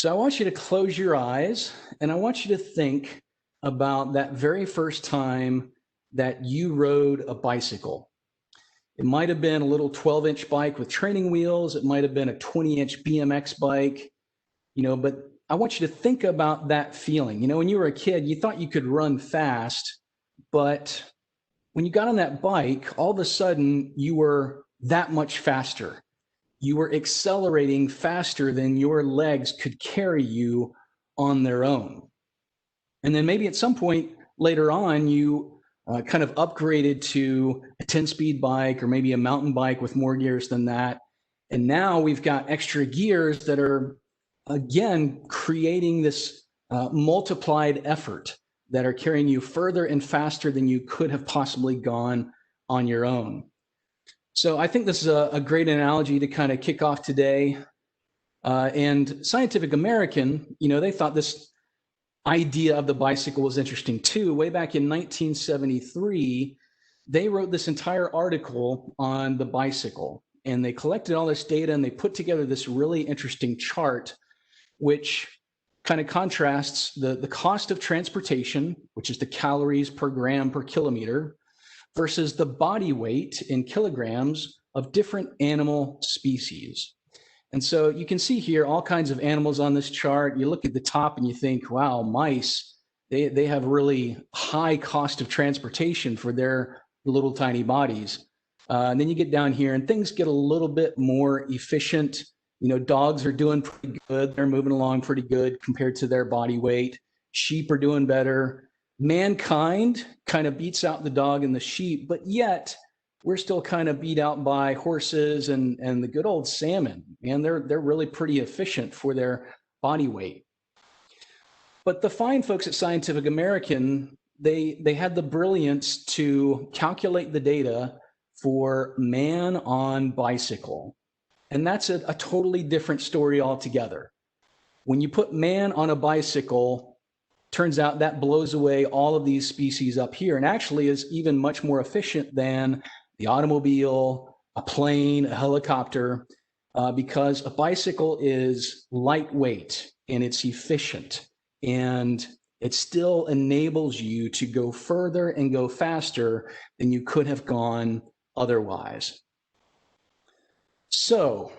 So I want you to close your eyes and I want you to think about that very first time that you rode a bicycle. It might have been a little 12-inch bike with training wheels. It might have been a 20-inch BMX bike, but I want you to think about that feeling. When you were a kid, you thought you could run fast, but when you got on that bike, all of a sudden you were that much faster. You were accelerating faster than your legs could carry you on their own. And then maybe at some point later on, you kind of upgraded to a 10-speed bike or maybe a mountain bike with more gears than that. And now we've got extra gears that are, again, creating this multiplied effort that are carrying you further and faster than you could have possibly gone on your own. So I think this is a great analogy to kind of kick off today. And Scientific American, they thought this idea of the bicycle was interesting too. Way back in 1973, they wrote this entire article on the bicycle, and they collected all this data and they put together this really interesting chart, which kind of contrasts the cost of transportation, which is the calories per gram per kilometer, versus the body weight in kilograms of different animal species. And so you can see here all kinds of animals on this chart. You look at the top and you think, wow, mice, they have really high cost of transportation for their little tiny bodies. And then you get down here and things get a little bit more efficient. Dogs are doing pretty good. They're moving along pretty good compared to their body weight. Sheep are doing better. Mankind kind of beats out the dog and the sheep, but yet we're still kind of beat out by horses and the good old salmon. And they're really pretty efficient for their body weight. But the fine folks at Scientific American, they had the brilliance to calculate the data for man on bicycle. And that's a totally different story altogether. When you put man on a bicycle, turns out that blows away all of these species up here and actually is even much more efficient than the automobile, a plane, a helicopter, because a bicycle is lightweight and it's efficient and it still enables you to go further and go faster than you could have gone otherwise. So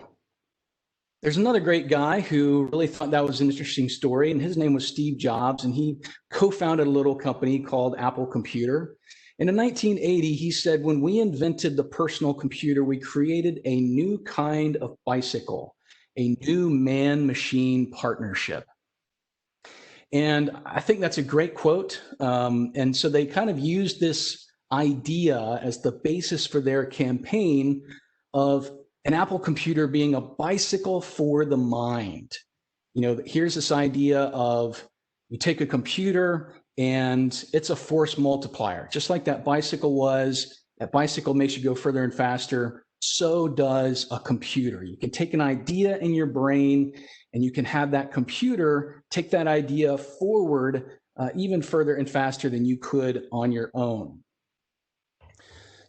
there's another great guy who really thought that was an interesting story, and his name was Steve Jobs, and he co-founded a little company called Apple Computer. And in 1980, he said, when we invented the personal computer, we created a new kind of bicycle, a new man-machine partnership. And I think that's a great quote. And so they kind of used this idea as the basis for their campaign of an Apple computer being a bicycle for the mind. Here's this idea of you take a computer and it's a force multiplier. Just like that bicycle was, that bicycle makes you go further and faster, so does a computer. You can take an idea in your brain and you can have that computer take that idea forward even further and faster than you could on your own.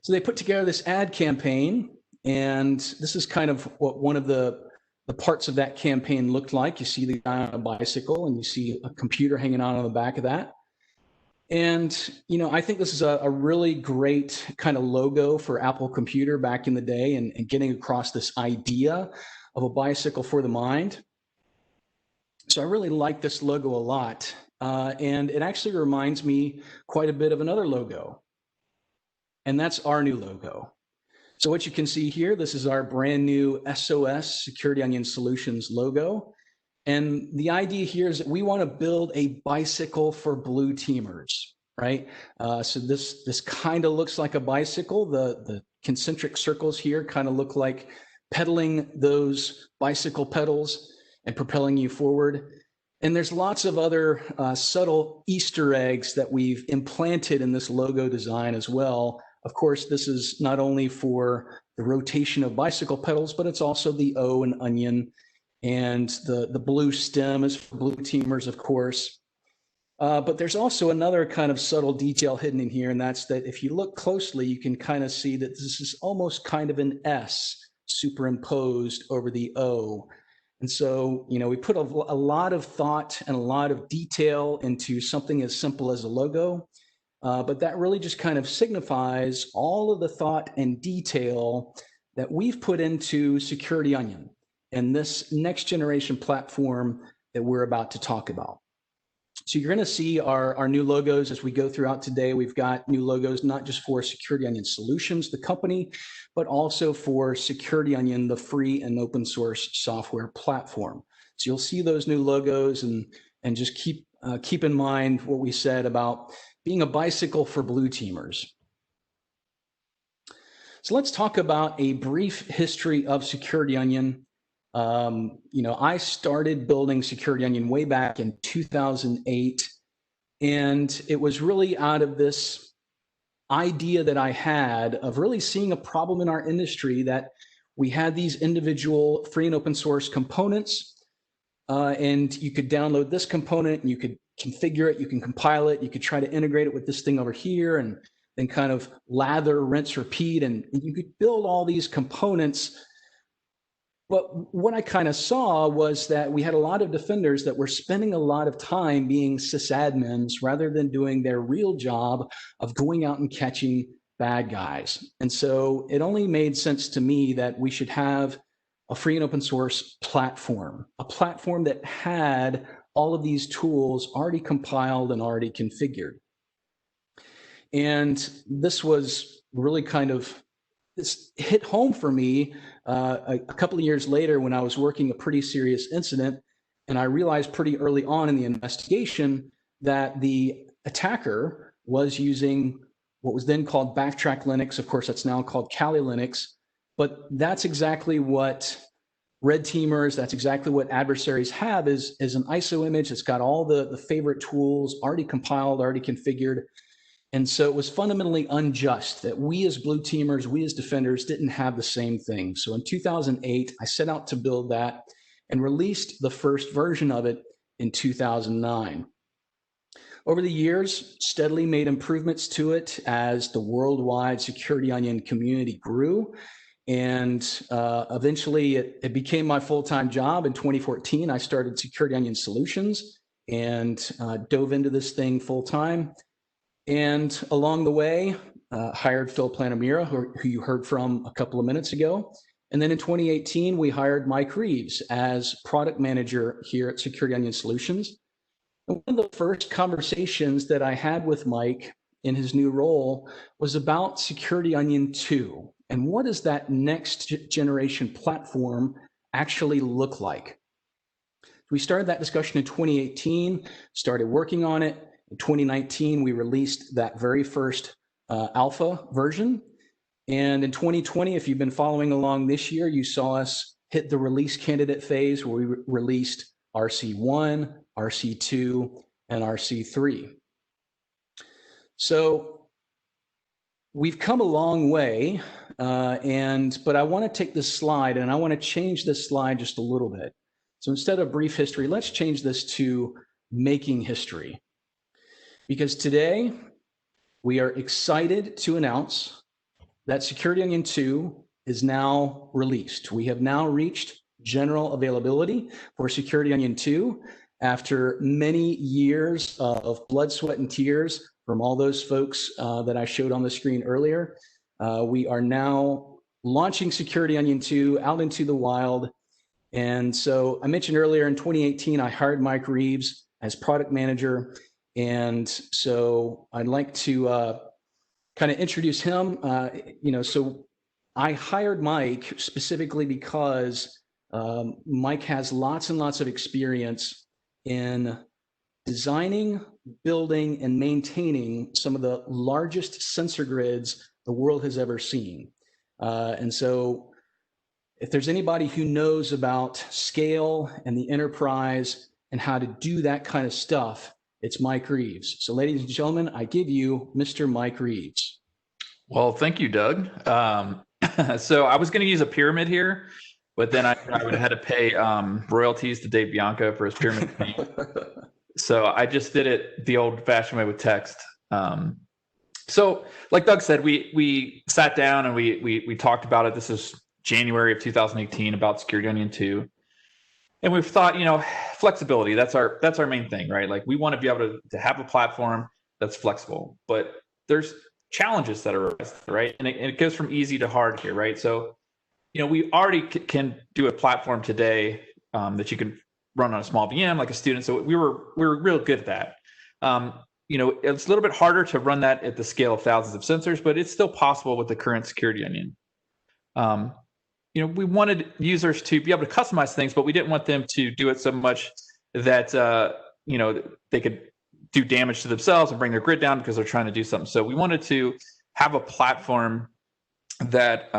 So they put together this ad campaign. And this is kind of what one of the parts of that campaign looked like. You see the guy on a bicycle and you see a computer hanging out on the back of that. And, I think this is a really great kind of logo for Apple Computer back in the day and getting across this idea of a bicycle for the mind. So I really like this logo a lot. And it actually reminds me quite a bit of another logo. And that's our new logo. So what you can see here, this is our brand new SOS, Security Onion Solutions logo. And the idea here is that we want to build a bicycle for blue teamers, right? So this kind of looks like a bicycle. The concentric circles here kind of look like pedaling those bicycle pedals and propelling you forward. And there's lots of other subtle Easter eggs that we've implanted in this logo design as well. Of course, this is not only for the rotation of bicycle pedals, but it's also the O in onion, and the blue stem is for blue teamers, of course. But there's also another kind of subtle detail hidden in here, and that's that if you look closely, you can kind of see that this is almost kind of an S superimposed over the O. And so, we put a lot of thought and a lot of detail into something as simple as a logo. But that really just kind of signifies all of the thought and detail that we've put into Security Onion and this next generation platform that we're about to talk about. So you're going to see our new logos as we go throughout today. We've got new logos not just for Security Onion Solutions, the company, but also for Security Onion, the free and open source software platform. So you'll see those new logos and just keep in mind what we said about being a bicycle for blue teamers. So let's talk about a brief history of Security Onion. I started building Security Onion way back in 2008, and it was really out of this idea that I had of really seeing a problem in our industry that we had these individual free and open source components, and you could download this component and you could configure it, you can compile it, you could try to integrate it with this thing over here, and then kind of lather, rinse, repeat, and you could build all these components. But what I kind of saw was that we had a lot of defenders that were spending a lot of time being sysadmins rather than doing their real job of going out and catching bad guys. And so it only made sense to me that we should have a free and open source platform, a platform that had all of these tools already compiled and already configured. And this was really this hit home for me a couple of years later when I was working a pretty serious incident, and I realized pretty early on in the investigation that the attacker was using what was then called Backtrack Linux. Of course, that's now called Kali Linux, but that's exactly what red teamers, that's exactly what adversaries have is an ISO image that's got all the favorite tools already compiled, already configured. And so it was fundamentally unjust that we as blue teamers, we as defenders didn't have the same thing. So in 2008, I set out to build that and released the first version of it in 2009. Over the years, steadily made improvements to it as the worldwide Security Onion community grew. And eventually it became my full-time job. In 2014, I started Security Onion Solutions and dove into this thing full-time. And along the way, hired Phil Planamira, who you heard from a couple of minutes ago. And then in 2018, we hired Mike Reeves as product manager here at Security Onion Solutions. And one of the first conversations that I had with Mike in his new role was about Security Onion 2. And what does that next generation platform actually look like? We started that discussion in 2018, started working on it. In 2019, we released that very first alpha version. And in 2020, if you've been following along this year, you saw us hit the release candidate phase where we released RC1, RC2, and RC3. So we've come a long way, but I want to take this slide and I want to change this slide just a little bit. So instead of brief history, let's change this to making history. Because today we are excited to announce that Security Onion 2 is now released. We have now reached general availability for Security Onion 2 after many years of blood, sweat, and tears from all those folks that I showed on the screen earlier. We are now launching Security Onion 2 out into the wild. And so I mentioned earlier in 2018, I hired Mike Reeves as product manager. And so I'd like to kind of introduce him. So I hired Mike specifically because Mike has lots and lots of experience in designing, building, and maintaining some of the largest sensor grids the world has ever seen. And so if there's anybody who knows about scale and the enterprise and how to do that kind of stuff, it's Mike Reeves. So ladies and gentlemen, I give you Mr. Mike Reeves. Well, thank you, Doug. So I was going to use a pyramid here, but then I would have had to pay royalties to Dave Bianco for his pyramid name. So I just did it the old-fashioned way with text. So like Doug said, we sat down and we talked about it. This is January of 2018 about Security Onion 2. And we've thought, flexibility, that's our main thing, right? Like we want to be able to have a platform that's flexible, but there's challenges that are, right? And it goes from easy to hard here, right? So, we already can do a platform today that you can run on a small VM like a student. So we were real good at that. It's a little bit harder to run that at the scale of thousands of sensors, but it's still possible with the current security onion. We wanted users to be able to customize things, but we didn't want them to do it so much that they could do damage to themselves and bring their grid down because they're trying to do something. So we wanted to have a platform that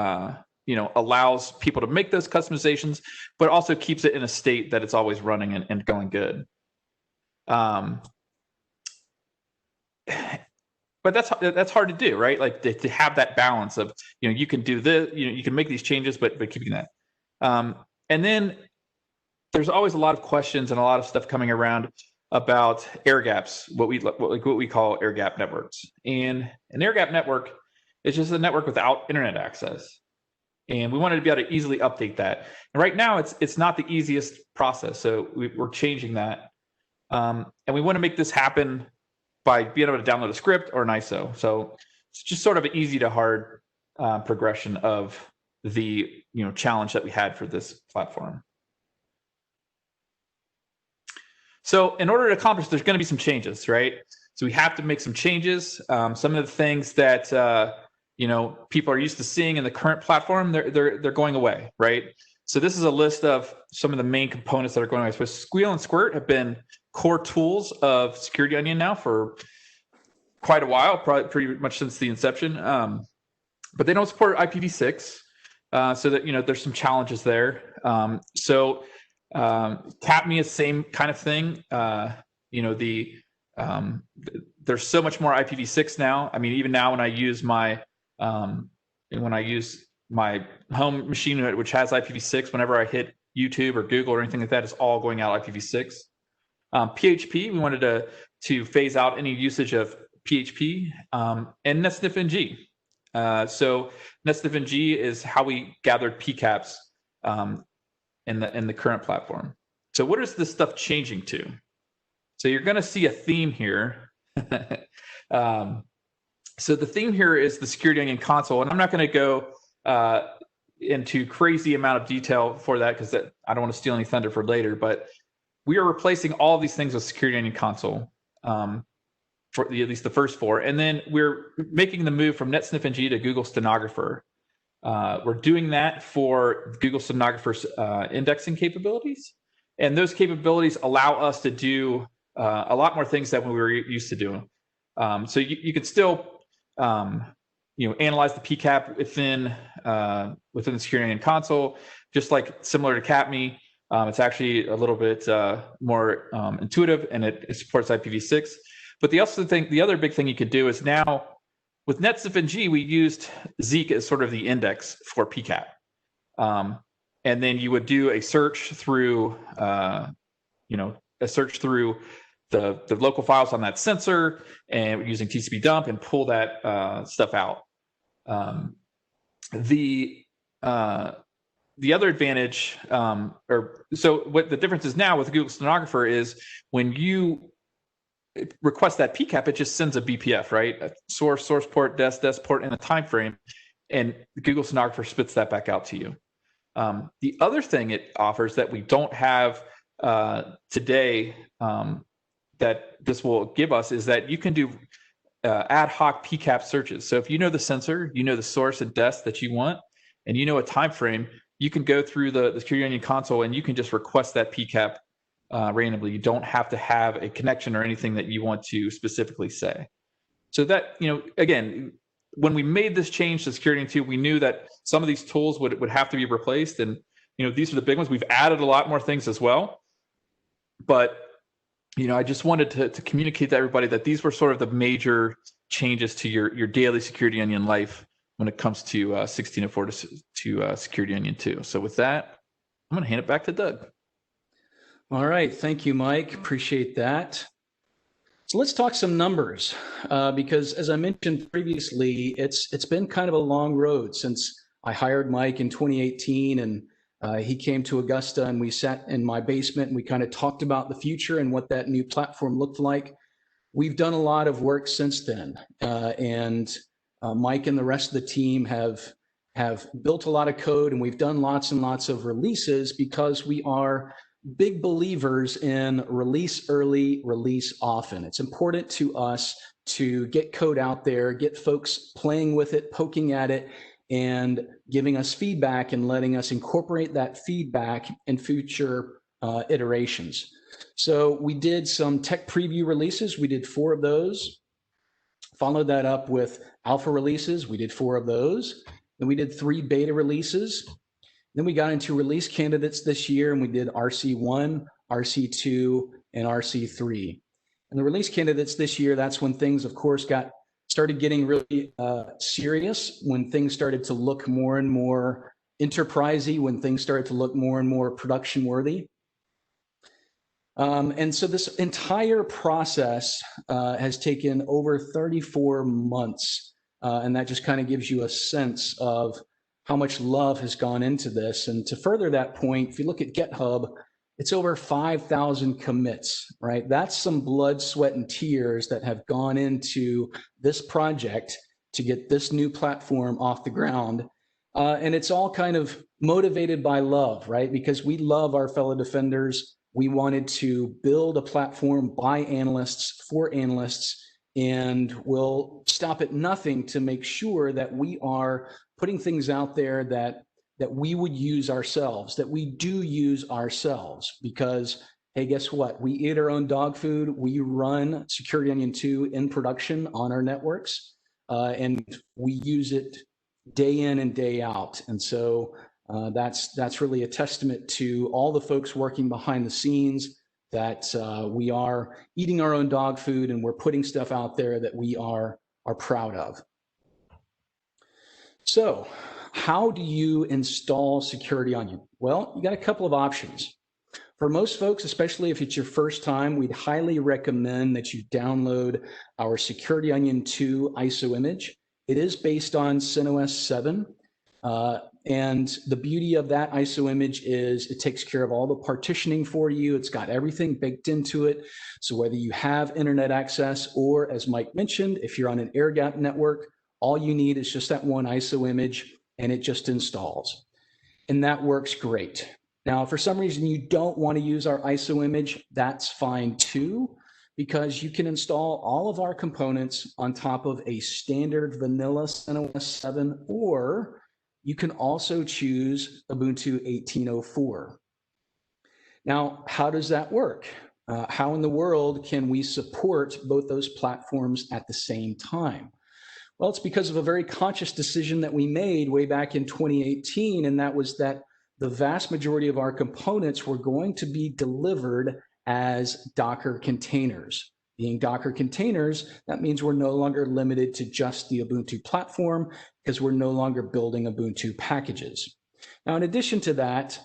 allows people to make those customizations, but also keeps it in a state that it's always running and going good. But that's hard to do, right? Like to have that balance of, you can do this, you can make these changes, but keeping that. And then there's always a lot of questions and a lot of stuff coming around about air gaps, what we call air gap networks. And an air gap network is just a network without internet access. And we wanted to be able to easily update that. And right now, it's not the easiest process, so we're changing that. And we want to make this happen by being able to download a script or an ISO. So it's just sort of an easy to hard progression of the challenge that we had for this platform. So in order to accomplish, there's going to be some changes, right? So we have to make some changes. Some of the things that people are used to seeing in the current platform, they're going away, right? So this is a list of some of the main components that are going away. So Squeal and Squirt have been core tools of Security Onion now for quite a while, probably pretty much since the inception. But they don't support IPv6, so that there's some challenges there. So CAPME is same kind of thing. There's so much more IPv6 now. I mean, even now when I use my home machine, which has IPv6, whenever I hit YouTube or Google or anything like that, it's all going out IPv6. PHP, we wanted to phase out any usage of PHP, and NetsNifNG. So NetsNifNG is how we gathered PCAPs in the current platform. So what is this stuff changing to? So you're going to see a theme here. So the theme here is the Security Onion console, and I'm not going to go into crazy amount of detail for that because I don't want to steal any thunder for later, but we are replacing all of these things with Security Onion console for at least the first four. And then we're making the move from NetSnifNG to Google Stenographer. We're doing that for Google Stenographer's indexing capabilities. And those capabilities allow us to do a lot more things than we were used to doing. So you could still analyze the PCAP within the Security Onion console, just like similar to CAPME. It's actually a little bit more intuitive, and it supports IPv6. But the other big thing you could do is now with NetSnifNG, we used Zeek as sort of the index for PCAP, and then you would do a search through, the local files on that sensor, and using TCP dump and pull that stuff out. The other advantage, so what the difference is now with Google Stenographer is when you request that PCAP, it just sends a BPF, right? A source port, des port, and a time frame, and Google Stenographer spits that back out to you. The other thing it offers that we don't have today that this will give us is that you can do ad hoc PCAP searches. So if you know the sensor, you know the source and des that you want, and you know a time frame, you can go through the Security Onion console and you can just request that PCAP randomly. You don't have to have a connection or anything that you want to specifically say. So that, again, when we made this change to Security Onion 2, we knew that some of these tools would have to be replaced. And, these are the big ones. We've added a lot more things as well. But, I just wanted to communicate to everybody that these were sort of the major changes to your daily Security Onion life when it comes to 1604 to Security Onion 2. So with that, I'm going to hand it back to Doug. All right. Thank you, Mike. Appreciate that. So let's talk some numbers, because as I mentioned previously, it's been kind of a long road since I hired Mike in 2018, and He came to Augusta and we sat in my basement and we kind of talked about the future and what that new platform looked like. We've done a lot of work since then, and Mike and the rest of the team have built a lot of code, and we've done lots and lots of releases because we are big believers in release early, release often. It's important to us to get code out there, get folks playing with it, poking at it, and giving us feedback and letting us incorporate that feedback in future iterations. So we did some tech preview releases. We did 4 of those. Followed that up with alpha releases. We did 4 of those. Then we did 3 beta releases. Then we got into release candidates this year, and we did RC1, RC2, and RC3. And the release candidates this year, that's when things, of course, started getting really serious, when things started to look more and more enterprisey, when things started to look more and more production worthy. And so this entire process has taken over 34 months. And that just kind of gives you a sense of how much love has gone into this. And to further that point, if you look at GitHub, it's over 5,000 commits, right? That's some blood, sweat, and tears that have gone into this project to get this new platform off the ground. And it's all kind of motivated by love, right? Because we love our fellow defenders. We wanted to build a platform by analysts for analysts, and we'll stop at nothing to make sure that we are putting things out there that we would use ourselves, that we do use ourselves, because, hey, guess what? We eat our own dog food. We run Security Onion 2 in production on our networks, and we use it day in and day out. And so that's really a testament to all the folks working behind the scenes, that we are eating our own dog food and we're putting stuff out there that we are proud of. So how do you install Security Onion? Well, you got a couple of options. For most folks, especially if it's your first time, we'd highly recommend that you download our Security Onion 2 ISO image. It is based on CentOS 7. And the beauty of that ISO image is it takes care of all the partitioning for you. It's got everything baked into it. So whether you have internet access, or as Mike mentioned, if you're on an air-gapped network, all you need is just that one ISO image and it just installs. And that works great. Now, if for some reason you don't want to use our ISO image, that's fine too, because you can install all of our components on top of a standard vanilla CentOS 7, or you can also choose Ubuntu 18.04. Now, how does that work? How in the world can we support both those platforms at the same time? Well, it's because of a very conscious decision that we made way back in 2018, and that was that the vast majority of our components were going to be delivered as Docker containers. Being Docker containers, that means we're no longer limited to just the Ubuntu platform, because we're no longer building Ubuntu packages. Now, in addition to that,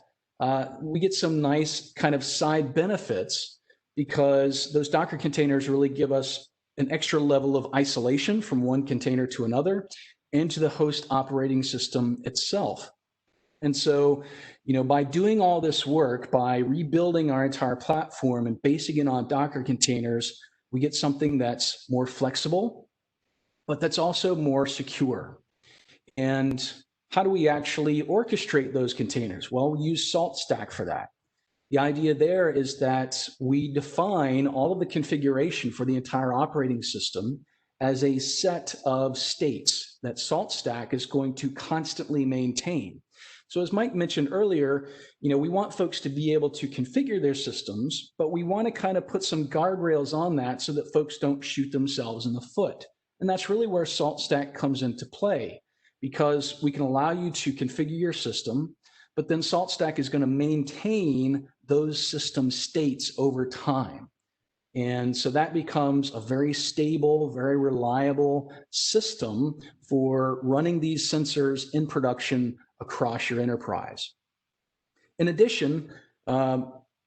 we get some nice kind of side benefits, because those Docker containers really give us an extra level of isolation from one container to another and to the host operating system itself. And so, by doing all this work, by rebuilding our entire platform and basing it on Docker containers, we get something that's more flexible, but that's also more secure. And how do we actually orchestrate those containers? Well, we use SaltStack for that. The idea there is that we define all of the configuration for the entire operating system as a set of states that SaltStack is going to constantly maintain. So as Mike mentioned earlier, we want folks to be able to configure their systems, but we want to kind of put some guardrails on that so that folks don't shoot themselves in the foot. And that's really where SaltStack comes into play, because we can allow you to configure your system, but then SaltStack is going to maintain those system states over time. And so that becomes a very stable, very reliable system for running these sensors in production across your enterprise. In addition,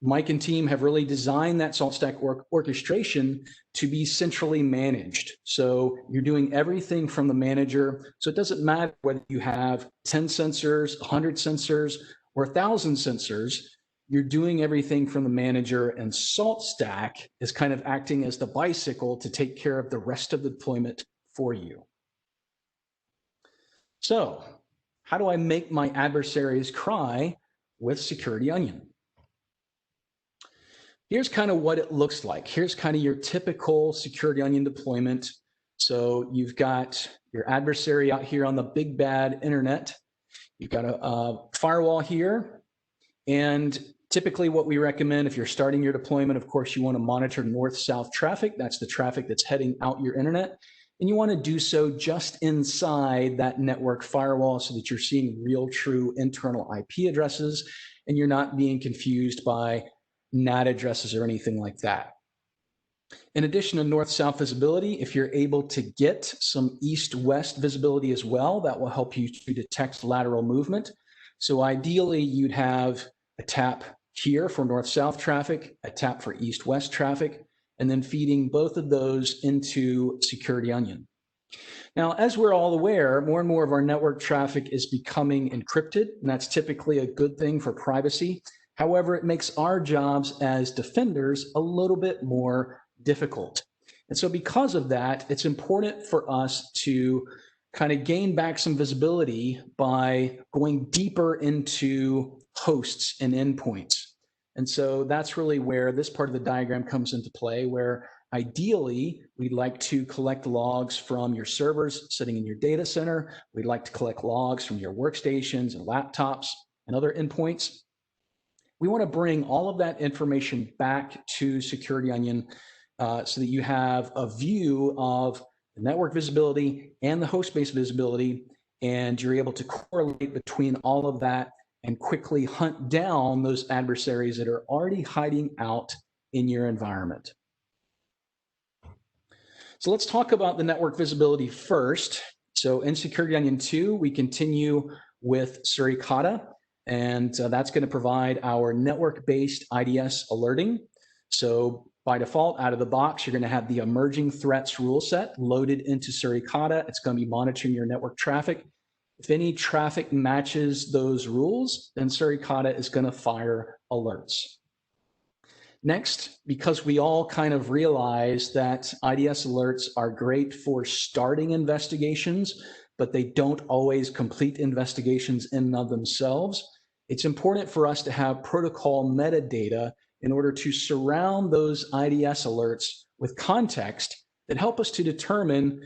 Mike and team have really designed that SaltStack orchestration to be centrally managed. So you're doing everything from the manager. So it doesn't matter whether you have 10 sensors, 100 sensors, or 1,000 sensors, you're doing everything from the manager, and Salt Stack is kind of acting as the bicycle to take care of the rest of the deployment for you. So how do I make my adversaries cry with Security Onion? Here's kind of what it looks like. Here's kind of your typical Security Onion deployment. So you've got your adversary out here on the big bad internet. You've got a firewall here. And typically what we recommend if you're starting your deployment, of course, you want to monitor north-south traffic. That's the traffic that's heading out your internet. And you want to do so just inside that network firewall so that you're seeing real, true internal IP addresses and you're not being confused by NAT addresses or anything like that. In addition to north-south visibility, if you're able to get some east-west visibility as well, that will help you to detect lateral movement. So ideally, you'd have a tap here for north-south traffic, a tap for east-west traffic, and then feeding both of those into Security Onion. Now, as we're all aware, more and more of our network traffic is becoming encrypted, and that's typically a good thing for privacy. However, it makes our jobs as defenders a little bit more difficult. And so because of that, it's important for us to kind of gain back some visibility by going deeper into hosts and endpoints. And so that's really where this part of the diagram comes into play, where ideally we'd like to collect logs from your servers sitting in your data center. We'd like to collect logs from your workstations and laptops and other endpoints. We want to bring all of that information back to Security Onion so that you have a view of the network visibility and the host-based visibility, and you're able to correlate between all of that and quickly hunt down those adversaries that are already hiding out in your environment. So let's talk about the network visibility first. So in Security Onion 2, we continue with Suricata. And that's going to provide our network-based IDS alerting. So by default, out of the box, you're going to have the emerging threats rule set loaded into Suricata. It's going to be monitoring your network traffic. If any traffic matches those rules, then Suricata is going to fire alerts. Next, because we all kind of realize that IDS alerts are great for starting investigations, but they don't always complete investigations in and of themselves, it's important for us to have protocol metadata in order to surround those IDS alerts with context that help us to determine,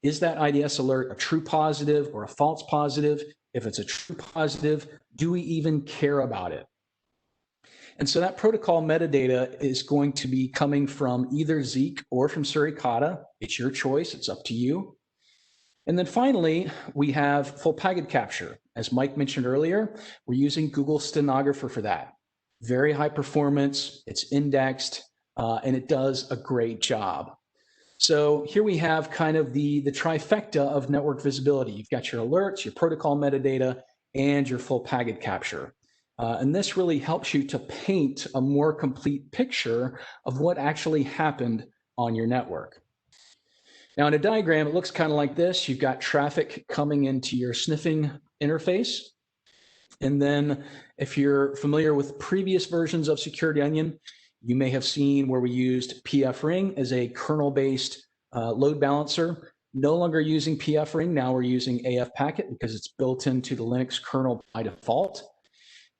is that IDS alert a true positive or a false positive? If it's a true positive, do we even care about it? And so that protocol metadata is going to be coming from either Zeek or from Suricata. It's your choice, it's up to you. And then finally, we have full packet capture. As Mike mentioned earlier, we're using Google Stenographer for that. Very high performance, it's indexed, and it does a great job. So here we have kind of the trifecta of network visibility. You've got your alerts, your protocol metadata, and your full packet capture. And this really helps you to paint a more complete picture of what actually happened on your network. Now in a diagram, it looks kind of like this. You've got traffic coming into your sniffing interface. And then if you're familiar with previous versions of Security Onion, you may have seen where we used pfRing as a kernel-based load balancer. No longer using pfRing, now we're using AF Packet because it's built into the Linux kernel by default.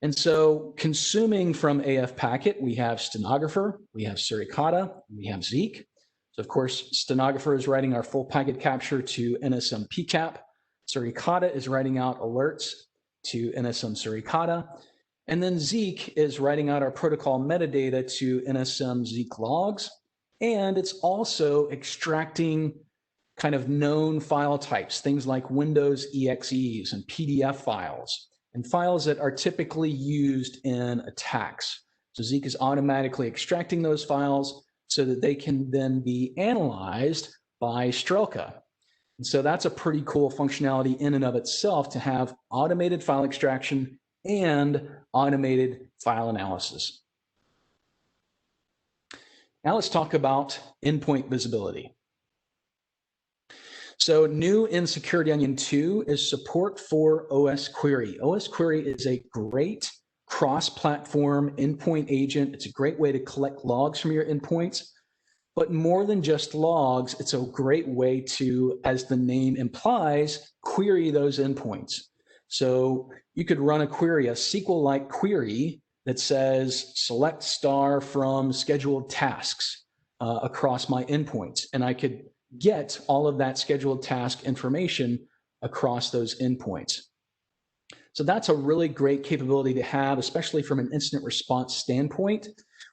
And so consuming from AF Packet, we have Stenographer, we have Suricata, we have Zeek. So of course, Stenographer is writing our full packet capture to NSM PCAP. Suricata is writing out alerts to NSM Suricata. And then Zeek is writing out our protocol metadata to NSM Zeek logs. And it's also extracting kind of known file types, things like Windows EXEs and PDF files, and files that are typically used in attacks. So Zeek is automatically extracting those files so that they can then be analyzed by Strelka. And so that's a pretty cool functionality in and of itself, to have automated file extraction and automated file analysis. Now let's talk about endpoint visibility. So new in Security Onion 2 is support for OS Query. OS Query is a great cross-platform endpoint agent. It's a great way to collect logs from your endpoints. But more than just logs, it's a great way to, as the name implies, query those endpoints. So you could run a query, a SQL-like query that says select star from scheduled tasks across my endpoints. And I could get all of that scheduled task information across those endpoints. So that's a really great capability to have, especially from an incident response standpoint.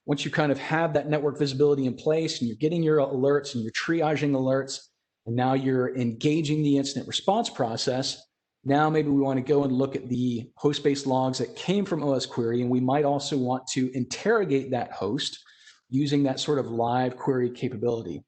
Once you kind of have that network visibility in place and you're getting your alerts and you're triaging alerts, and now you're engaging the incident response process, now maybe we want to go and look at the host-based logs that came from OS query, and we might also want to interrogate that host using that sort of live query capability.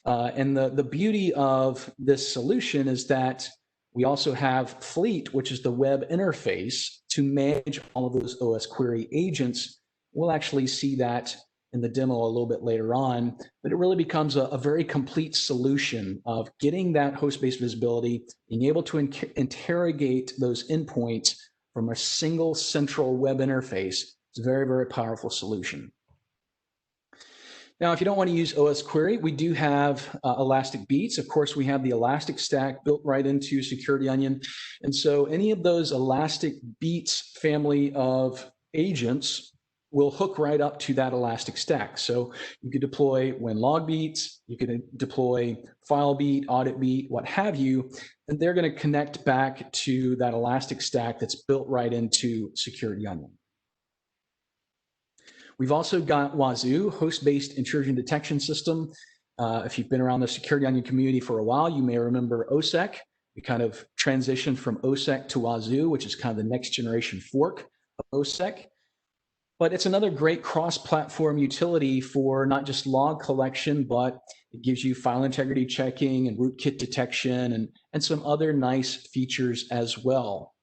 And the beauty of this solution is that we also have Fleet, which is the web interface to manage all of those OS query agents. We'll actually see that in the demo a little bit later on, but it really becomes a very complete solution of getting that host-based visibility, being able to interrogate those endpoints from a single central web interface. It's a very, very powerful solution. Now, if you don't want to use OS query, we do have Elastic Beats. Of course, we have the Elastic Stack built right into Security Onion. And so any of those Elastic Beats family of agents will hook right up to that Elastic Stack. So you could deploy WinLog Beats, you could deploy FileBeat, AuditBeat, what have you, and they're going to connect back to that Elastic Stack that's built right into Security Onion. We've also got Wazoo, host-based intrusion detection system. If you've been around the Security Onion community for a while, you may remember OSEC. We kind of transitioned from OSEC to Wazoo, which is kind of the next generation fork of OSEC. But it's another great cross-platform utility for not just log collection, but it gives you file integrity checking and rootkit detection and some other nice features as well.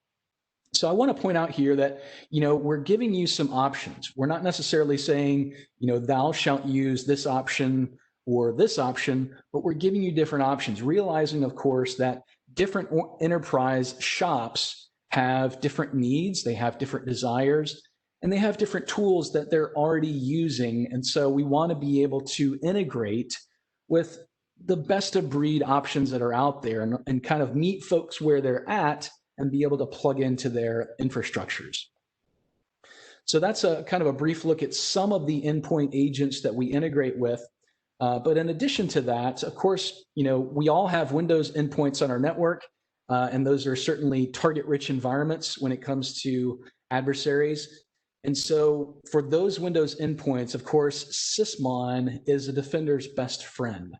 So I want to point out here that, we're giving you some options. We're not necessarily saying, thou shalt use this option or this option, but we're giving you different options, realizing, of course, that different enterprise shops have different needs, they have different desires, and they have different tools that they're already using. And so we want to be able to integrate with the best of breed options that are out there and kind of meet folks where they're at and be able to plug into their infrastructures. So that's a kind of a brief look at some of the endpoint agents that we integrate with. But in addition to that, of course, we all have Windows endpoints on our network, and those are certainly target-rich environments when it comes to adversaries. And so for those Windows endpoints, of course, Sysmon is a defender's best friend,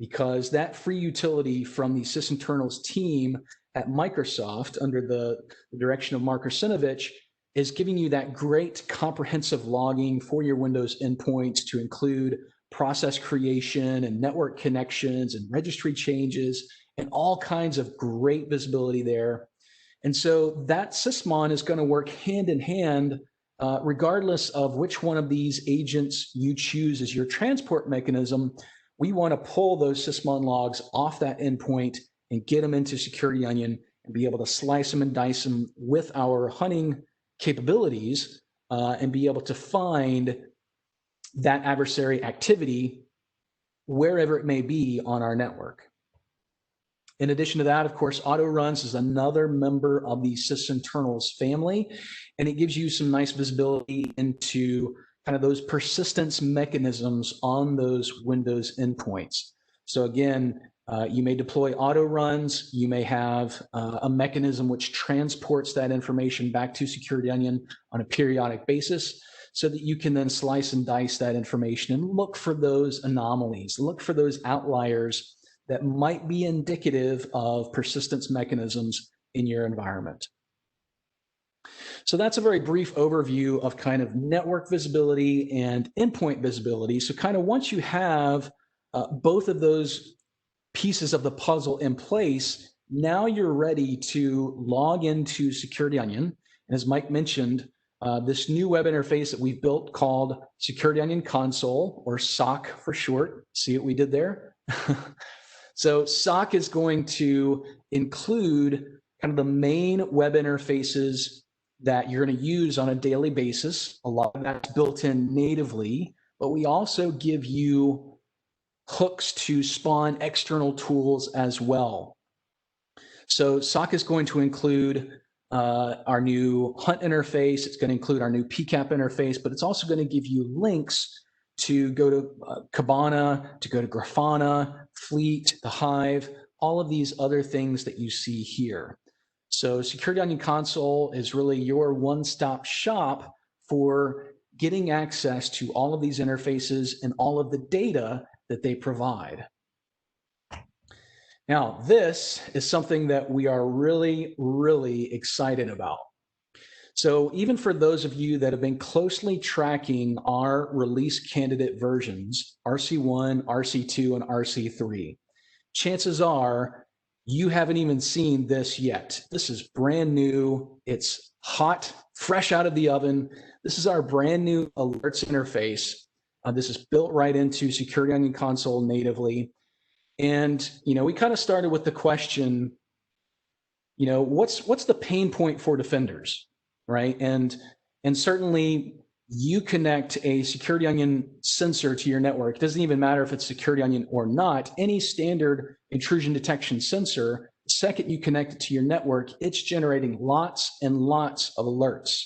because that free utility from the sysinternals team at Microsoft under the direction of Mark Arsenovich is giving you that great comprehensive logging for your Windows endpoints to include process creation and network connections and registry changes and all kinds of great visibility there. And so that Sysmon is going to work hand in hand regardless of which one of these agents you choose as your transport mechanism. We want to pull those Sysmon logs off that endpoint and get them into Security Onion and be able to slice them and dice them with our hunting capabilities and be able to find that adversary activity wherever it may be on our network. In addition to that, of course, auto runs is another member of the sysinternals family, and it gives you some nice visibility into kind of those persistence mechanisms on those Windows endpoints. So again, you may deploy auto runs. You may have a mechanism which transports that information back to Security Onion on a periodic basis so that you can then slice and dice that information and look for those anomalies, look for those outliers that might be indicative of persistence mechanisms in your environment. So that's a very brief overview of kind of network visibility and endpoint visibility. So kind of once you have both of those pieces of the puzzle in place, now you're ready to log into Security Onion. And as Mike mentioned, this new web interface that we've built called Security Onion Console, or SOC for short. See what we did there? So SOC is going to include kind of the main web interfaces that you're going to use on a daily basis. A lot of that's built in natively, but we also give you hooks to spawn external tools as well. So SOC is going to include our new hunt interface. It's going to include our new PCAP interface, but it's also going to give you links to go to Kibana, to go to Grafana, Fleet, the Hive, all of these other things that you see here. So Security Onion Console is really your one-stop shop for getting access to all of these interfaces and all of the data that they provide. Now, this is something that we are really, really excited about. So even for those of you that have been closely tracking our release candidate versions, RC1, RC2, and RC3, chances are you haven't even seen this yet. This is brand new. It's hot, fresh out of the oven. This is our brand new alerts interface. This is built right into Security Onion Console natively. And, we kind of started with the question, what's the pain point for defenders, right? And certainly you connect a Security Onion sensor to your network. It doesn't even matter if it's Security Onion or not. Any standard intrusion detection sensor, the second you connect it to your network, it's generating lots and lots of alerts.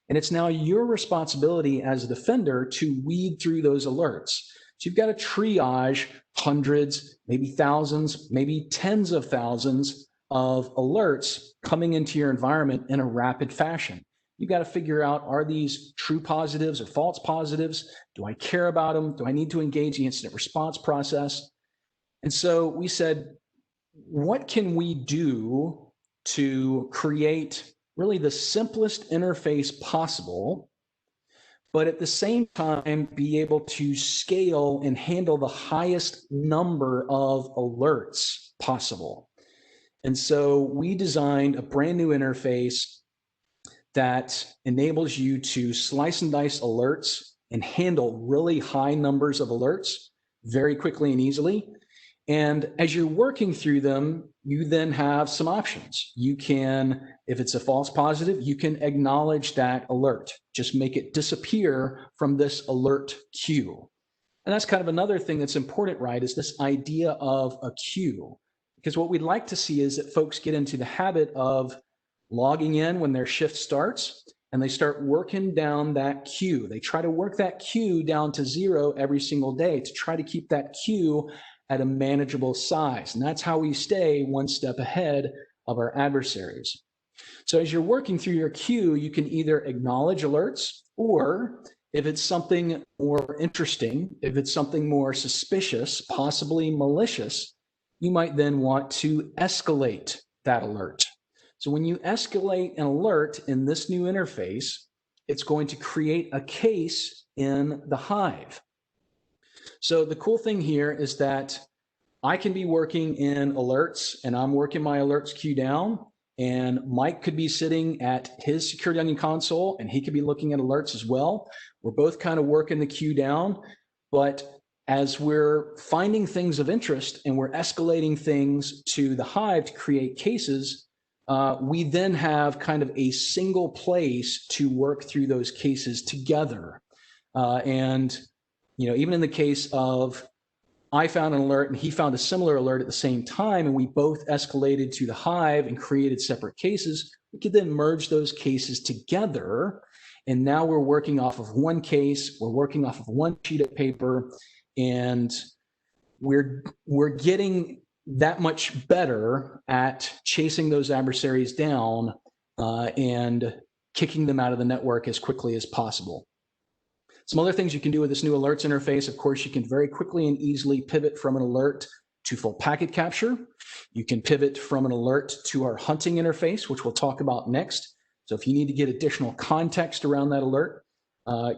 And it's now your responsibility as a defender to weed through those alerts. So you've got to triage hundreds, maybe thousands, maybe tens of thousands of alerts coming into your environment in a rapid fashion. You've got to figure out, are these true positives or false positives? Do I care about them? Do I need to engage the incident response process? And so we said, what can we do to create really the simplest interface possible, but at the same time be able to scale and handle the highest number of alerts possible? And so we designed a brand new interface that enables you to slice and dice alerts and handle really high numbers of alerts very quickly and easily. And as you're working through them, you then have some options. You can, if it's a false positive, you can acknowledge that alert. Just make it disappear from this alert queue. And that's kind of another thing that's important, right, is this idea of a queue. Because what we'd like to see is that folks get into the habit of logging in when their shift starts, and they start working down that queue. They try to work that queue down to 0 every single day to try to keep that queue at a manageable size. And that's how we stay one step ahead of our adversaries. So as you're working through your queue, you can either acknowledge alerts, or if it's something more interesting, if it's something more suspicious, possibly malicious, you might then want to escalate that alert. So when you escalate an alert in this new interface, it's going to create a case in the Hive. So the cool thing here is that I can be working in alerts, and I'm working my alerts queue down, and Mike could be sitting at his Security Onion console, and he could be looking at alerts as well. We're both kind of working the queue down, but as we're finding things of interest and we're escalating things to the Hive to create cases, we then have kind of a single place to work through those cases together. And even in the case of I found an alert and he found a similar alert at the same time, and we both escalated to the Hive and created separate cases, we could then merge those cases together. And now we're working off of one case, we're working off of one sheet of paper, and we're getting that much better at chasing those adversaries down and kicking them out of the network as quickly as possible. Some other things you can do with this new alerts interface, of course, you can very quickly and easily pivot from an alert to full packet capture. You can pivot from an alert to our hunting interface, which we'll talk about next. So if you need to get additional context around that alert,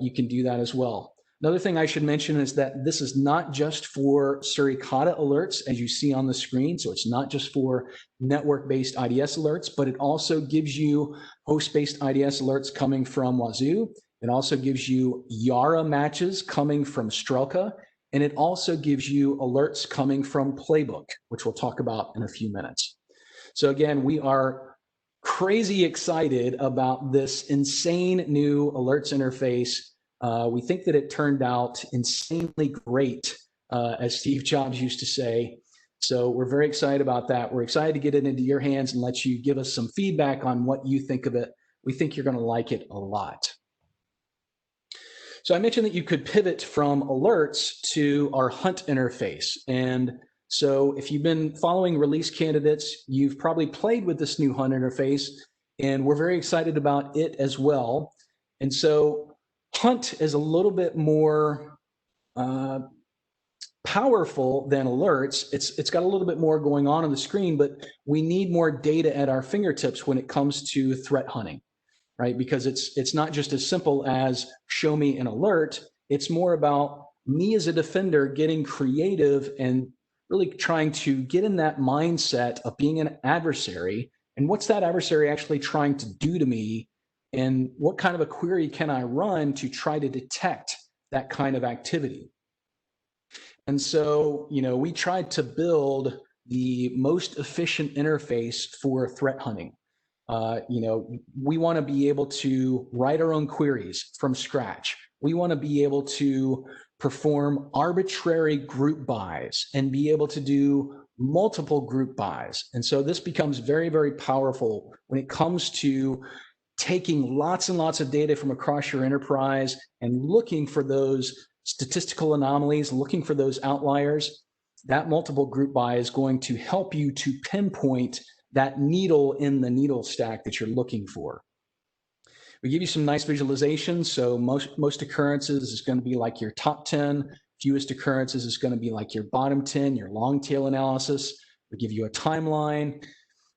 you can do that as well. Another thing I should mention is that this is not just for Suricata alerts, as you see on the screen. So it's not just for network-based IDS alerts, but it also gives you host-based IDS alerts coming from Wazoo. It also gives you Yara matches coming from Strelka, and it also gives you alerts coming from Playbook, which we'll talk about in a few minutes. So again, we are crazy excited about this insane new alerts interface. We think that it turned out insanely great, as Steve Jobs used to say. So we're very excited about that. We're excited to get it into your hands and let you give us some feedback on what you think of it. We think you're going to like it a lot. So I mentioned that you could pivot from alerts to our hunt interface. And so if you've been following release candidates, you've probably played with this new hunt interface, and we're very excited about it as well. And so hunt is a little bit more powerful than alerts. It's got a little bit more going on the screen, but we need more data at our fingertips when it comes to threat hunting. Right? Because it's not just as simple as show me an alert. It's more about me as a defender getting creative and really trying to get in that mindset of being an adversary. And what's that adversary actually trying to do to me? And what kind of a query can I run to try to detect that kind of activity? And so, we tried to build the most efficient interface for threat hunting. We want to be able to write our own queries from scratch. We want to be able to perform arbitrary group buys and be able to do multiple group buys. And so this becomes very, very powerful when it comes to taking lots and lots of data from across your enterprise and looking for those statistical anomalies, looking for those outliers. That multiple group buy is going to help you to pinpoint that needle in the needle stack that you're looking for. We give you some nice visualizations. So most occurrences is going to be like your top 10. Fewest occurrences is going to be like your bottom 10, your long tail analysis. We give you a timeline.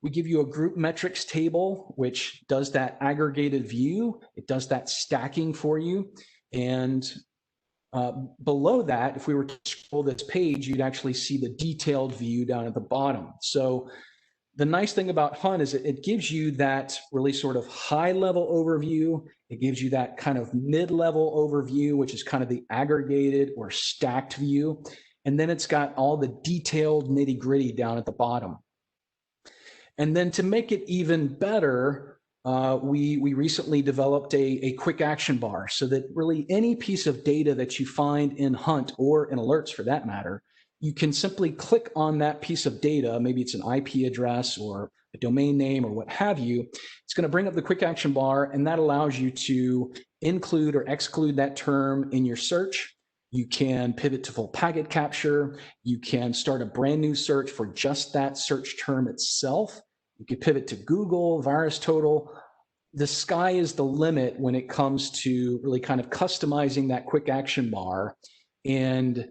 We give you a group metrics table, which does that aggregated view. It does that stacking for you. And below that, if we were to scroll this page, you'd actually see the detailed view down at the bottom. So the nice thing about Hunt is it gives you that really sort of high-level overview. It gives you that kind of mid-level overview, which is kind of the aggregated or stacked view. And then it's got all the detailed nitty-gritty down at the bottom. And then to make it even better, we recently developed a quick action bar so that really any piece of data that you find in Hunt or in alerts for that matter, you can simply click on that piece of data. Maybe it's an IP address or a domain name or what have you. It's going to bring up the quick action bar, and that allows you to include or exclude that term in your search. You can pivot to full packet capture. You can start a brand new search for just that search term itself. You can pivot to Google, VirusTotal. The sky is the limit when it comes to really kind of customizing that quick action bar and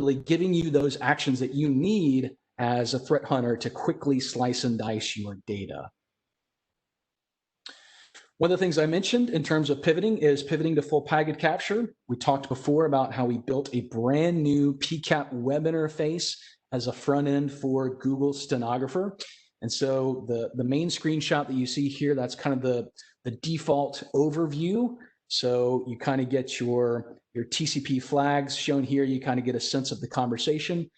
really giving you those actions that you need as a threat hunter to quickly slice and dice your data. One of the things I mentioned in terms of pivoting is pivoting to full packet capture. We talked before about how we built a brand new PCAP web interface as a front end for Google Stenographer. And so the main screenshot that you see here, that's kind of the default overview. So you kind of get your TCP flags shown here. You kind of get a sense of the conversation,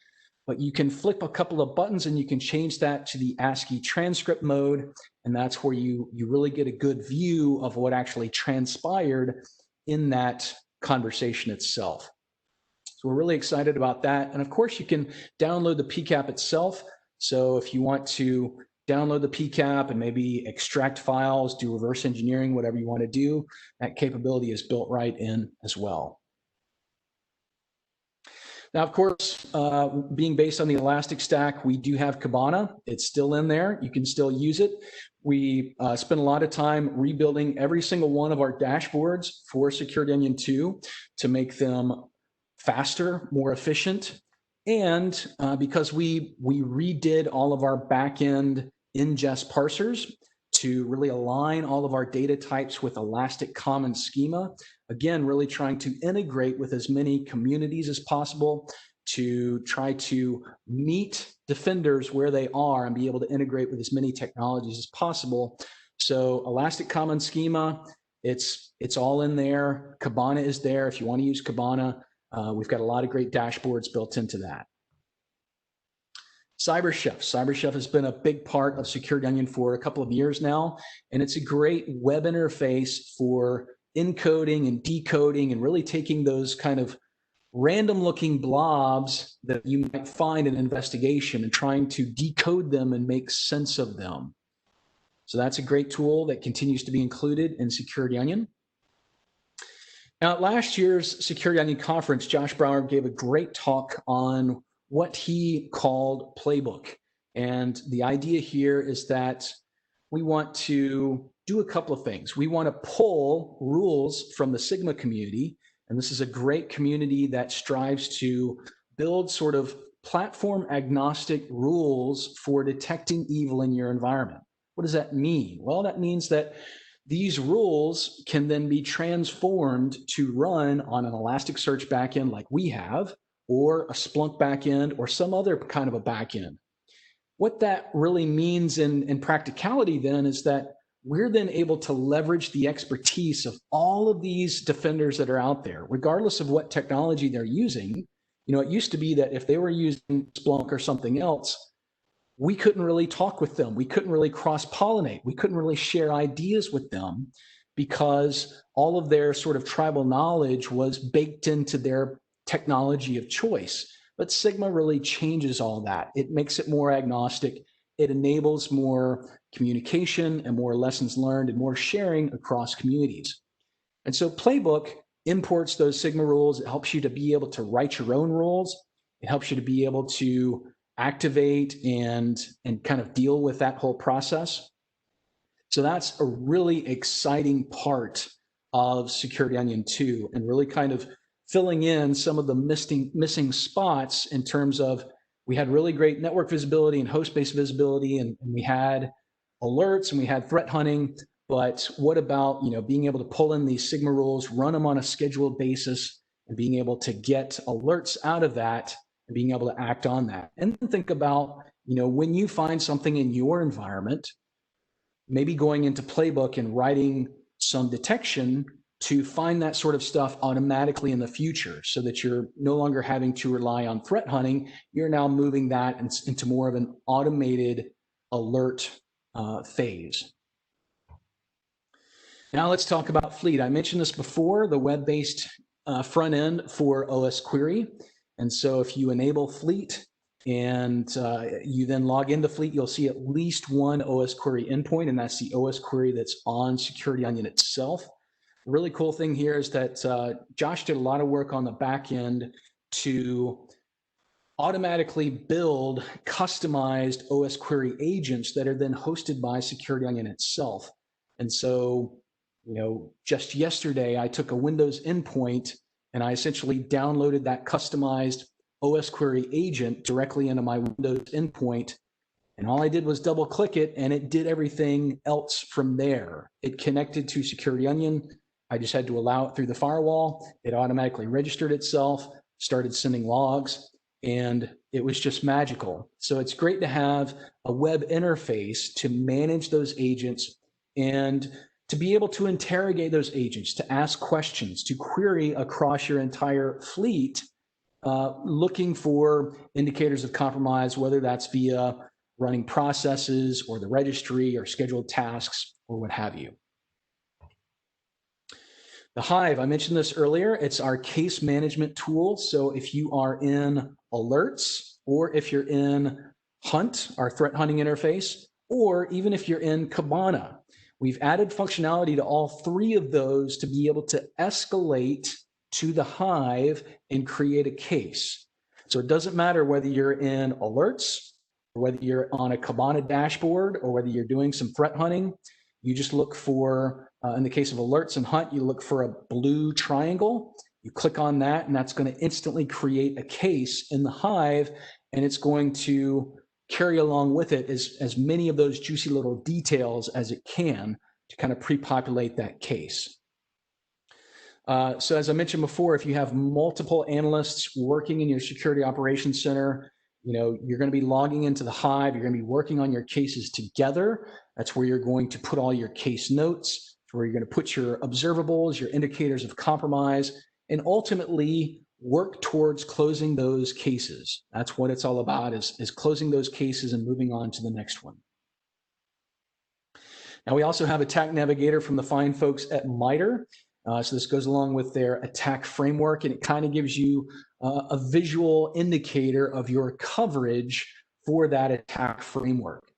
but you can flip a couple of buttons and you can change that to the ASCII transcript mode. And that's where you really get a good view of what actually transpired in that conversation itself. So we're really excited about that. And of course, you can download the PCAP itself. So if you want to download the PCAP and maybe extract files, do reverse engineering, whatever you want to do, that capability is built right in as well. Now, of course, being based on the Elastic Stack, we do have Kibana. It's still in there. You can still use it. We spend a lot of time rebuilding every single one of our dashboards for SecuredOnion 2 to make them faster, more efficient. And because we redid all of our back-end ingest parsers to really align all of our data types with Elastic Common Schema, again, really trying to integrate with as many communities as possible to try to meet defenders where they are and be able to integrate with as many technologies as possible. So Elastic Common Schema, it's all in there. Kibana is there if you want to use Kibana. We've got a lot of great dashboards built into that. CyberChef has been a big part of Security Onion for a couple of years now, and it's a great web interface for encoding and decoding and really taking those kind of random looking blobs that you might find in an investigation and trying to decode them and make sense of them. So that's a great tool that continues to be included in Security Onion. Now, at last year's Security Onion conference, Josh Brower gave a great talk on what he called Playbook. And the idea here is that we want to do a couple of things. We want to pull rules from the Sigma community, and this is a great community that strives to build sort of platform agnostic rules for detecting evil in your environment. What does that mean? Well, that means that these rules can then be transformed to run on an Elasticsearch backend like we have, or a Splunk backend, or some other kind of a backend. What that really means in practicality then is that we're then able to leverage the expertise of all of these defenders that are out there, regardless of what technology they're using. You know, it used to be that if they were using Splunk or something else, we couldn't really talk with them. We couldn't really cross-pollinate. We couldn't really share ideas with them because all of their sort of tribal knowledge was baked into their technology of choice. But Sigma really changes all that. It makes it more agnostic. It enables more communication and more lessons learned and more sharing across communities. And so Playbook imports those Sigma rules. It helps you to be able to write your own rules. It helps you to be able to activate and kind of deal with that whole process. So that's a really exciting part of Security Onion 2, and really kind of filling in some of the missing spots in terms of, we had really great network visibility and host-based visibility, and we had alerts and we had threat hunting, but what about, you know, being able to pull in these Sigma rules, run them on a scheduled basis, and being able to get alerts out of that and being able to act on that. And then think about, you know, when you find something in your environment, maybe going into Playbook and writing some detection to find that sort of stuff automatically in the future, so that you're no longer having to rely on threat hunting. You're now moving that into more of an automated alert phase. Now let's talk about Fleet. I mentioned this before, the web-based front end for OS Query. And so if you enable Fleet and you then log into Fleet, you'll see at least one OS Query endpoint, and that's the OS Query that's on Security Onion itself. The really cool thing here is that Josh did a lot of work on the back end to automatically build customized OS Query agents that are then hosted by Security Onion itself. And so, you know, just yesterday, I took a Windows endpoint and I essentially downloaded that customized OS Query agent directly into my Windows endpoint. And all I did was double click it and it did everything else from there. It connected to Security Onion. I just had to allow it through the firewall. It automatically registered itself, started sending logs, and it was just magical. So it's great to have a web interface to manage those agents and to be able to interrogate those agents, to ask questions, to query across your entire fleet, looking for indicators of compromise, whether that's via running processes or the registry or scheduled tasks or what have you. The Hive, I mentioned this earlier, it's our case management tool. So if you are in Alerts, or if you're in Hunt, our threat hunting interface, or even if you're in Kibana, we've added functionality to all three of those to be able to escalate to the Hive and create a case. So it doesn't matter whether you're in Alerts, or whether you're on a Kibana dashboard, or whether you're doing some threat hunting. You just look for, in the case of Alerts and Hunt, you look for a blue triangle. You click on that, and that's going to instantly create a case in the Hive, and it's going to carry along with it as many of those juicy little details as it can to kind of pre-populate that case. So as I mentioned before, if you have multiple analysts working in your security operations center, you know, you're going to be logging into the Hive, you're going to be working on your cases together. That's where you're going to put all your case notes, where you're going to put your observables, your indicators of compromise, and ultimately work towards closing those cases. That's what it's all about, is closing those cases and moving on to the next one. Now, we also have Attack Navigator from the fine folks at MITRE. So this goes along with their attack framework, and it kind of gives you a visual indicator of your coverage for that attack framework.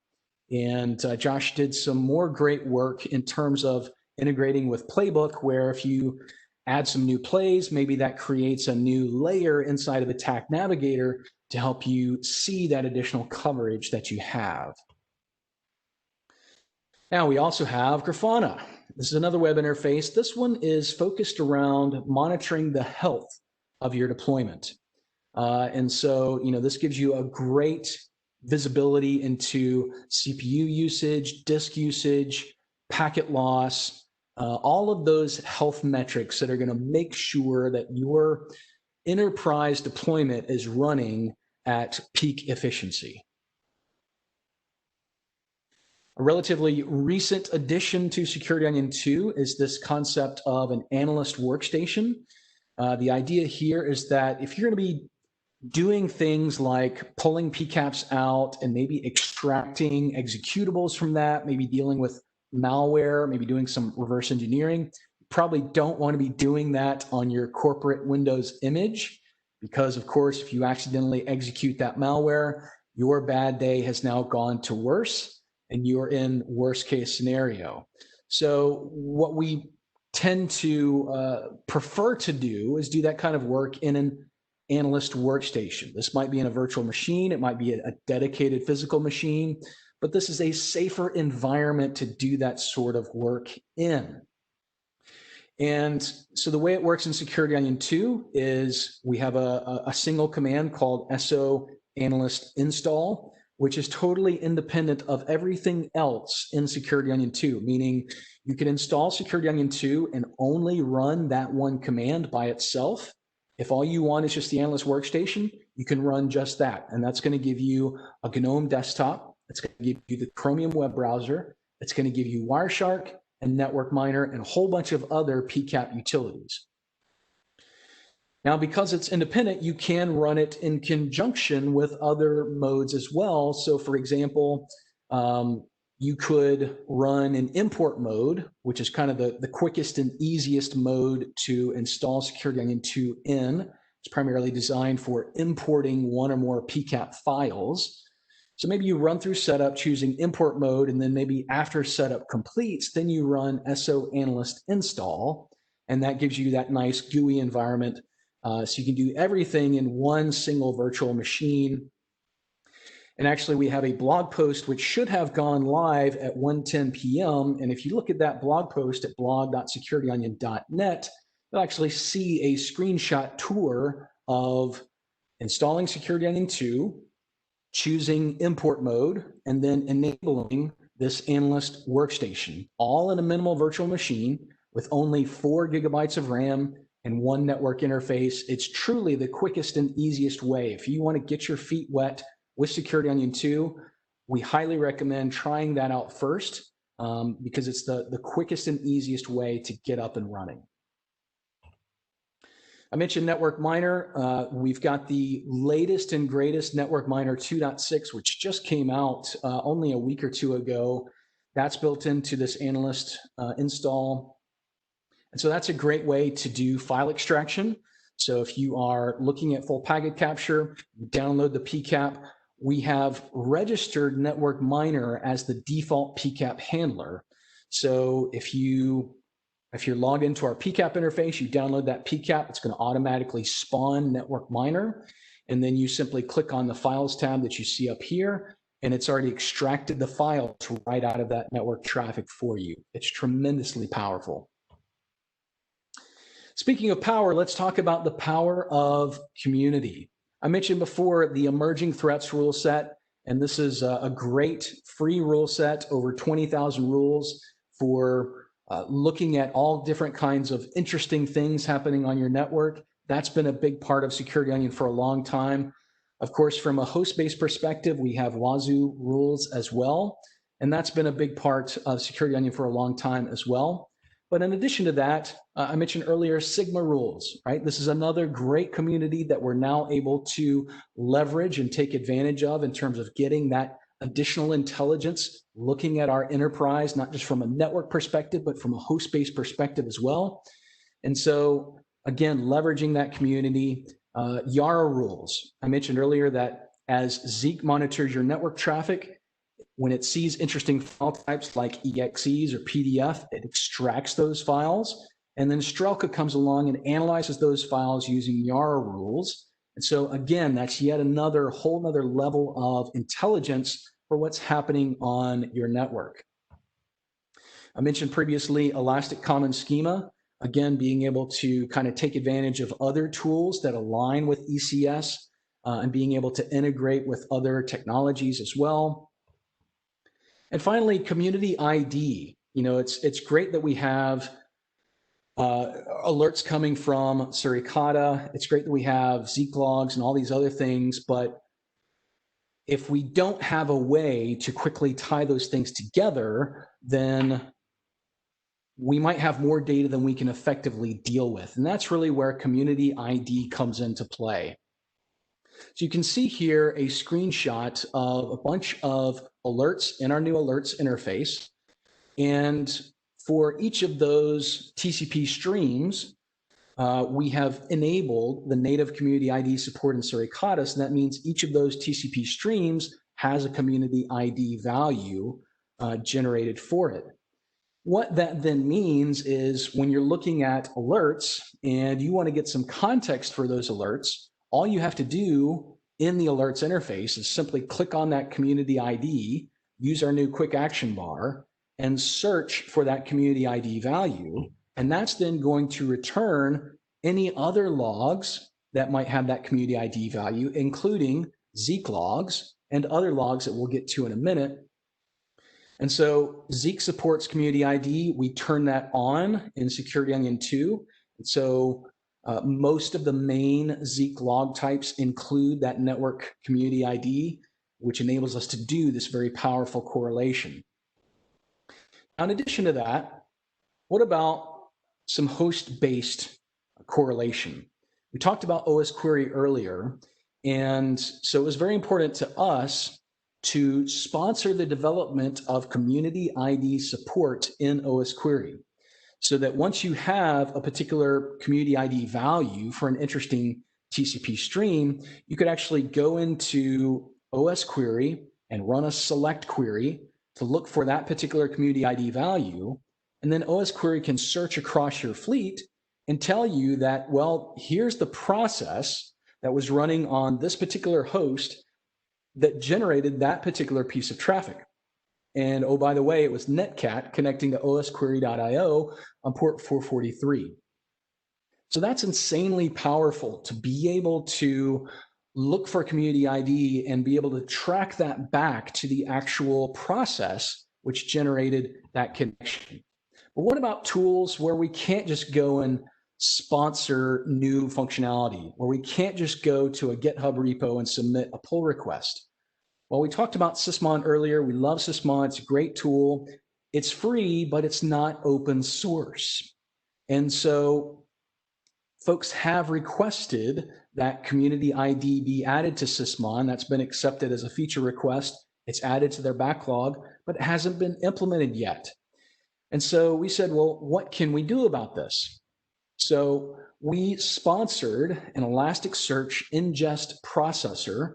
And Josh did some more great work in terms of integrating with Playbook, where if you add some new plays, maybe that creates a new layer inside of Attack Navigator to help you see that additional coverage that you have. Now we also have Grafana. This is another web interface. This one is focused around monitoring the health of your deployment. And so, this gives you a great visibility into CPU usage, disk usage, packet loss, all of those health metrics that are going to make sure that your enterprise deployment is running at peak efficiency. A relatively recent addition to Security Onion 2 is this concept of an Analyst workstation. The idea here is that if you're going to be doing things like pulling PCAPs out and maybe extracting executables from that, maybe dealing with malware, maybe doing some reverse engineering, you probably don't want to be doing that on your corporate Windows image, because of course, if you accidentally execute that malware, your bad day has now gone to worse and you're in worst case scenario. So what we tend to prefer to do is do that kind of work in an Analyst workstation. This might be in a virtual machine, it might be a dedicated physical machine, but this is a safer environment to do that sort of work in. And so the way it works in Security Onion 2 is we have a single command called so analyst install, which is totally independent of everything else in Security Onion 2, meaning you can install Security Onion 2 and only run that one command by itself. If all you want is just the Analyst workstation, you can run just that. And that's going to give you a GNOME desktop. It's going to give you the Chromium web browser. It's going to give you Wireshark and Network Miner and a whole bunch of other PCAP utilities. Now, because it's independent, you can run it in conjunction with other modes as well. So for example, you could run an import mode, which is kind of the quickest and easiest mode to install Security Onion 2 in. It's primarily designed for importing one or more PCAP files. So maybe you run through setup choosing import mode, and then maybe after setup completes, then you run so analyst install, and that gives you that nice GUI environment. So you can do everything in one single virtual machine. And actually, we have a blog post which should have gone live at 1:10 p.m. And if you look at that blog post at blog.securityonion.net, you'll actually see a screenshot tour of installing Security Onion 2, choosing import mode, and then enabling this Analyst workstation, all in a minimal virtual machine with only 4 gigabytes of RAM and one network interface. It's truly the quickest and easiest way. If you want to get your feet wet with Security Onion 2, we highly recommend trying that out first because it's the quickest and easiest way to get up and running. I mentioned Network Miner. We've got the latest and greatest Network Miner 2.6, which just came out only a week or two ago. That's built into this Analyst install. And so that's a great way to do file extraction. So if you are looking at full packet capture, you download the PCAP. We have registered Network Miner as the default PCAP handler. So if you're logged into our PCAP interface, you download that PCAP, it's going to automatically spawn Network Miner. And then you simply click on the Files tab that you see up here, and it's already extracted the file to right out of that network traffic for you. It's tremendously powerful. Speaking of power, let's talk about the power of community. I mentioned before the emerging threats rule set, and this is a great free rule set, over 20,000 rules for looking at all different kinds of interesting things happening on your network. That's been a big part of Security Onion for a long time. Of course, from a host-based perspective, we have Wazoo rules as well, and that's been a big part of Security Onion for a long time as well. But in addition to that, I mentioned earlier Sigma rules, right? This is another great community that we're now able to leverage and take advantage of in terms of getting that additional intelligence, looking at our enterprise, not just from a network perspective, but from a host-based perspective as well. And so, again, leveraging that community, Yara rules. I mentioned earlier that as Zeek monitors your network traffic, when it sees interesting file types like EXEs or PDF, it extracts those files. And then Strelka comes along and analyzes those files using Yara rules. And so again, that's yet another whole nother level of intelligence for what's happening on your network. I mentioned previously Elastic Common Schema, again, being able to kind of take advantage of other tools that align with ECS and being able to integrate with other technologies as well. And finally, community ID. You know, it's great that we have alerts coming from Suricata. It's great that we have Zeek logs and all these other things, but if we don't have a way to quickly tie those things together, then we might have more data than we can effectively deal with. And that's really where community ID comes into play. So you can see here a screenshot of a bunch of alerts in our new alerts interface. And for each of those TCP streams, we have enabled the native community ID support in Suricata. So that means each of those TCP streams has a community ID value generated for it. What that then means is when you're looking at alerts and you want to get some context for those alerts, all you have to do in the alerts interface is simply click on that community ID, use our new quick action bar, and search for that community ID value. And that's then going to return any other logs that might have that community ID value, including Zeek logs and other logs that we'll get to in a minute. And so Zeek supports community ID. We turn that on in Security Onion 2. And so most of the main Zeek log types include that network community ID, which enables us to do this very powerful correlation. Now, in addition to that, what about some host-based correlation? We talked about OS Query earlier, and so it was very important to us to sponsor the development of community ID support in OS Query, so that once you have a particular community ID value for an interesting TCP stream, you could actually go into OS Query and run a select query to look for that particular community ID value. And then OS Query can search across your fleet and tell you that, well, here's the process that was running on this particular host that generated that particular piece of traffic. And oh, by the way, it was Netcat connecting to osquery.io on port 443. So that's insanely powerful to be able to look for community ID and be able to track that back to the actual process which generated that connection. But what about tools where we can't just go and sponsor new functionality, where we can't just go to a GitHub repo and submit a pull request? Well, we talked about Sysmon earlier. We love Sysmon. It's a great tool. It's free, but it's not open source. And so folks have requested that community ID be added to Sysmon. That's been accepted as a feature request. It's added to their backlog, but it hasn't been implemented yet. And so we said, well, what can we do about this? So we sponsored an Elasticsearch ingest processor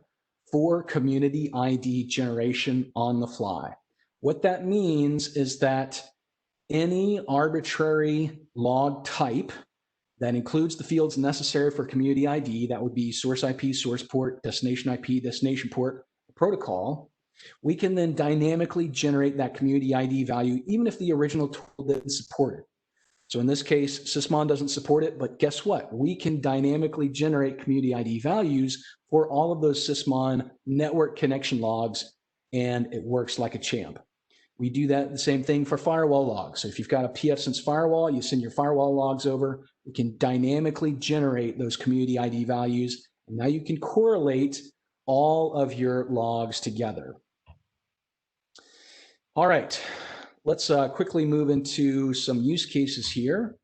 for community ID generation on the fly. What that means is that any arbitrary log type that includes the fields necessary for community ID, that would be source IP, source port, destination IP, destination port, protocol, we can then dynamically generate that community ID value, even if the original tool didn't support it. So in this case, Sysmon doesn't support it, but guess what? We can dynamically generate community ID values for all of those Sysmon network connection logs, and it works like a champ. We do that the same thing for firewall logs. So if you've got a pfSense firewall, you send your firewall logs over, we can dynamically generate those community ID values, and now you can correlate all of your logs together. All right, let's quickly move into some use cases here.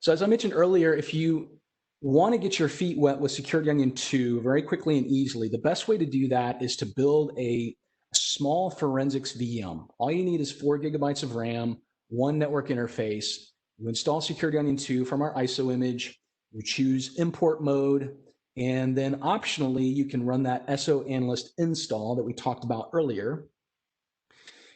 So as I mentioned earlier, if you want to get your feet wet with Security Onion 2 very quickly and easily, the best way to do that is to build a small forensics VM. All you need is 4 gigabytes of RAM, 1 network interface. You install Security Onion 2 from our ISO image. You choose import mode, and then optionally, you can run that SO Analyst install that we talked about earlier.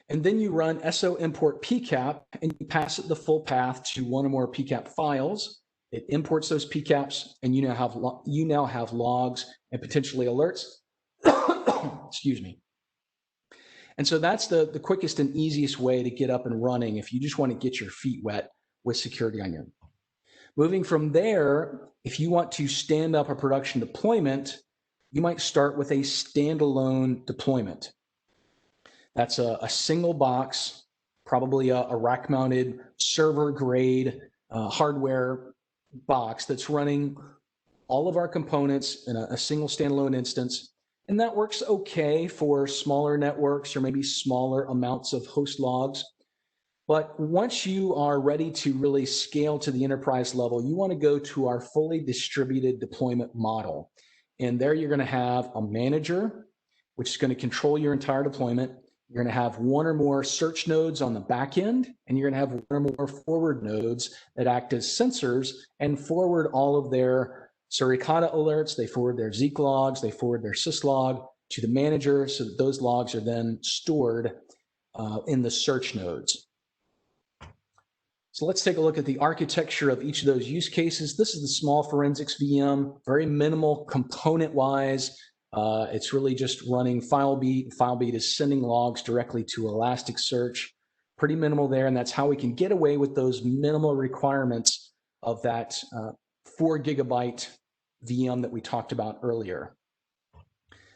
And then you run SO import PCAP, and you pass it the full path to one or more PCAP files. It imports those PCAPs, and you now have logs and potentially alerts. Excuse me. And so that's the quickest and easiest way to get up and running if you just want to get your feet wet with Security Onion. Moving from there, if you want to stand up a production deployment, you might start with a standalone deployment. That's a single box, probably a rack-mounted server-grade hardware box that's running all of our components in a single standalone instance. And that works okay for smaller networks or maybe smaller amounts of host logs. But once you are ready to really scale to the enterprise level, you want to go to our fully distributed deployment model. And there you're going to have a manager, which is going to control your entire deployment. You're going to have one or more search nodes on the back end, and you're going to have one or more forward nodes that act as sensors and forward all of their Suricata alerts. They forward their Zeek logs, they forward their syslog to the manager so that those logs are then stored in the search nodes. So let's take a look at the architecture of each of those use cases. This is the small forensics VM, very minimal component-wise. It's really just running FileBeat. FileBeat is sending logs directly to Elasticsearch. Pretty minimal there, and that's how we can get away with those minimal requirements of that 4 gigabyte VM that we talked about earlier.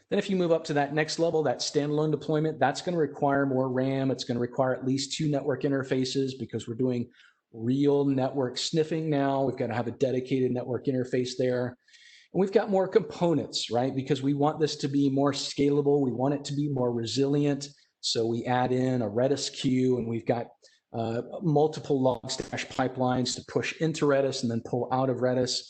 Then if you move up to that next level, that standalone deployment, that's going to require more RAM. It's going to require at least 2 network interfaces because we're doing real network sniffing now. We've got to have a dedicated network interface there. And we've got more components, right? Because we want this to be more scalable. We want it to be more resilient. So we add in a Redis queue, and we've got multiple Logstash pipelines to push into Redis and then pull out of Redis.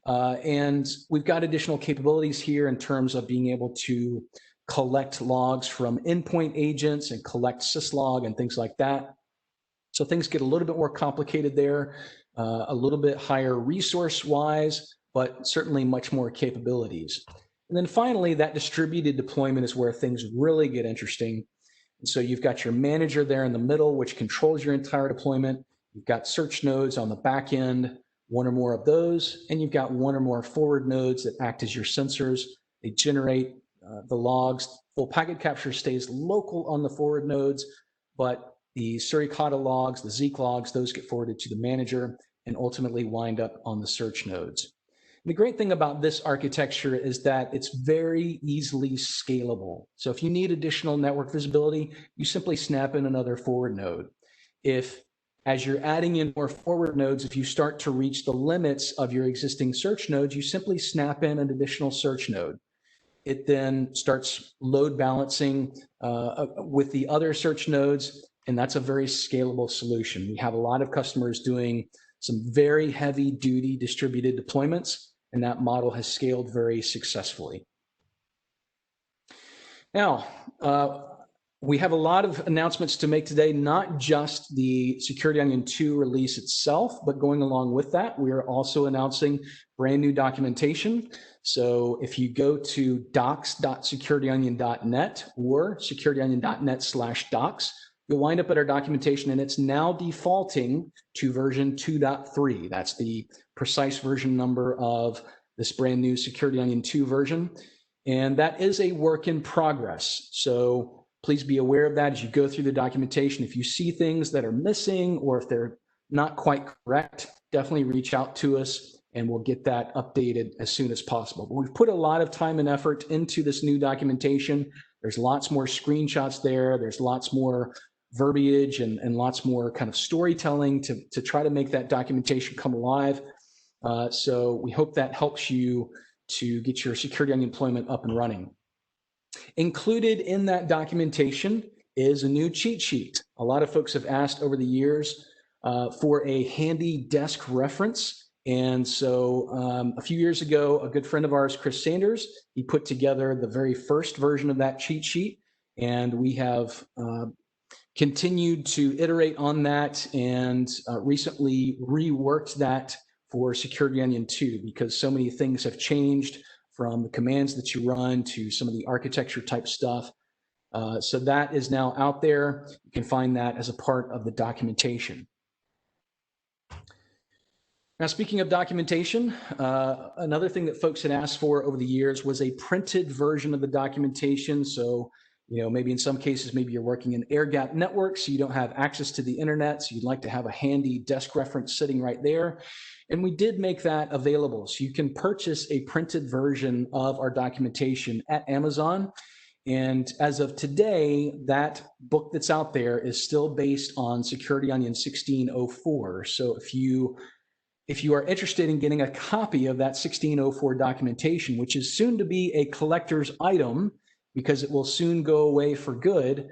And we've got additional capabilities here in terms of being able to collect logs from endpoint agents and collect syslog and things like that. So things get a little bit more complicated there, a little bit higher resource-wise, but certainly much more capabilities. And then finally, that distributed deployment is where things really get interesting. And so you've got your manager there in the middle, which controls your entire deployment. You've got search nodes on the back end, one or more of those, and you've got one or more forward nodes that act as your sensors. They generate the logs. Full packet capture stays local on the forward nodes, but the Suricata logs, the Zeek logs, those get forwarded to the manager and ultimately wind up on the search nodes. And the great thing about this architecture is that it's very easily scalable. So if you need additional network visibility, you simply snap in another forward node. If as you're adding in more forward nodes, if you start to reach the limits of your existing search nodes, you simply snap in an additional search node. It then starts load balancing with the other search nodes, and that's a very scalable solution. We have a lot of customers doing some very heavy duty distributed deployments, and that model has scaled very successfully. Now, we have a lot of announcements to make today, not just the Security Onion 2 release itself, but going along with that, we are also announcing brand new documentation. So if you go to docs.securityonion.net or securityonion.net/docs, you'll wind up at our documentation, and it's now defaulting to version 2.3. That's the precise version number of this brand new Security Onion 2 version. And that is a work in progress. So please be aware of that as you go through the documentation. If you see things that are missing or if they're not quite correct, definitely reach out to us and we'll get that updated as soon as possible. But we've put a lot of time and effort into this new documentation. There's lots more screenshots there. There's lots more verbiage and lots more kind of storytelling to try to make that documentation come alive. So we hope that helps you to get your Security Onion deployment up and running. Included in that documentation is a new cheat sheet. A lot of folks have asked over the years for a handy desk reference. And so a few years ago, a good friend of ours, Chris Sanders, he put together the very first version of that cheat sheet. And we have continued to iterate on that and recently reworked that for Security Onion 2 because so many things have changed from the commands that you run to some of the architecture type stuff. So that is now out there. You can find that as a part of the documentation. Now, speaking of documentation, another thing that folks had asked for over the years was a printed version of the documentation. So, maybe in some cases, maybe you're working in air-gapped networks, so you don't have access to the internet, so you'd like to have a handy desk reference sitting right there. And we did make that available. So you can purchase a printed version of our documentation at Amazon. And as of today, that book that's out there is still based on Security Onion 1604. So if you are interested in getting a copy of that 1604 documentation, which is soon to be a collector's item because it will soon go away for good,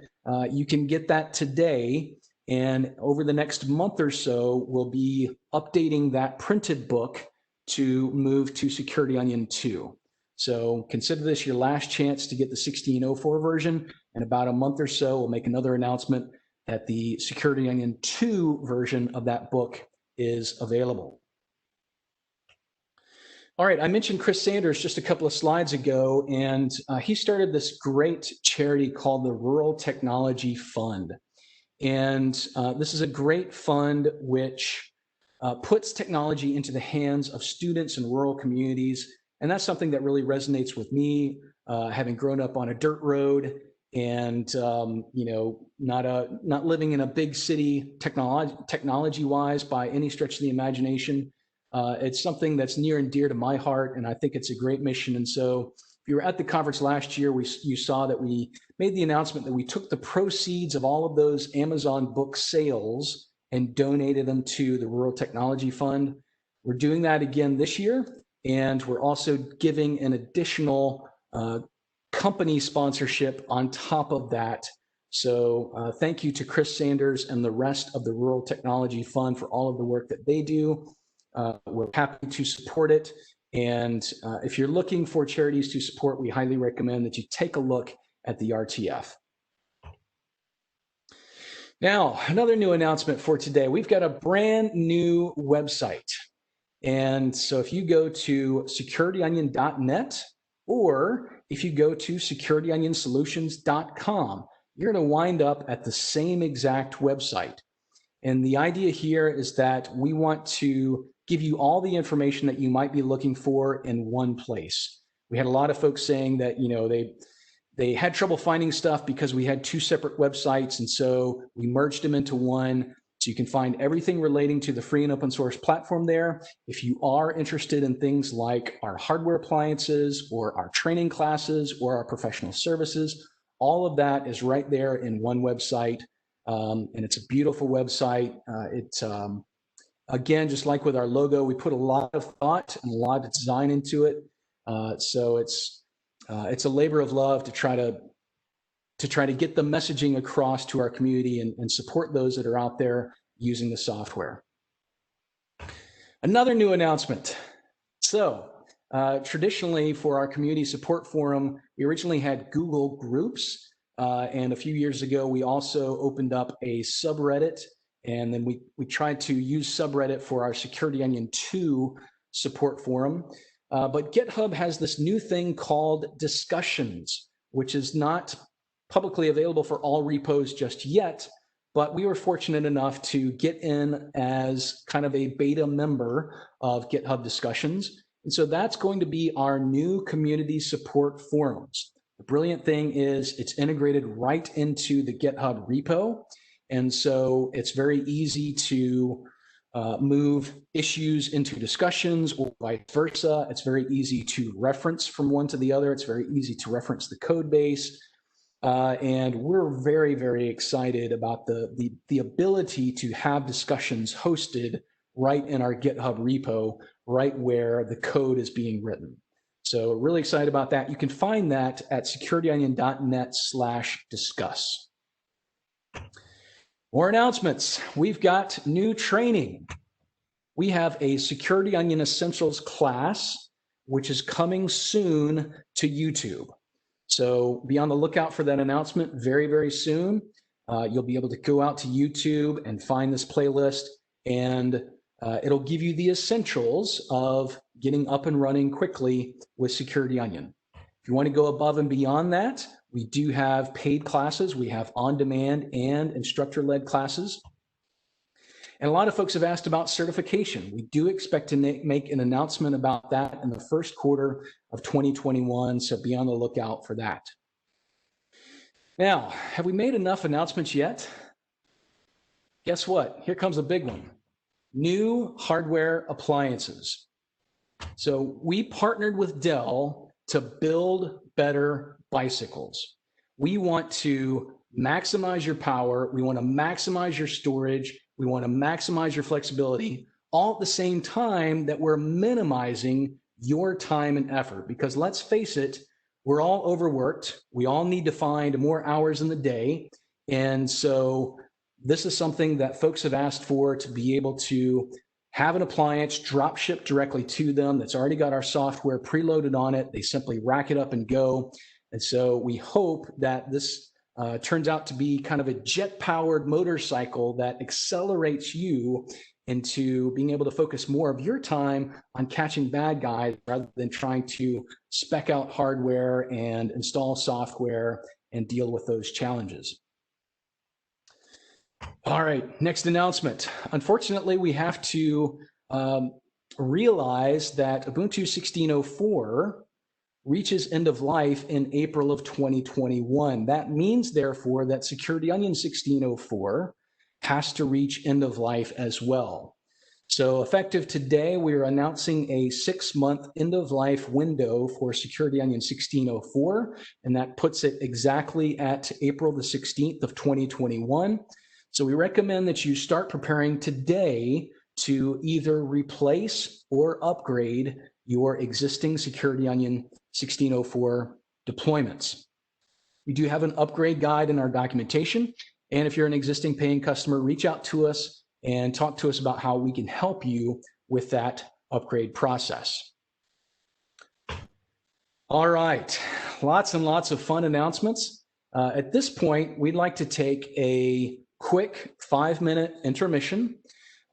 you can get that today. And over the next month or so, we'll be updating that printed book to move to Security Onion 2. So consider this your last chance to get the 1604 version. In about a month or so, we'll make another announcement that the Security Onion 2 version of that book is available. All right, I mentioned Chris Sanders just a couple of slides ago, and he started this great charity called the Rural Technology Fund. And this is a great fund which puts technology into the hands of students in rural communities. And that's something that really resonates with me, having grown up on a dirt road and, not living in a big city technology-wise by any stretch of the imagination. It's something that's near and dear to my heart, and I think it's a great mission. And so if you were at the conference last year, you saw that we made the announcement that we took the proceeds of all of those Amazon book sales and donated them to the Rural Technology Fund. We're doing that again this year, and we're also giving an additional company sponsorship on top of that. So thank you to Chris Sanders and the rest of the Rural Technology Fund for all of the work that they do. We're happy to support it. And if you're looking for charities to support, we highly recommend that you take a look at the RTF. Now, another new announcement for today. We've got a brand new website. And so if you go to securityonion.net or if you go to securityonionsolutions.com, you're going to wind up at the same exact website. And the idea here is that we want to give you all the information that you might be looking for in one place. We had a lot of folks saying that, they had trouble finding stuff because we had two separate websites. And so we merged them into one. So you can find everything relating to the free and open source platform there. If you are interested in things like our hardware appliances or our training classes or our professional services, all of that is right there in one website. And it's a beautiful website. Again, just like with our logo, we put a lot of thought and a lot of design into it. So it's a labor of love to try to get the messaging across to our community and support those that are out there using the software. Another new announcement. So traditionally for our community support forum, we originally had Google Groups. And a few years ago, we also opened up a subreddit. And then we tried to use subreddit for our Security Onion 2 support forum. But GitHub has this new thing called discussions, which is not publicly available for all repos just yet, but we were fortunate enough to get in as kind of a beta member of GitHub discussions. And so that's going to be our new community support forums. The brilliant thing is it's integrated right into the GitHub repo. And so it's very easy to move issues into discussions or vice versa. It's very easy to reference from one to the other. It's very easy to reference the code base. And we're very, very excited about the ability to have discussions hosted right in our GitHub repo, right where the code is being written. So really excited about that. You can find that at securityonion.net/discuss. More announcements. We've got new training. We have a Security Onion Essentials class, which is coming soon to YouTube. So be on the lookout for that announcement very, very soon. You'll be able to go out to YouTube and find this playlist, and it'll give you the essentials of getting up and running quickly with Security Onion. If you want to go above and beyond that, we do have paid classes. We have on-demand and instructor-led classes. And a lot of folks have asked about certification. We do expect to make an announcement about that in the first quarter of 2021, so be on the lookout for that. Now, have we made enough announcements yet? Guess what? Here comes a big one. New hardware appliances. So we partnered with Dell to build better bicycles. We want to maximize your power. We want to maximize your storage. We want to maximize your flexibility, all at the same time that we're minimizing your time and effort. Because let's face it, we're all overworked. We all need to find more hours in the day. And so this is something that folks have asked for, to be able to have an appliance drop shipped directly to them that's already got our software preloaded on it. They simply rack it up and go. And so we hope that this turns out to be kind of a jet-powered motorcycle that accelerates you into being able to focus more of your time on catching bad guys rather than trying to spec out hardware and install software and deal with those challenges. All right, next announcement. Unfortunately, we have to realize that Ubuntu 16.04 reaches end of life in April of 2021. That means, therefore, that Security Onion 16.04 has to reach end of life as well. So effective today, we are announcing a 6-month end of life window for Security Onion 16.04, and that puts it exactly at April the 16th of 2021. So we recommend that you start preparing today to either replace or upgrade your existing Security Onion 16.04 deployments. We do have an upgrade guide in our documentation. And if you're an existing paying customer, reach out to us and talk to us about how we can help you with that upgrade process. All right, lots and lots of fun announcements. At this point, we'd like to take a quick 5-minute intermission,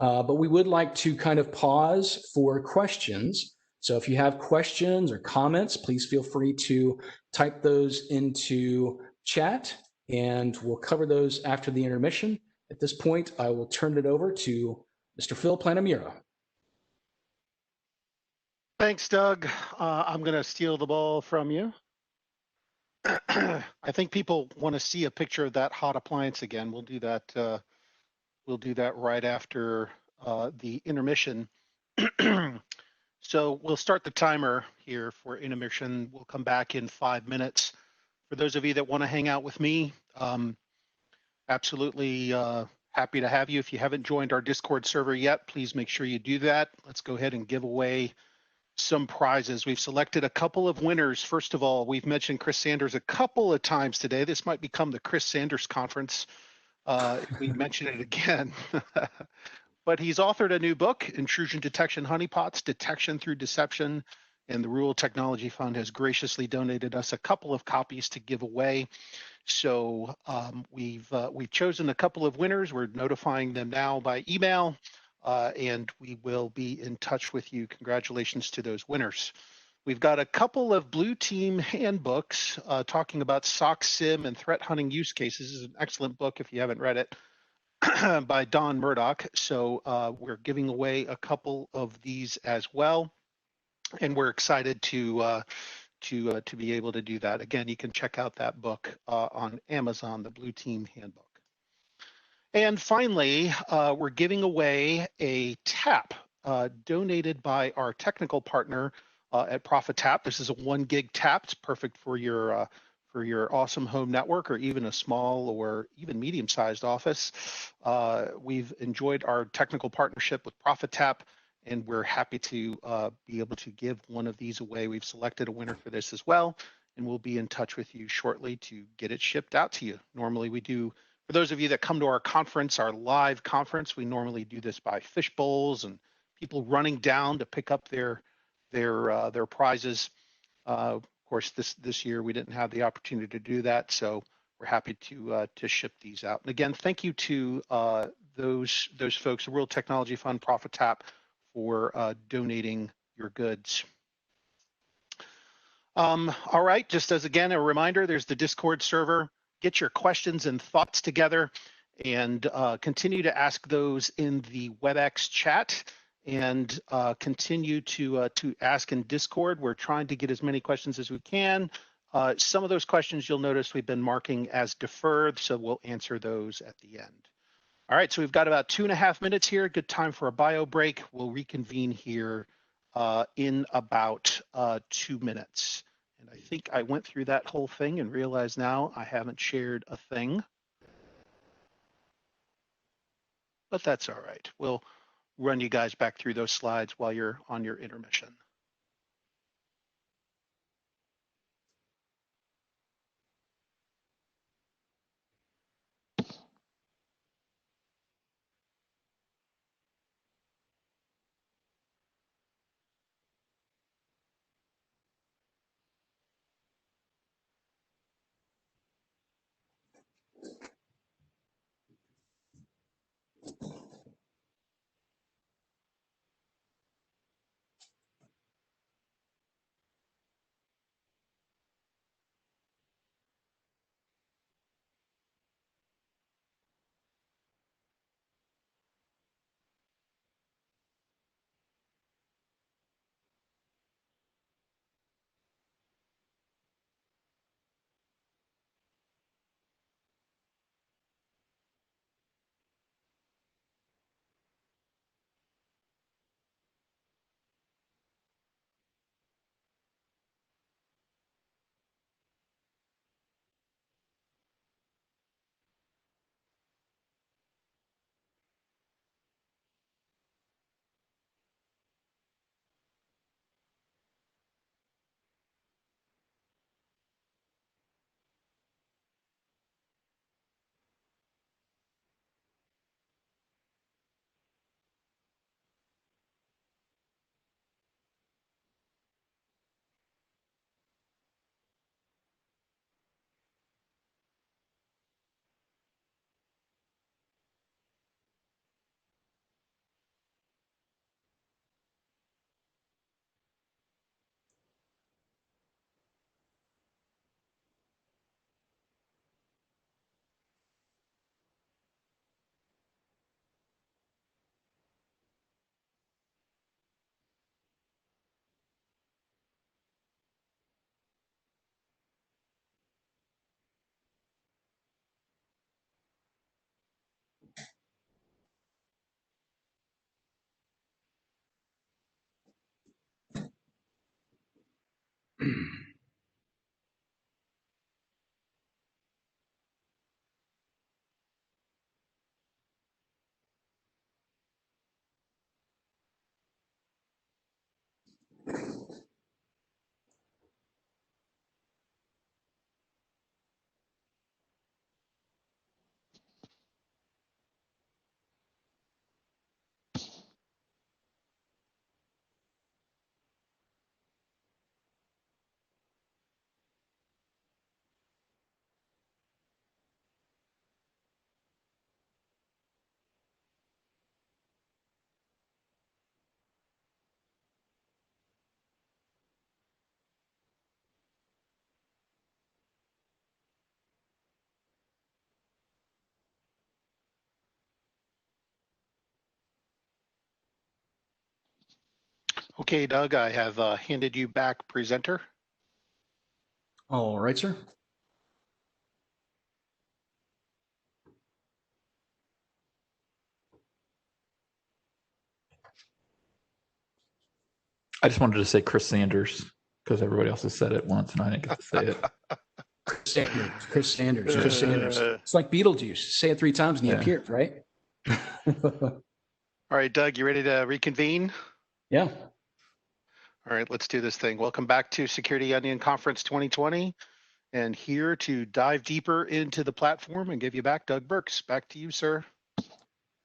but we would like to kind of pause for questions. So if you have questions or comments, please feel free to type those into chat, and we'll cover those after the intermission. At this point, I will turn it over to Mr. Phil Planamura. Thanks, Doug. I'm going to steal the ball from you. I think people want to see a picture of that hot appliance again. We'll do that. We'll do that right after the intermission. So we'll start the timer here for intermission. We'll come back in 5 minutes. For those of you that want to hang out with me, absolutely happy to have you. If you haven't joined our Discord server yet, please make sure you do that. Let's go ahead and give away some prizes. We've selected a couple of winners. First of all, we've mentioned Chris Sanders a couple of times today. This might become the Chris Sanders conference if we mention it again. But he's authored a new book, Intrusion Detection Honeypots, Detection Through Deception, and the Rural Technology Fund has graciously donated us a couple of copies to give away. So we've chosen a couple of winners. We're notifying them now by email, and we will be in touch with you. Congratulations to those winners. We've got a couple of Blue Team handbooks talking about SOC SIM and threat hunting use cases. This is an excellent book if you haven't read it. By Don Murdoch. So we're giving away a couple of these as well, and we're excited to be able to do that. Again, you can check out that book on Amazon, the Blue Team Handbook. And finally, we're giving away a tap donated by our technical partner at ProfitTap. This is a 1 gig tap. It's perfect for your awesome home network or even a small or even medium-sized office. We've enjoyed our technical partnership with ProfitTap, and we're happy to be able to give one of these away. We've selected a winner for this as well, and we'll be in touch with you shortly to get it shipped out to you. Normally we do For those of you that come to our conference, our live conference, we normally do this by fish bowls and people running down to pick up their prizes. Of course, this year we didn't have the opportunity to do that, so we're happy to ship these out. And again, thank you to those folks, the World Technology Fund, Profit Tap, for donating your goods. All right, just as again a reminder, there's the Discord server. Get your questions and thoughts together, and continue to ask those in the WebEx chat, and continue to ask in Discord. We're trying to get as many questions as we can. Some of those questions you'll notice we've been marking as deferred, so we'll answer those at the end. All right, so we've got about 2.5 minutes here. Good time for a bio break. We'll reconvene here in about 2 minutes. And I think I went through that whole thing and realize now I haven't shared a thing. But that's all right. We'll run you guys back through those slides while you're on your intermission. Okay, Doug, I have handed you back presenter. All right, sir. I just wanted to say Chris Sanders because everybody else has said it once and I didn't get to say it. Chris Sanders. It's like Beetlejuice. Say it 3 times and he appears, right? All right, Doug, you ready to reconvene? Yeah. All right, let's do this thing. Welcome back to Security Onion Conference 2020. And here to dive deeper into the platform and give you back, Doug Burks. Back to you, sir.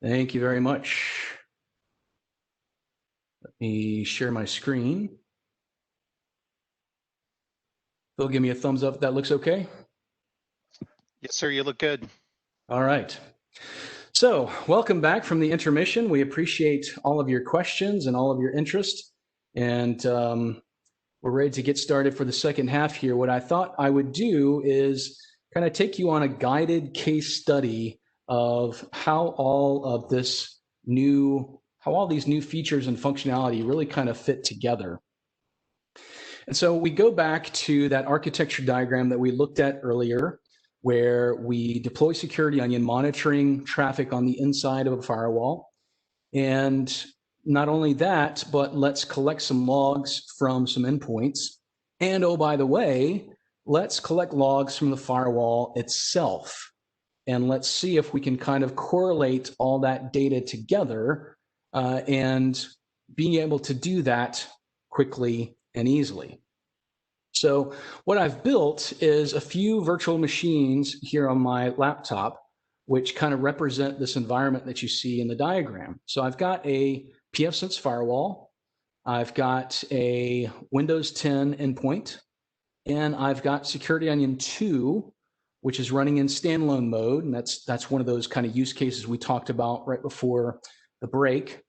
Thank you very much. Let me share my screen. Phil, give me a thumbs up if that looks okay. Yes, sir, you look good. All right. So welcome back from the intermission. We appreciate all of your questions and all of your interest. And we're ready to get started for the second half here. What I thought I would do is kind of take you on a guided case study of how all these new features and functionality really kind of fit together. And so we go back to that architecture diagram that we looked at earlier, where we deploy Security Onion monitoring traffic on the inside of a firewall. And not only that, but let's collect some logs from some endpoints. And oh, by the way, let's collect logs from the firewall itself. And let's see if we can kind of correlate all that data together and being able to do that quickly and easily. So what I've built is a few virtual machines here on my laptop, which kind of represent this environment that you see in the diagram. So I've got a pfSense firewall, I've got a Windows 10 endpoint, and I've got Security Onion 2, which is running in standalone mode. And that's one of those kind of use cases we talked about right before the break.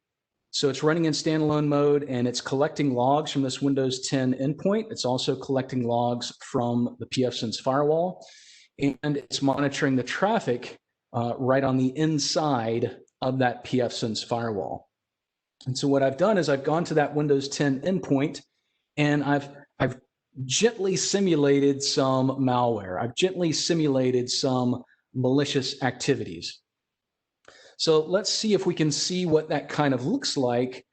So it's running in standalone mode, and it's collecting logs from this Windows 10 endpoint. It's also collecting logs from the pfSense firewall, and it's monitoring the traffic right on the inside of that pfSense firewall. And so what I've done is I've gone to that Windows 10 endpoint, and I've gently simulated some malware. I've gently simulated some malicious activities. So let's see if we can see what that kind of looks like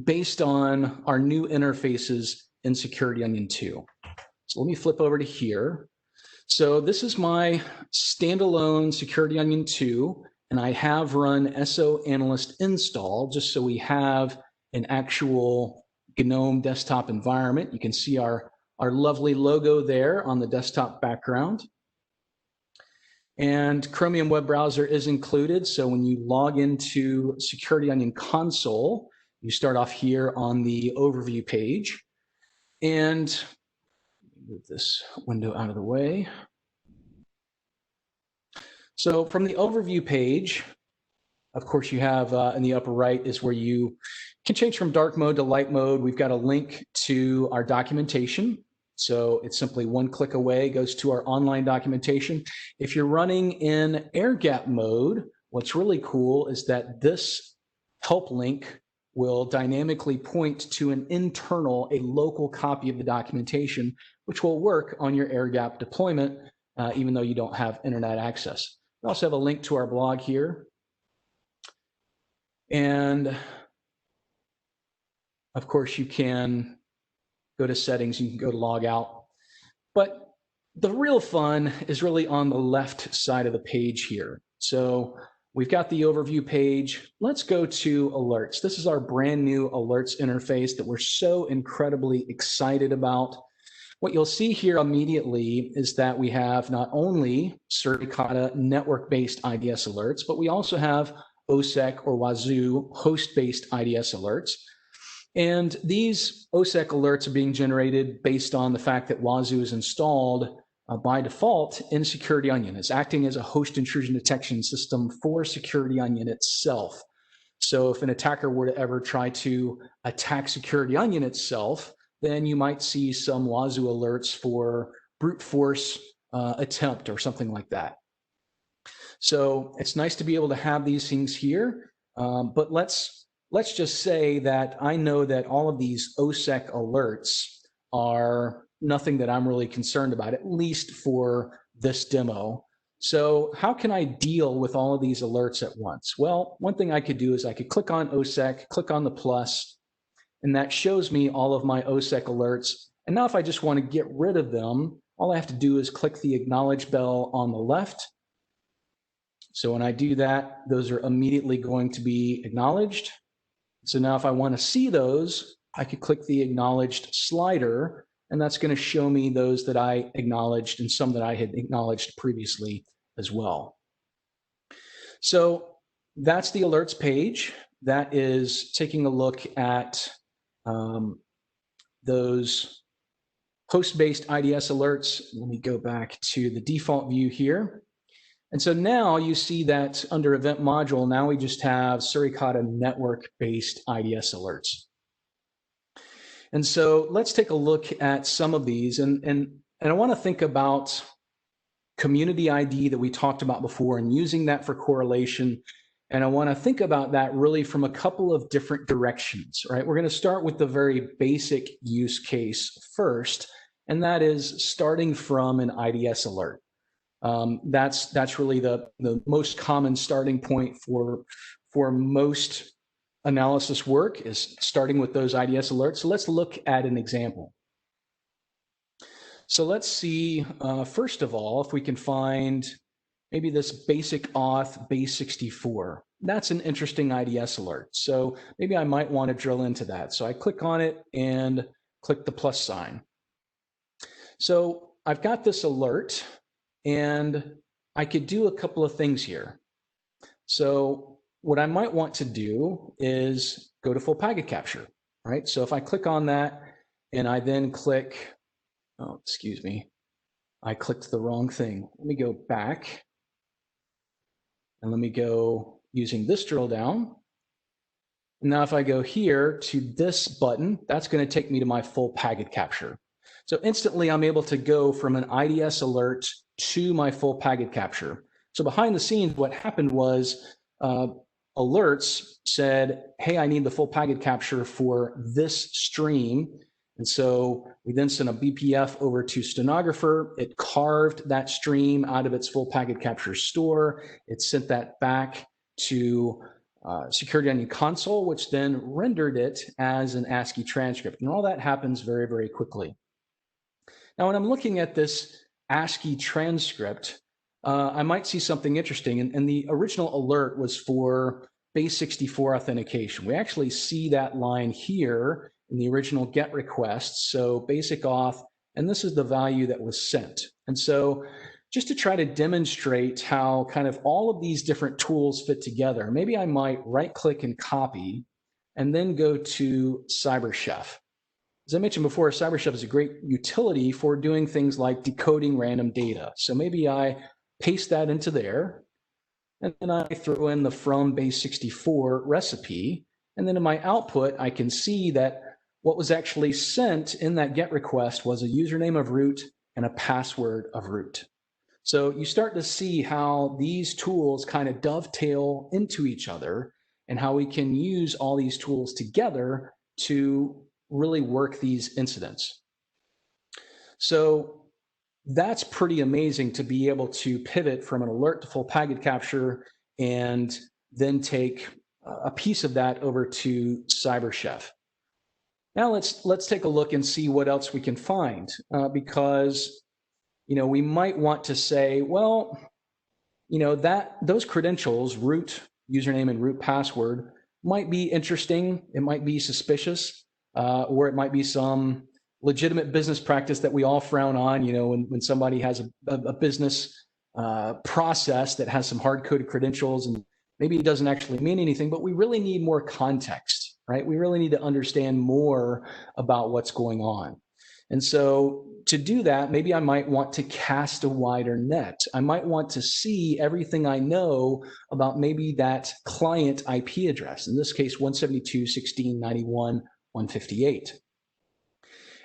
based on our new interfaces in Security Onion 2. So let me flip over to here. So this is my standalone Security Onion 2, and I have run SO Analyst install just so we have an actual GNOME desktop environment. You can see our lovely logo there on the desktop background. And Chromium web browser is included. So when you log into Security Onion console, you start off here on the overview page. And move this window out of the way. So from the overview page, of course, you have in the upper right is where you can change from dark mode to light mode. We've got a link to our documentation. So it's simply one click away, goes to our online documentation. If you're running in air gap mode, what's really cool is that this help link will dynamically point to an internal, a local copy of the documentation, which will work on your air gap deployment, even though you don't have internet access. We also have a link to our blog here. And of course, you can go to settings, you can go to log out. But the real fun is really on the left side of the page here. So we've got the overview page. Let's go to alerts. This is our brand new alerts interface that we're so incredibly excited about. What you'll see here immediately is that we have not only Suricata network-based IDS alerts, but we also have OSEC or Wazoo host-based IDS alerts. And these OSEC alerts are being generated based on the fact that Wazoo is installed by default in Security Onion. It's acting as a host intrusion detection system for Security Onion itself. So if an attacker were to ever try to attack Security Onion itself, then you might see some Wazoo alerts for brute force attempt or something like that. So it's nice to be able to have these things here, but let's just say that I know that all of these OSEC alerts are nothing that I'm really concerned about, at least for this demo. So how can I deal with all of these alerts at once? Well, one thing I could do is I could click on OSEC, click on the plus, and that shows me all of my OSEC alerts. And now if I just want to get rid of them, all I have to do is click the acknowledge bell on the left. So when I do that, those are immediately going to be acknowledged. So now if I want to see those, I could click the acknowledged slider, and that's going to show me those that I acknowledged and some that I had acknowledged previously as well. So that's the alerts page. That is taking a look at those host-based IDS alerts. Let me go back to the default view here. And so now you see that under event module, now we just have Suricata network-based IDS alerts. And so let's take a look at some of these. And I want to think about community ID that we talked about before and using that for correlation. And I want to think about that really from a couple of different directions, right? We're going to start with the very basic use case first, and that is starting from an IDS alert. That's really the most common starting point for most analysis work, is starting with those IDS alerts. So let's look at an example. So let's see, first of all, if we can find maybe this basic auth base 64. That's an interesting IDS alert. So maybe I might want to drill into that. So I click on it and click the plus sign. So I've got this alert, and I could do a couple of things here. So what I might want to do is go to full packet capture, right? So if I click on that and I then click, oh, excuse me, I clicked the wrong thing. Let me go back and let me go using this drill down. And now if I go here to this button, that's going to take me to my full packet capture. So instantly I'm able to go from an IDS alert to my full packet capture. So behind the scenes, what happened was alerts said, hey, I need the full packet capture for this stream. And so we then sent a BPF over to Stenographer. It carved that stream out of its full packet capture store. It sent that back to Security Onion console, which then rendered it as an ASCII transcript. And all that happens very, very quickly. Now, when I'm looking at this ASCII transcript, I might see something interesting. And the original alert was for base 64 authentication. We actually see that line here in the original GET request. So basic auth, and this is the value that was sent. And so just to try to demonstrate how kind of all of these different tools fit together, maybe I might right click and copy and then go to CyberChef. As I mentioned before, CyberChef is a great utility for doing things like decoding random data. So maybe I paste that into there, and then I throw in the from base 64 recipe. And then in my output, I can see that what was actually sent in that GET request was a username of root and a password of root. So you start to see how these tools kind of dovetail into each other and how we can use all these tools together to really work these incidents. So that's pretty amazing to be able to pivot from an alert to full packet capture and then take a piece of that over to CyberChef. Now let's take a look and see what else we can find, because we might want to say, well, those credentials, root username and root password, might be interesting. It might be suspicious, or it might be some legitimate business practice that we all frown on. When somebody has a business process that has some hard-coded credentials, and maybe it doesn't actually mean anything, but we really need more context, right? We really need to understand more about what's going on. And so to do that, maybe I might want to cast a wider net. I might want to see everything I know about maybe that client IP address, in this case, 172.16.91.158.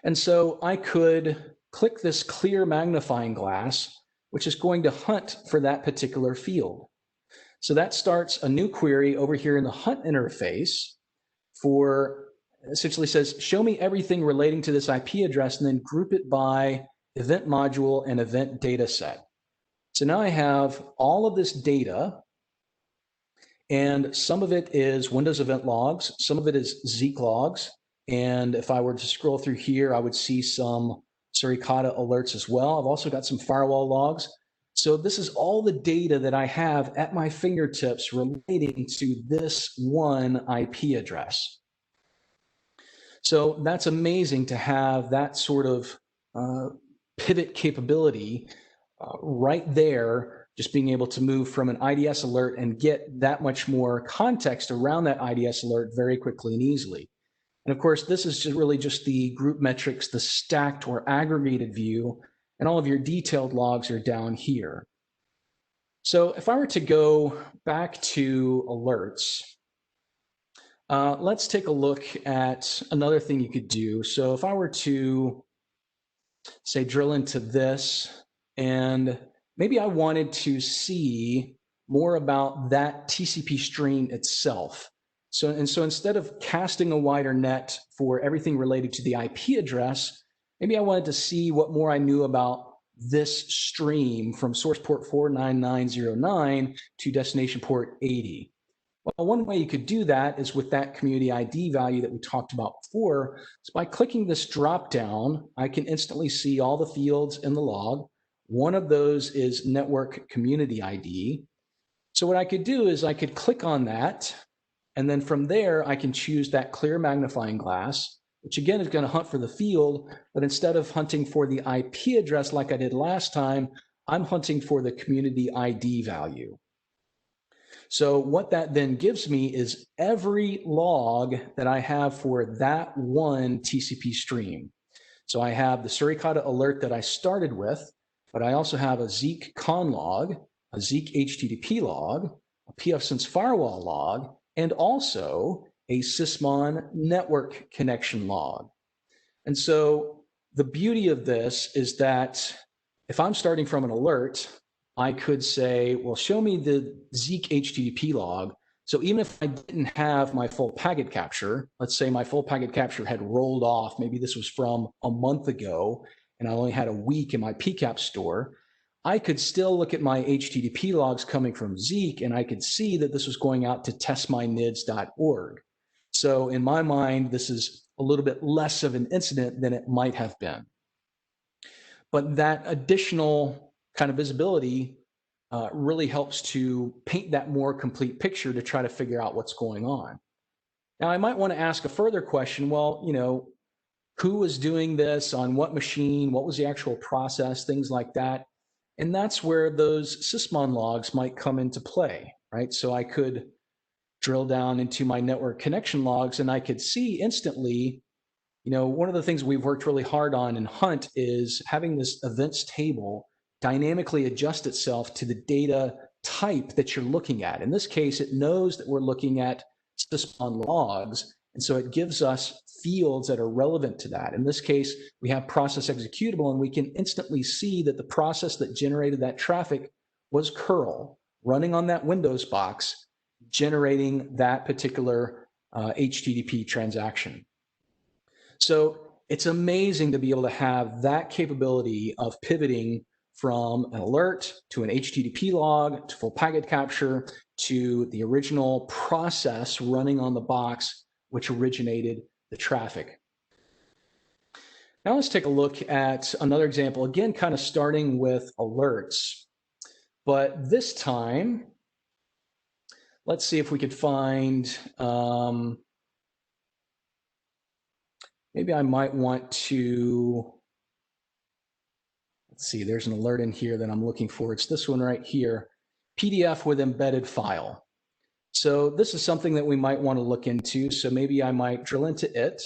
And so I could click this clear magnifying glass, which is going to hunt for that particular field. So that starts a new query over here in the hunt interface for, essentially says, show me everything relating to this IP address and then group it by event module and event data set. So now I have all of this data, and some of it is Windows event logs, some of it is Zeek logs. And if I were to scroll through here, I would see some Suricata alerts as well. I've also got some firewall logs. So this is all the data that I have at my fingertips relating to this one IP address. So that's amazing to have that sort of pivot capability right there, just being able to move from an IDS alert and get that much more context around that IDS alert very quickly and easily. And of course, this is really just the group metrics, the stacked or aggregated view, and all of your detailed logs are down here. So if I were to go back to alerts, let's take a look at another thing you could do. So if I were to, say, drill into this, and maybe I wanted to see more about that TCP stream itself. So instead of casting a wider net for everything related to the IP address, maybe I wanted to see what more I knew about this stream from source port 49909 to destination port 80. Well, one way you could do that is with that community ID value that we talked about before. So by clicking this drop down, I can instantly see all the fields in the log. One of those is network community ID. So what I could do is I could click on that, and then from there, I can choose that clear magnifying glass, which again is going to hunt for the field, but instead of hunting for the IP address like I did last time, I'm hunting for the community ID value. So what that then gives me is every log that I have for that one TCP stream. So I have the Suricata alert that I started with, but I also have a Zeek con log, a Zeek HTTP log, a pfSense firewall log, and also a Sysmon network connection log. And so the beauty of this is that if I'm starting from an alert, I could say, well, show me the Zeek HTTP log. So even if I didn't have my full packet capture, let's say my full packet capture had rolled off, maybe this was from a month ago, and I only had a week in my PCAP store, I could still look at my HTTP logs coming from Zeek, and I could see that this was going out to testmynids.org. So in my mind, this is a little bit less of an incident than it might have been. But that additional kind of visibility really helps to paint that more complete picture to try to figure out what's going on. Now, I might want to ask a further question. Well, who was doing this on what machine? What was the actual process? Things like that. And that's where those Sysmon logs might come into play, right? So I could drill down into my network connection logs and I could see instantly, one of the things we've worked really hard on in Hunt is having this events table dynamically adjust itself to the data type that you're looking at. In this case, it knows that we're looking at Sysmon logs, and so it gives us fields that are relevant to that. In this case, we have process executable, and we can instantly see that the process that generated that traffic was curl, running on that Windows box, generating that particular HTTP transaction. So it's amazing to be able to have that capability of pivoting from an alert to an HTTP log to full packet capture to the original process running on the box which originated the traffic. Now let's take a look at another example, again, kind of starting with alerts. But this time, let's see if we could find, maybe I might want to, let's see, there's an alert in here that I'm looking for. It's this one right here, PDF with embedded file. So this is something that we might want to look into. So maybe I might drill into it.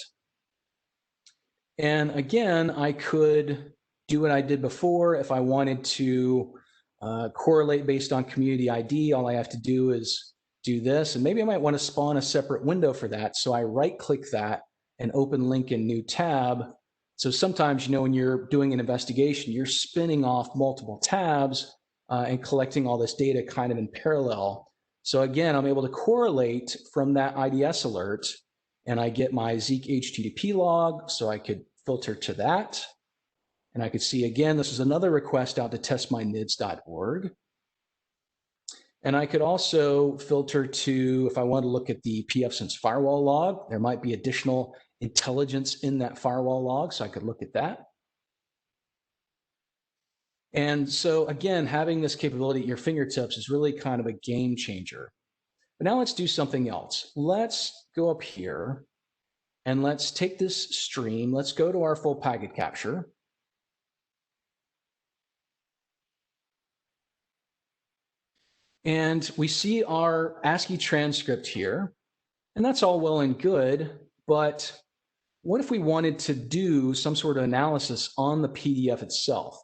And again, I could do what I did before. If I wanted to correlate based on community ID, all I have to do is do this. And maybe I might want to spawn a separate window for that. So I right-click that and open link in new tab. So sometimes, when you're doing an investigation, you're spinning off multiple tabs and collecting all this data kind of in parallel. So again, I'm able to correlate from that IDS alert, and I get my Zeek HTTP log, so I could filter to that. And I could see, again, this is another request out to testmynids.org. And I could also filter to, if I want to look at the pfSense firewall log, there might be additional intelligence in that firewall log, so I could look at that. And so again, having this capability at your fingertips is really kind of a game changer. But now let's do something else. Let's go up here And let's take this stream. Let's go to our full packet capture. And we see our ASCII transcript here. And that's all well and good, but what if we wanted to do some sort of analysis on the PDF itself?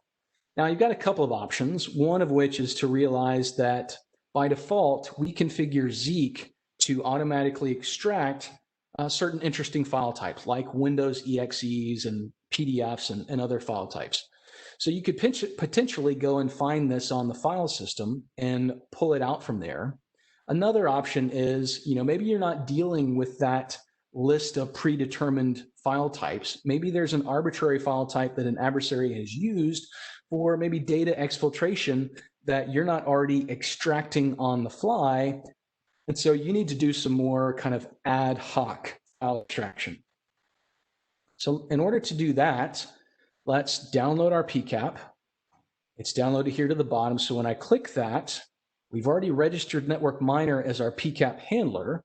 Now, you've got a couple of options, one of which is to realize that by default, we configure Zeek to automatically extract certain interesting file types like Windows EXEs and PDFs and other file types. So you could potentially go and find this on the file system and pull it out from there. Another option is, maybe you're not dealing with that list of predetermined file types. Maybe there's an arbitrary file type that an adversary has used for maybe data exfiltration that you're not already extracting on the fly. And so you need to do some more kind of ad hoc file extraction. So in order to do that, let's download our PCAP. It's downloaded here to the bottom. So when I click that, we've already registered Network Miner as our PCAP handler.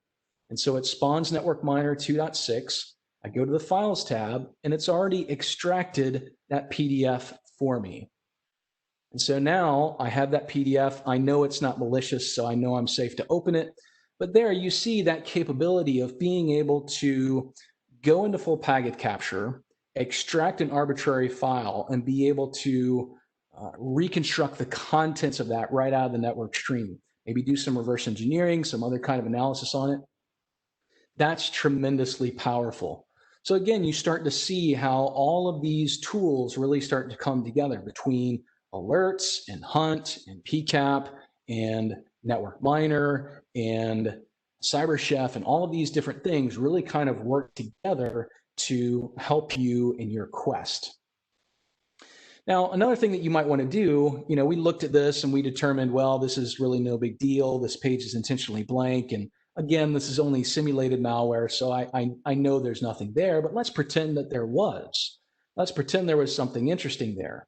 And so it spawns Network Miner 2.6. I go to the Files tab, and it's already extracted that PDF for me. And so now I have that PDF. I know it's not malicious, so I know I'm safe to open it. But there you see that capability of being able to go into full packet capture, extract an arbitrary file, and be able to reconstruct the contents of that right out of the network stream. Maybe do some reverse engineering, some other kind of analysis on it. That's tremendously powerful. So again, you start to see how all of these tools really start to come together between alerts and Hunt and PCAP and Network Miner and CyberChef, and all of these different things really kind of work together to help you in your quest. Now, another thing that you might want to do, we looked at this and we determined, well, this is really no big deal. This page is intentionally blank. And again, this is only simulated malware, so I know there's nothing there, but let's pretend that there was. Let's pretend there was something interesting there.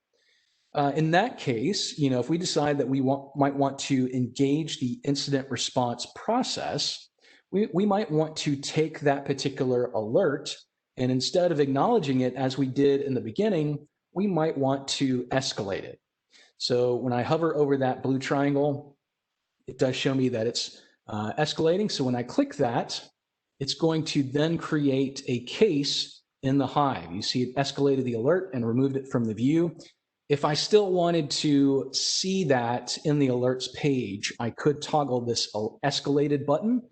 In that case, if we decide that we might want to engage the incident response process, we might want to take that particular alert, and instead of acknowledging it as we did in the beginning, we might want to escalate it. So when I hover over that blue triangle, it does show me that it's escalating. So when I click that, it's going to then create a case in the Hive. You see it escalated the alert and removed it from the view. If I still wanted to see that in the alerts page, I could toggle this escalated button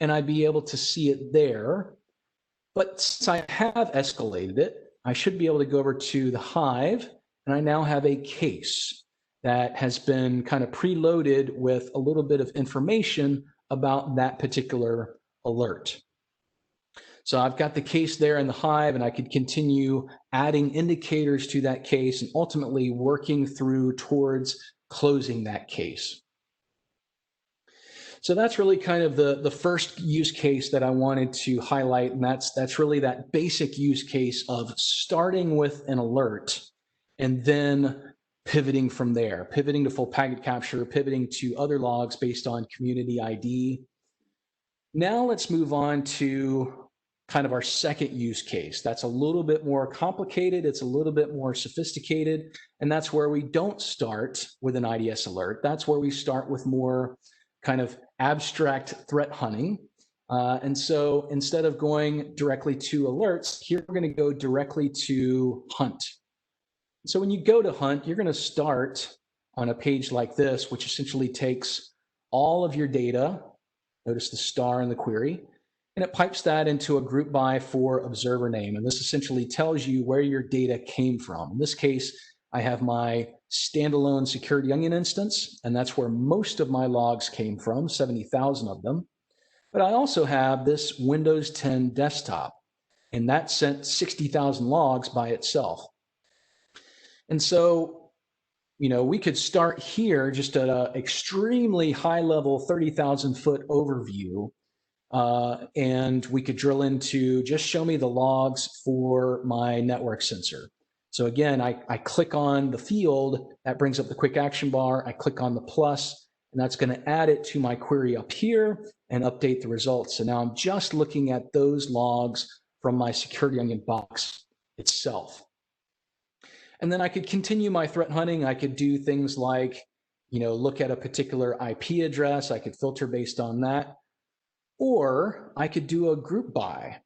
and I'd be able to see it there. But since I have escalated it, I should be able to go over to the Hive, and I now have a case that has been kind of preloaded with a little bit of information about that particular alert. So I've got the case there in the Hive, and I could continue adding indicators to that case and ultimately working through towards closing that case. So that's really kind of the first use case that I wanted to highlight, and that's really that basic use case of starting with an alert and then pivoting from there, pivoting to full packet capture, pivoting to other logs based on community ID. Now let's move on to kind of our second use case. That's a little bit more complicated, it's a little bit more sophisticated, and that's where we don't start with an IDS alert. That's where we start with more kind of abstract threat hunting. And so instead of going directly to alerts, here we're going to go directly to Hunt. So when you go to Hunt, you're going to start on a page like this, which essentially takes all of your data. Notice the star in the query, and it pipes that into a group by for observer name. And this essentially tells you where your data came from. In this case, I have my standalone Security Onion instance, and that's where most of my logs came from, 70,000 of them. But I also have this Windows 10 desktop, and that sent 60,000 logs by itself. And so, we could start here just at an extremely high level 30,000 foot overview, and we could drill into just show me the logs for my network sensor. So again, I click on the field, that brings up the quick action bar. I click on the plus, and that's going to add it to my query up here and update the results. So now I'm just looking at those logs from my security onion box itself. And then I could continue my threat hunting. I could do things like, look at a particular IP address. I could filter based on that. Or I could do a group by.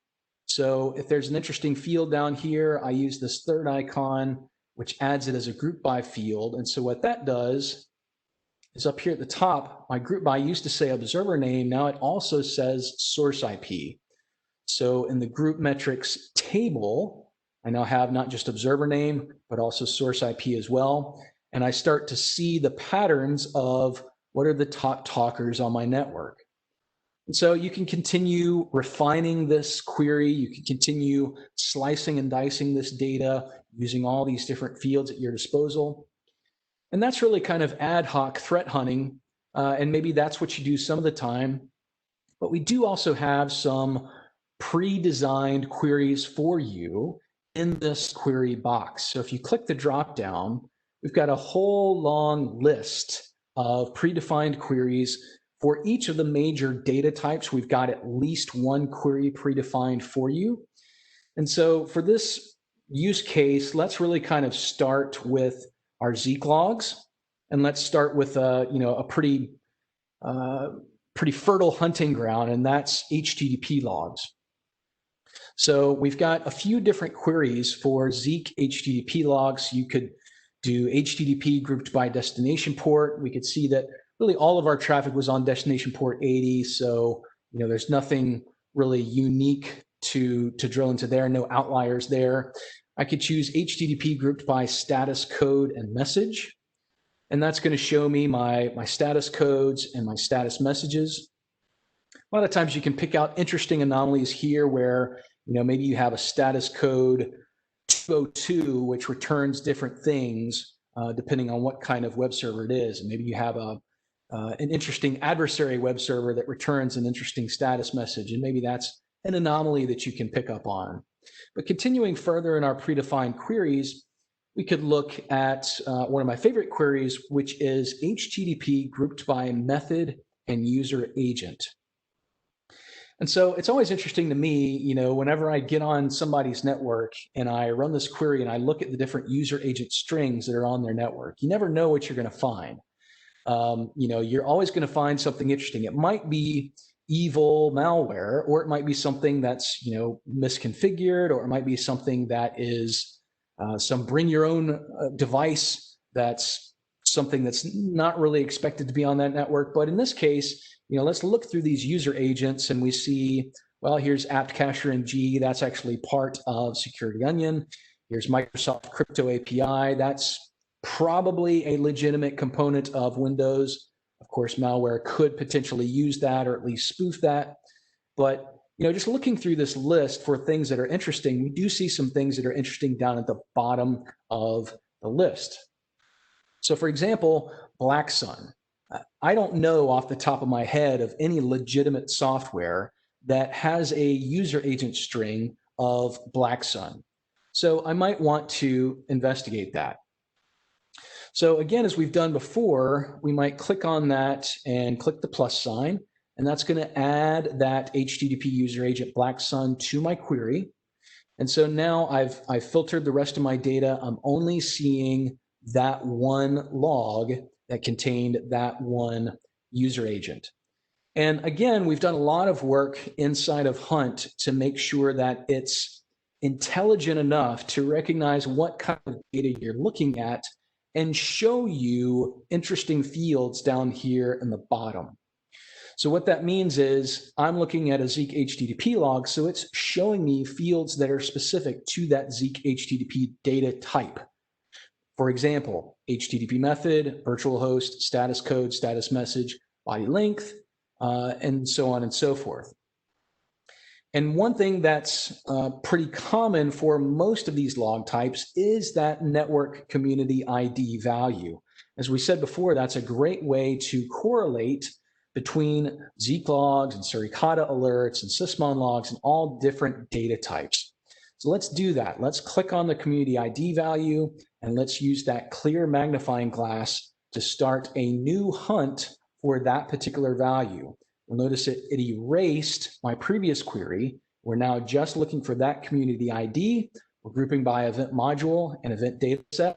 So if there's an interesting field down here, I use this third icon, which adds it as a group by field. And so what that does is up here at the top, my group by used to say observer name. Now it also says source IP. So in the group metrics table, I now have not just observer name, but also source IP as well. And I start to see the patterns of what are the top talkers on my network. And so you can continue refining this query. You can continue slicing and dicing this data using all these different fields at your disposal. And that's really kind of ad hoc threat hunting. And maybe that's what you do some of the time. But we do also have some pre-designed queries for you in this query box. So if you click the drop down, we've got a whole long list of predefined queries. For each of the major data types, we've got at least one query predefined for you. And so for this use case, let's really kind of start with our Zeek logs. And let's start with a pretty fertile hunting ground, and that's HTTP logs. So we've got a few different queries for Zeek HTTP logs. You could do HTTP grouped by destination port. We could see that really all of our traffic was on destination port 80. So, there's nothing really unique to drill into there, no outliers there. I could choose HTTP grouped by status code and message. And that's going to show me my status codes and my status messages. A lot of times you can pick out interesting anomalies here where, maybe you have a status code 202, which returns different things depending on what kind of web server it is. And maybe you have an interesting adversary web server that returns an interesting status message. And maybe that's an anomaly that you can pick up on. But continuing further in our predefined queries, we could look at one of my favorite queries, which is HTTP grouped by method and user agent. And so it's always interesting to me, whenever I get on somebody's network and I run this query and I look at the different user agent strings that are on their network, you never know what you're going to find. You're always going to find something interesting. It might be evil malware, or it might be something that's, misconfigured, or it might be something that is some bring your own device that's something that's not really expected to be on that network. But in this case, let's look through these user agents and we see, well, here's apt cacher ng. That's actually part of Security Onion. Here's Microsoft Crypto API. That's probably a legitimate component of Windows. Of course, malware could potentially use that or at least spoof that. But just looking through this list for things that are interesting, we do see some things that are interesting down at the bottom of the list. So for example, Black Sun. I don't know off the top of my head of any legitimate software that has a user agent string of Black Sun. So I might want to investigate that. So again, as we've done before, we might click on that and click the plus sign, and that's going to add that HTTP user agent Black Sun to my query. And so now I've filtered the rest of my data. I'm only seeing that one log that contained that one user agent. And again, we've done a lot of work inside of Hunt to make sure that it's intelligent enough to recognize what kind of data you're looking at and show you interesting fields down here in the bottom. So what that means is I'm looking at a Zeek HTTP log, so it's showing me fields that are specific to that Zeek HTTP data type. For example, HTTP method, virtual host, status code, status message, body length, and so on and so forth. And one thing that's pretty common for most of these log types is that network community ID value. As we said before, that's a great way to correlate between Zeek logs and Suricata alerts and Sysmon logs and all different data types. So let's do that. Let's click on the community ID value and let's use that clear magnifying glass to start a new hunt for that particular value. You'll notice it erased my previous query, We're now just looking for that community ID. We're grouping by event module and event data set.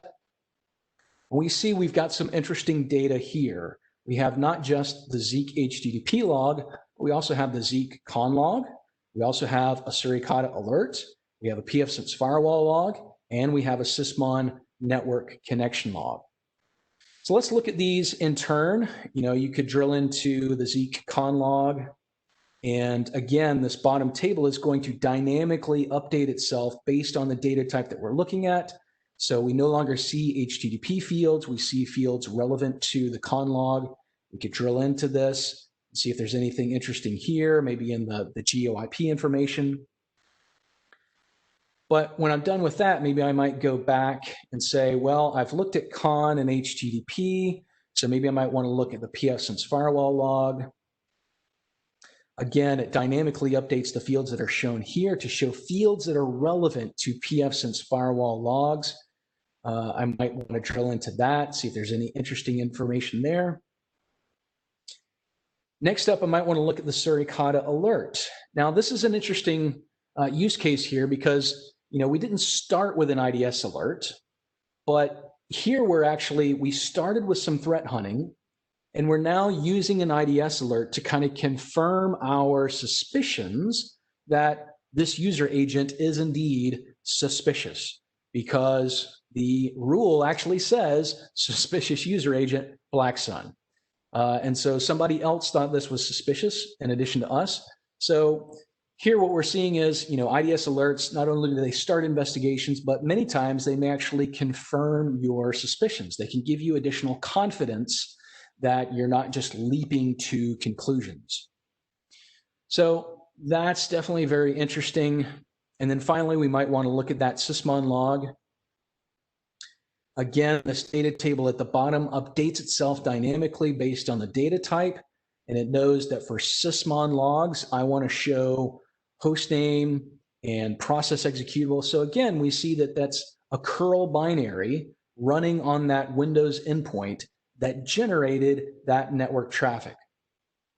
We see we've got some interesting data here. We have not just the Zeek HTTP log, but we also have the Zeek con log. We also have a Suricata alert. We have a pfSense firewall log, and we have a Sysmon network connection log. So let's look at these in turn. You could drill into the Zeek con log. And again, this bottom table is going to dynamically update itself based on the data type that we're looking at. So we no longer see HTTP fields, we see fields relevant to the con log. We could drill into this and see if there's anything interesting here, maybe in the GeoIP information. But when I'm done with that, maybe I might go back and say, well, I've looked at con and HTTP, so maybe I might want to look at the pfSense firewall log. Again, it dynamically updates the fields that are shown here to show fields that are relevant to pfSense firewall logs. I might want to drill into that, see if there's any interesting information there. Next up, I might want to look at the Suricata alert. Now, this is an interesting use case here because we didn't start with an IDS alert, but here we started with some threat hunting. And we're now using an IDS alert to kind of confirm our suspicions that this user agent is indeed suspicious, because the rule actually says suspicious user agent, black sun. And so somebody else thought this was suspicious in addition to us. So here what we're seeing is, IDS alerts, not only do they start investigations, but many times they may actually confirm your suspicions. They can give you additional confidence that you're not just leaping to conclusions. So that's definitely very interesting. And then finally, we might want to look at that Sysmon log. Again, this data table at the bottom updates itself dynamically based on the data type. And it knows that for Sysmon logs, I want to show hostname and process executable. So again, we see that that's a curl binary running on that Windows endpoint that generated that network traffic.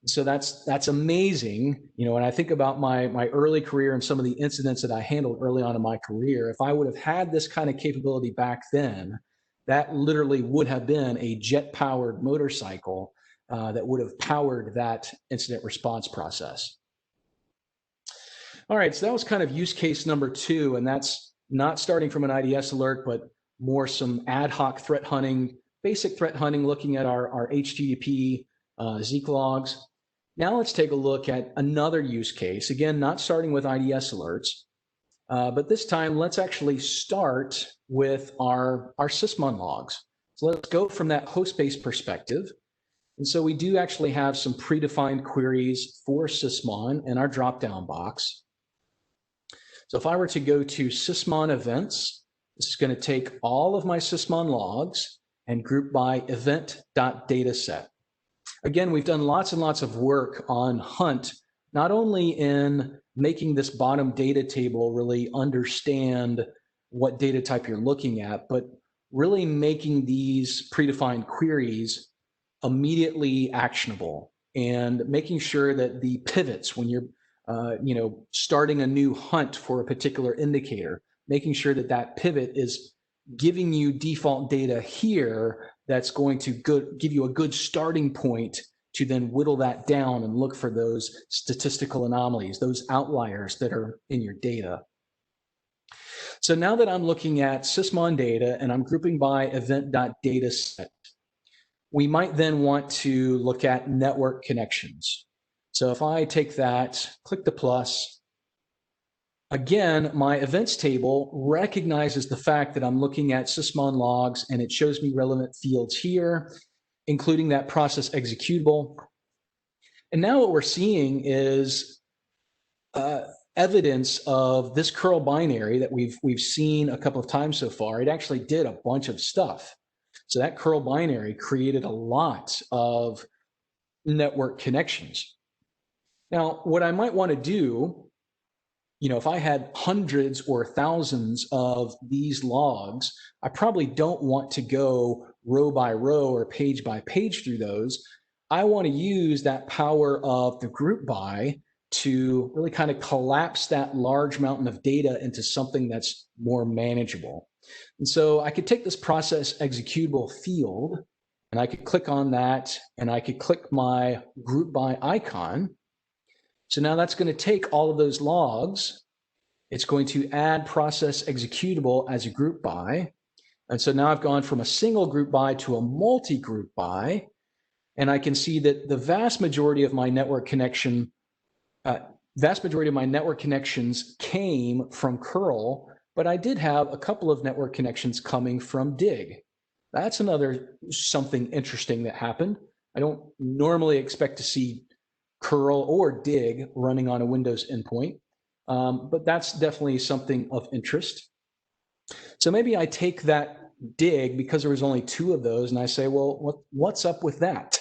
So that's amazing. When I think about my early career and some of the incidents that I handled early on in my career, if I would have had this kind of capability back then, that literally would have been a jet-powered motorcycle that would have powered that incident response process. All right, so that was kind of use case number 2, and that's not starting from an IDS alert, but more some ad hoc threat hunting, basic threat hunting, looking at our HTTP Zeek logs. Now let's take a look at another use case. Again, not starting with IDS alerts, but this time let's actually start with our Sysmon logs. So let's go from that host-based perspective. And so we do actually have some predefined queries for Sysmon in our drop-down box. So if I were to go to Sysmon events, this is going to take all of my Sysmon logs and group by event.dataset. Again, we've done lots and lots of work on Hunt, not only in making this bottom data table really understand what data type you're looking at, but really making these predefined queries immediately actionable and making sure that the pivots when you're starting a new hunt for a particular indicator, making sure that that pivot is giving you default data here that's going to give you a good starting point to then whittle that down and look for those statistical anomalies, those outliers that are in your data. So now that I'm looking at Sysmon data and I'm grouping by event.dataset, we might then want to look at network connections. So if I take that, click the plus, again, my events table recognizes the fact that I'm looking at Sysmon logs and it shows me relevant fields here, including that process executable. And now what we're seeing is evidence of this curl binary that we've seen a couple of times so far. It actually did a bunch of stuff. So that curl binary created a lot of network connections. Now, what I might want to do, if I had hundreds or thousands of these logs, I probably don't want to go row by row or page by page through those. I want to use that power of the group by to really kind of collapse that large mountain of data into something that's more manageable. And so I could take this process executable field, and I could click on that, and I could click my group by icon. So now that's going to take all of those logs. It's going to add process executable as a group by. And so now I've gone from a single group by to a multi-group by, and I can see that the vast majority of my network connections came from curl, but I did have a couple of network connections coming from dig. That's another something interesting that happened. I don't normally expect to see curl or dig running on a Windows endpoint, but that's definitely something of interest. So maybe I take that dig because there was only 2 of those, and I say, well, what's up with that?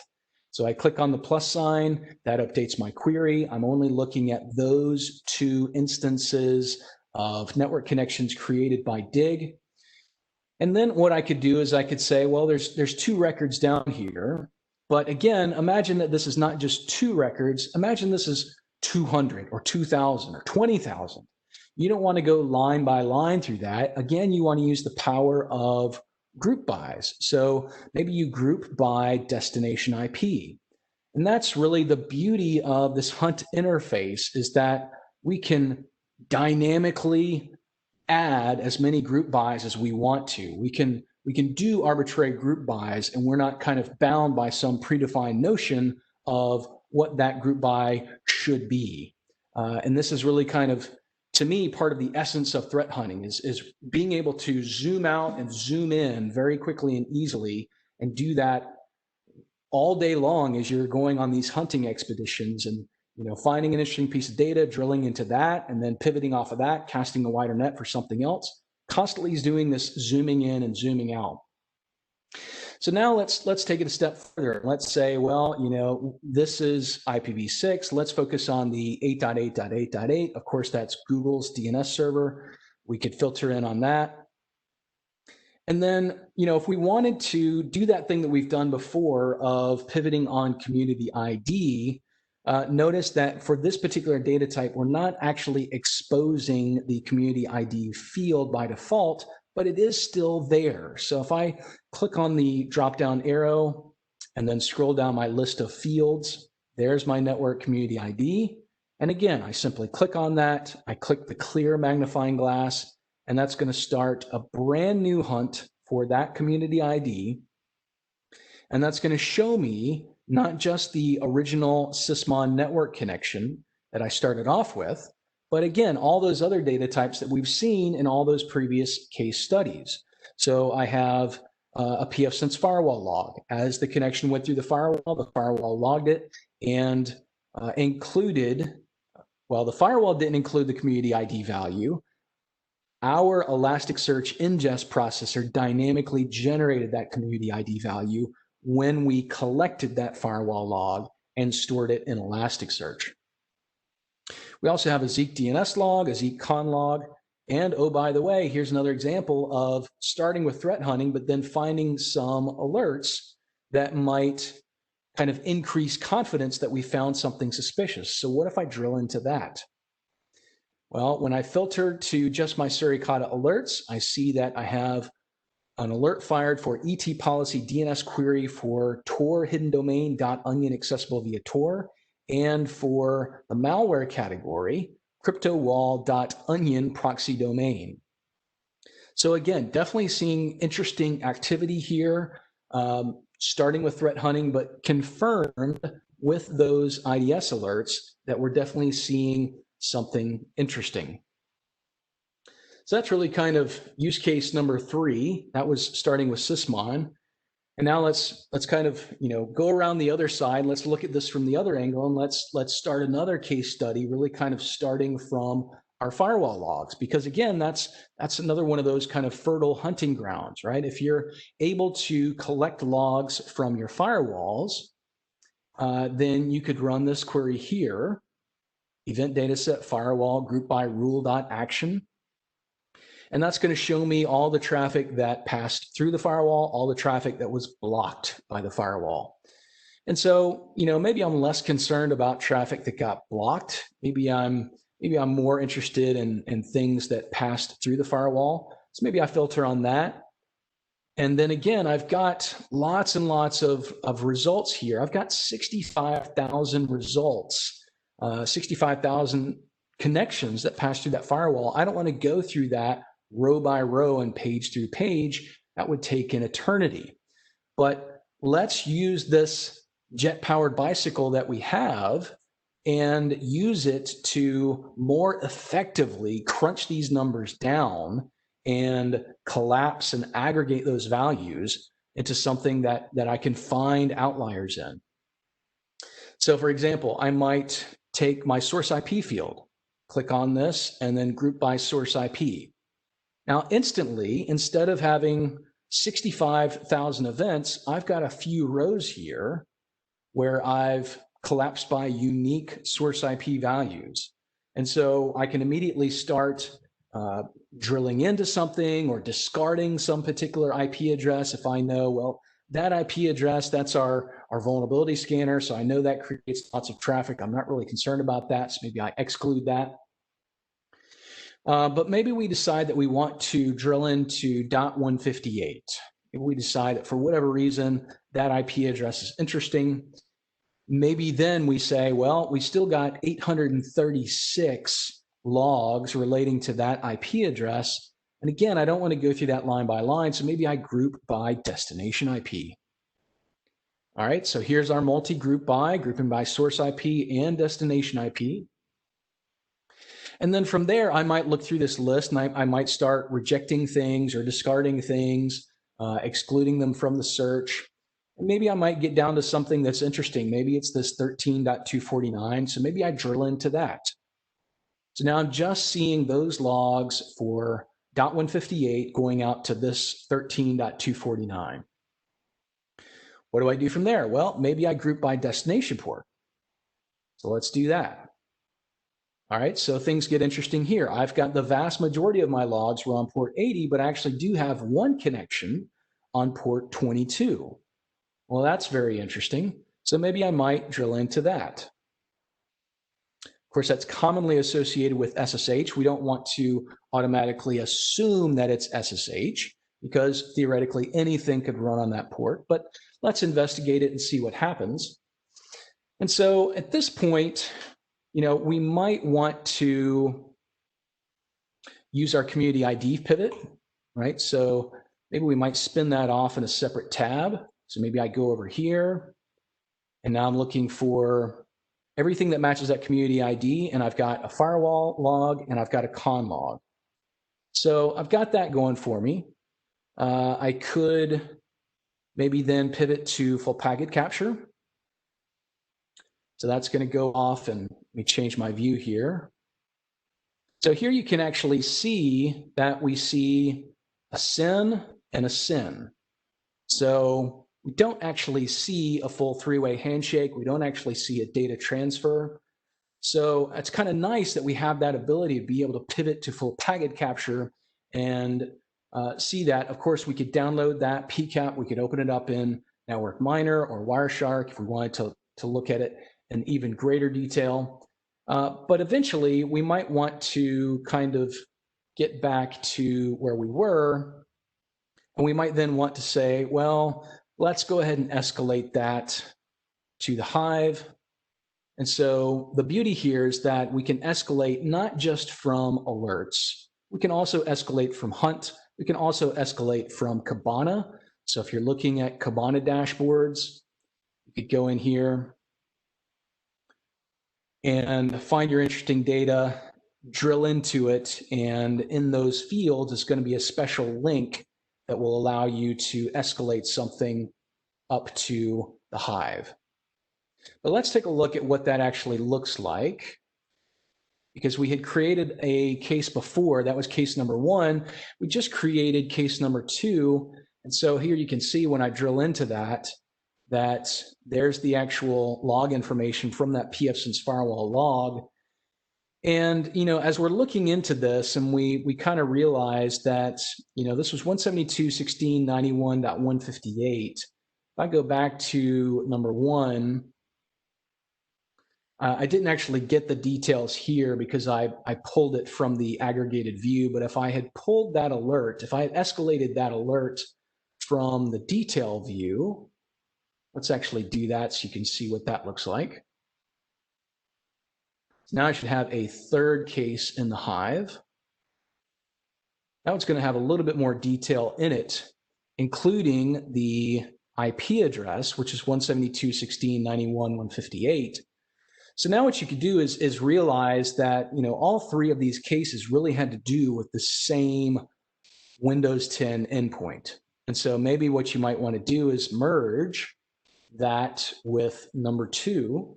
So I click on the plus sign, that updates my query. I'm only looking at those 2 instances of network connections created by dig. And then what I could do is I could say, well, there's 2 records down here. But again, imagine that this is not just 2 records. Imagine this is 200 or 2,000 or 20,000. You don't want to go line by line through that. Again, you want to use the power of group bys. So maybe you group by destination IP. And that's really the beauty of this hunt interface, is that we can dynamically add as many group bys as we want to. We can do arbitrary group bys, and we're not kind of bound by some predefined notion of what that group by should be. And this is really kind of, to me, part of the essence of threat hunting is being able to zoom out and zoom in very quickly and easily, and do that all day long as you're going on these hunting expeditions, and finding an interesting piece of data, drilling into that, and then pivoting off of that, casting a wider net for something else. Constantly is doing this zooming in and zooming out. So now let's take it a step further. Let's say, well, this is IPv6. Let's focus on the 8.8.8.8. Of course, that's Google's DNS server. We could filter in on that. And then, if we wanted to do that thing that we've done before of pivoting on community ID, notice that for this particular data type, we're not actually exposing the community ID field by default, but it is still there. So if I click on the drop-down arrow and then scroll down my list of fields, there's my network community ID. And again, I simply click on that. I click the clear magnifying glass, and that's going to start a brand new hunt for that community ID. And that's going to show me not just the original Sysmon network connection that I started off with, but again, all those other data types that we've seen in all those previous case studies. So I have a pfSense firewall log. As the connection went through the firewall logged it and included, well, the firewall didn't include the community ID value. Our Elasticsearch ingest processor dynamically generated that community ID value when we collected that firewall log and stored it in Elasticsearch. We also have a Zeek DNS log, a Zeek con log, and oh, by the way, here's another example of starting with threat hunting, but then finding some alerts that might kind of increase confidence that we found something suspicious. So what if I drill into that? Well, when I filter to just my Suricata alerts, I see that I have an alert fired for ET policy DNS query for Tor hidden domain .onion accessible via Tor, and for the malware category, cryptowall.onion proxy domain. So again, definitely seeing interesting activity here, starting with threat hunting, but confirmed with those IDS alerts that we're definitely seeing something interesting. So that's really kind of use case number 3. That was starting with Sysmon. And now let's kind of go around the other side. Let's look at this from the other angle, and let's start another case study, really kind of starting from our firewall logs, because again, that's another one of those kind of fertile hunting grounds, right? If you're able to collect logs from your firewalls, then you could run this query here, event dataset firewall group by rule.action. And that's going to show me all the traffic that passed through the firewall, all the traffic that was blocked by the firewall. And so, maybe I'm less concerned about traffic that got blocked. Maybe I'm more interested in things that passed through the firewall. So maybe I filter on that. And then again, I've got lots and lots of results here. I've got 65,000 results, 65,000 connections that pass through that firewall. I don't want to go through that row by row and page through page. That would take an eternity. But let's use this jet-powered bicycle that we have and use it to more effectively crunch these numbers down and collapse and aggregate those values into something that I can find outliers in. So for example, I might take my source IP field, click on this, and then group by source IP. Now instantly, instead of having 65,000 events, I've got a few rows here where I've collapsed by unique source IP values. And so I can immediately start drilling into something or discarding some particular IP address if I know, well, that IP address, that's our vulnerability scanner. So I know that creates lots of traffic. I'm not really concerned about that. So maybe I exclude that. But maybe we decide that we want to drill into .158. If we decide that for whatever reason, that IP address is interesting, maybe then we say, well, we still got 836 logs relating to that IP address. And again, I don't want to go through that line by line, so maybe I group by destination IP. All right, so here's our multi-group by, grouping by source IP and destination IP. And then from there, I might look through this list and I might start rejecting things or discarding things, excluding them from the search. And maybe I might get down to something that's interesting. Maybe it's this 13.249. So maybe I drill into that. So now I'm just seeing those logs for .158 going out to this 13.249. What do I do from there? Well, maybe I group by destination port. So let's do that. All right, so things get interesting here. I've got the vast majority of my logs were on port 80, but I actually do have one connection on port 22. Well, that's very interesting. So maybe I might drill into that. Of course, that's commonly associated with SSH. We don't want to automatically assume that it's SSH because theoretically anything could run on that port, but let's investigate it and see what happens. And so at this point, we might want to use our community ID pivot, right? So maybe we might spin that off in a separate tab. So maybe I go over here and now I'm looking for everything that matches that community ID, and I've got a firewall log and I've got a con log. So I've got that going for me. I could maybe then pivot to full packet capture. So that's going to go off, and let me change my view here. So here you can actually see that we see a SYN and a SYN. So we don't actually see a full three-way handshake. We don't actually see a data transfer. So it's kind of nice that we have that ability to be able to pivot to full packet capture and see that. Of course, we could download that PCAP. We could open it up in Network Miner or Wireshark if we wanted to look at it in even greater detail. But eventually, we might want to kind of get back to where we were. And we might then want to say, well, let's go ahead and escalate that to the Hive. And so the beauty here is that we can escalate not just from alerts. We can also escalate from Hunt. We can also escalate from Kibana. So if you're looking at Kibana dashboards, you could go in here and find your interesting data, drill into it, and in those fields, it's going to be a special link that will allow you to escalate something up to the Hive. But let's take a look at what that actually looks like, because we had created a case before. That was case number 1. We just created case number 2. And so here you can see when I drill into that there's the actual log information from that pfSense firewall log. And, as we're looking into this, and we kind of realized that, this was 172.16.91.158. I go back to number 1, I didn't actually get the details here because I pulled it from the aggregated view, but if I had pulled that alert, if I had escalated that alert from the detail view, let's actually do that so you can see what that looks like. So now I should have a third case in the Hive. Now it's going to have a little bit more detail in it, including the IP address, which is 172.16.91.158. So now what you could do is realize that, you know, all 3 of these cases really had to do with the same Windows 10 endpoint. And so maybe what you might want to do is merge that with number 2.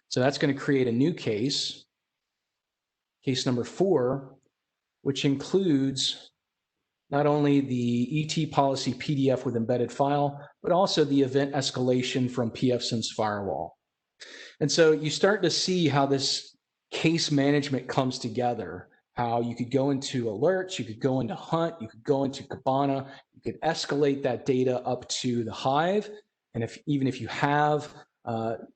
So that's going to create a new case, case number 4, which includes not only the ET policy PDF with embedded file, but also the event escalation from pfSense firewall. And so you start to see how this case management comes together, how you could go into alerts, you could go into Hunt, you could go into Kibana, you could escalate that data up to the Hive. And even if you have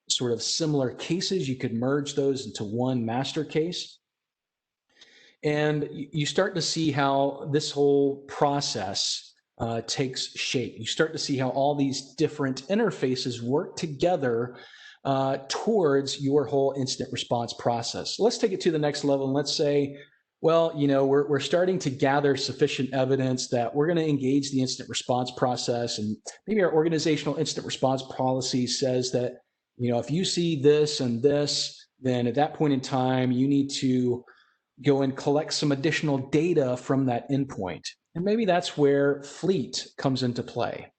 sort of similar cases, you could merge those into one master case. And you start to see how this whole process takes shape. You start to see how all these different interfaces work together towards your whole incident response process. Let's take it to the next level and let's say, well, you know, we're starting to gather sufficient evidence that we're going to engage the incident response process, and maybe our organizational incident response policy says that, you know, if you see this and this, then at that point in time, you need to go and collect some additional data from that endpoint. And maybe that's where Fleet comes into play.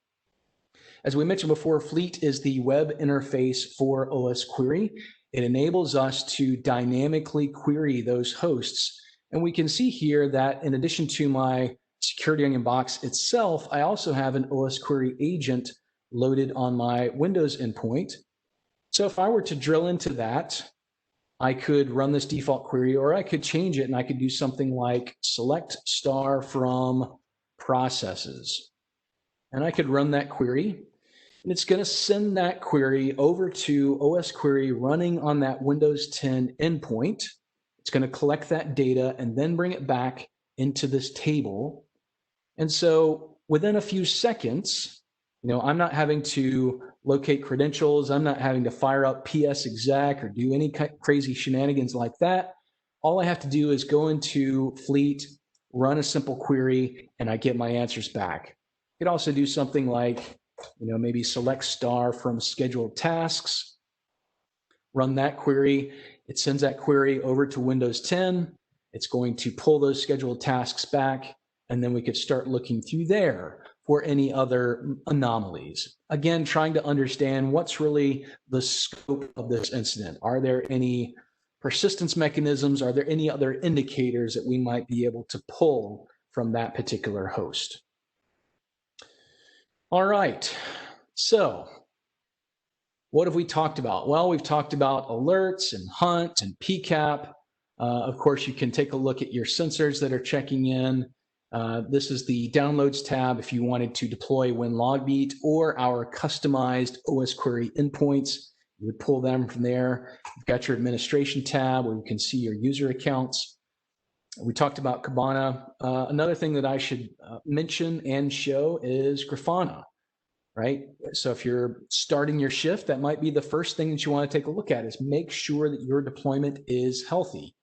As we mentioned before, Fleet is the web interface for OS Query. It enables us to dynamically query those hosts. And we can see here that in addition to my security onion box itself, I also have an OS Query agent loaded on my Windows endpoint. So if I were to drill into that, I could run this default query, or I could change it and I could do something like select star from processes. And I could run that query, and it's going to send that query over to OS Query running on that Windows 10 endpoint. It's going to collect that data and then bring it back into this table. And so within a few seconds, you know, I'm not having to locate credentials. I'm not having to fire up PS exec or do any crazy shenanigans like that. All I have to do is go into Fleet, run a simple query, and I get my answers back. You could also do something like, you know, maybe select star from scheduled tasks, run that query. It sends that query over to Windows 10. It's going to pull those scheduled tasks back, and then we could start looking through there for any other anomalies. Again, trying to understand what's really the scope of this incident. Are there any persistence mechanisms? Are there any other indicators that we might be able to pull from that particular host? All right, so what have we talked about? Well, we've talked about alerts and Hunt and PCAP. Of course, you can take a look at your sensors that are checking in. This is the Downloads tab if you wanted to deploy WinLogBeat or our customized OS Query endpoints. You would pull them from there. You've got your Administration tab where you can see your user accounts. We talked about Kibana. Another thing that I should mention and show is Grafana, right? So if you're starting your shift, that might be the first thing that you want to take a look at, is make sure that your deployment is healthy.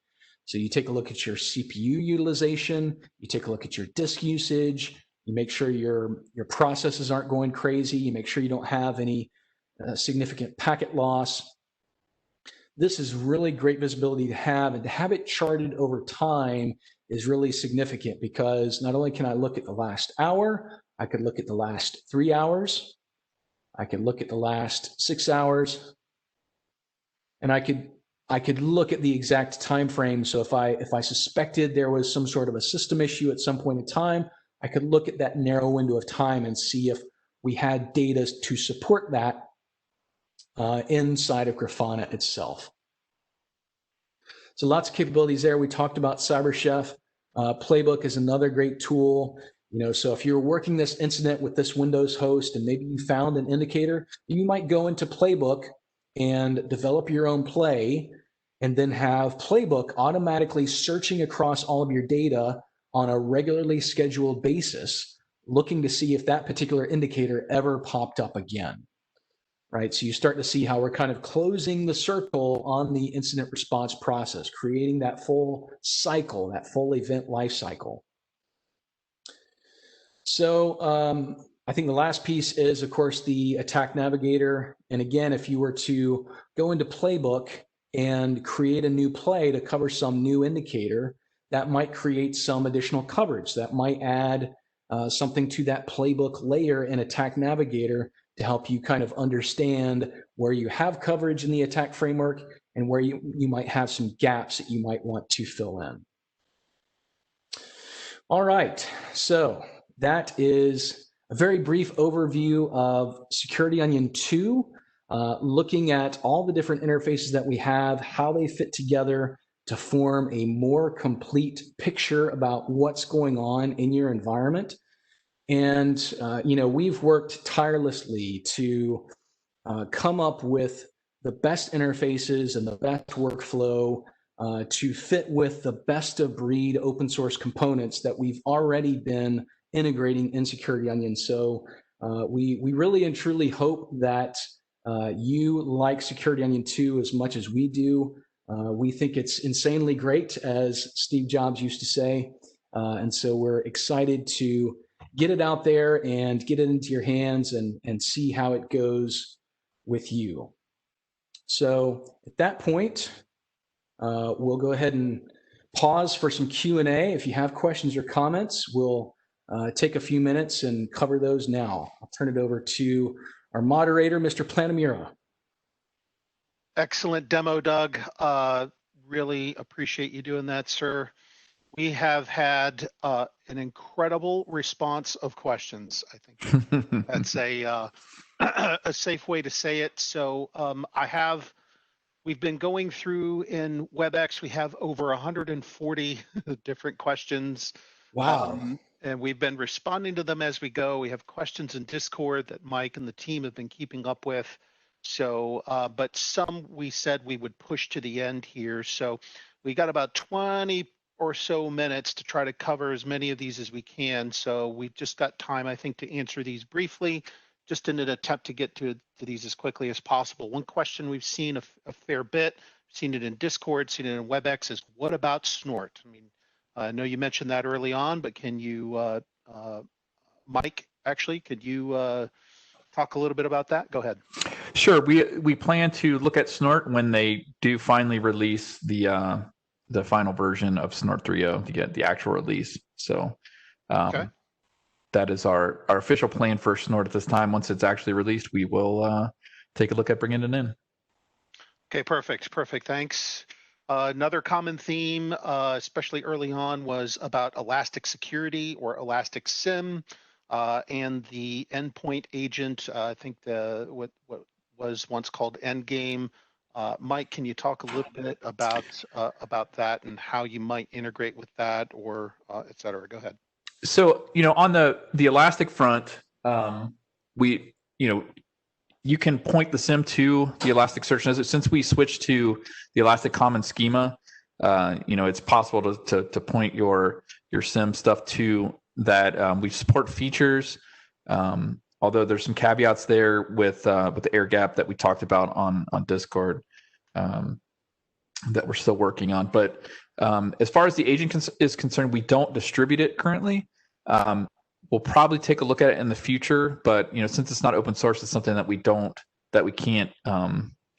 So you take a look at your CPU utilization, you take a look at your disk usage, you make sure your processes aren't going crazy, you make sure you don't have any significant packet loss. This is really great visibility to have, and to have it charted over time is really significant, because not only can I look at the last hour, I could look at the last 3 hours, I could look at the last 6 hours, and I could look at the exact time frame. So if I suspected there was some sort of a system issue at some point in time, I could look at that narrow window of time and see if we had data to support that inside of Grafana itself. So lots of capabilities there. We talked about CyberChef. Playbook is another great tool. So if you're working this incident with this Windows host and maybe you found an indicator, you might go into Playbook and develop your own play and then have Playbook automatically searching across all of your data on a regularly scheduled basis, looking to see if that particular indicator ever popped up again. Right, so you start to see how we're kind of closing the circle on the incident response process, creating that full cycle, that full event life cycle. So I think the last piece is, of course, the attack navigator. And again, if you were to go into Playbook and create a new play to cover some new indicator, that might create some additional coverage. That might add something to that Playbook layer in Attack Navigator to help you kind of understand where you have coverage in the attack framework and where you might have some gaps that you might want to fill in. All right, so that is a very brief overview of Security Onion 2, looking at all the different interfaces that we have, how they fit together to form a more complete picture about what's going on in your environment. And, we've worked tirelessly to come up with the best interfaces and the best workflow to fit with the best of breed open source components that we've already been integrating in Security Onion. So we really and truly hope that you like Security Onion 2 as much as we do. We think it's insanely great, as Steve Jobs used to say. And so we're excited to get it out there and get it into your hands and see how it goes with you. So at that point, we'll go ahead and pause for some Q&A. If you have questions or comments, we'll take a few minutes and cover those now. I'll turn it over to our moderator, Mr. Planamura. Excellent demo, Doug. Really appreciate you doing that, sir. We have had an incredible response of questions. I think that's a safe way to say it. So we've been going through in WebEx. We have over 140 different questions. Wow. And we've been responding to them as we go. We have questions in Discord that Mike and the team have been keeping up with. So, but some we said we would push to the end here. So we got about 20 or so minutes to try to cover as many of these as we can. So we've just got time, I think, to answer these briefly, just in an attempt to get to these as quickly as possible. One question we've seen a fair bit, seen it in Discord, seen it in WebEx, is what about snort? I mean, I know you mentioned that early on, but can you, Mike, actually, could you talk a little bit about that? Go ahead. Sure. We plan to look at snort when they do finally release the final version of Snort 3.0 to get the actual release. So Okay. that is our official plan for Snort at this time. Once it's actually released, we will take a look at bringing it in. Okay, perfect. Thanks. Another common theme, especially early on, was about elastic security or elastic SIM and the endpoint agent. I think what was once called Endgame. Mike, can you talk a little bit about that and how you might integrate with that, or et cetera? Go ahead. So, on the elastic front, you can point the SIM to the Elasticsearch. Since we switched to the Elastic Common Schema, it's possible to point your SIM stuff to that. We support features, although there's some caveats there with the air gap that we talked about on Discord that we're still working on. But as far as the agent is concerned, we don't distribute it currently. We'll probably take a look at it in the future, but since it's not open source, it's something that we can't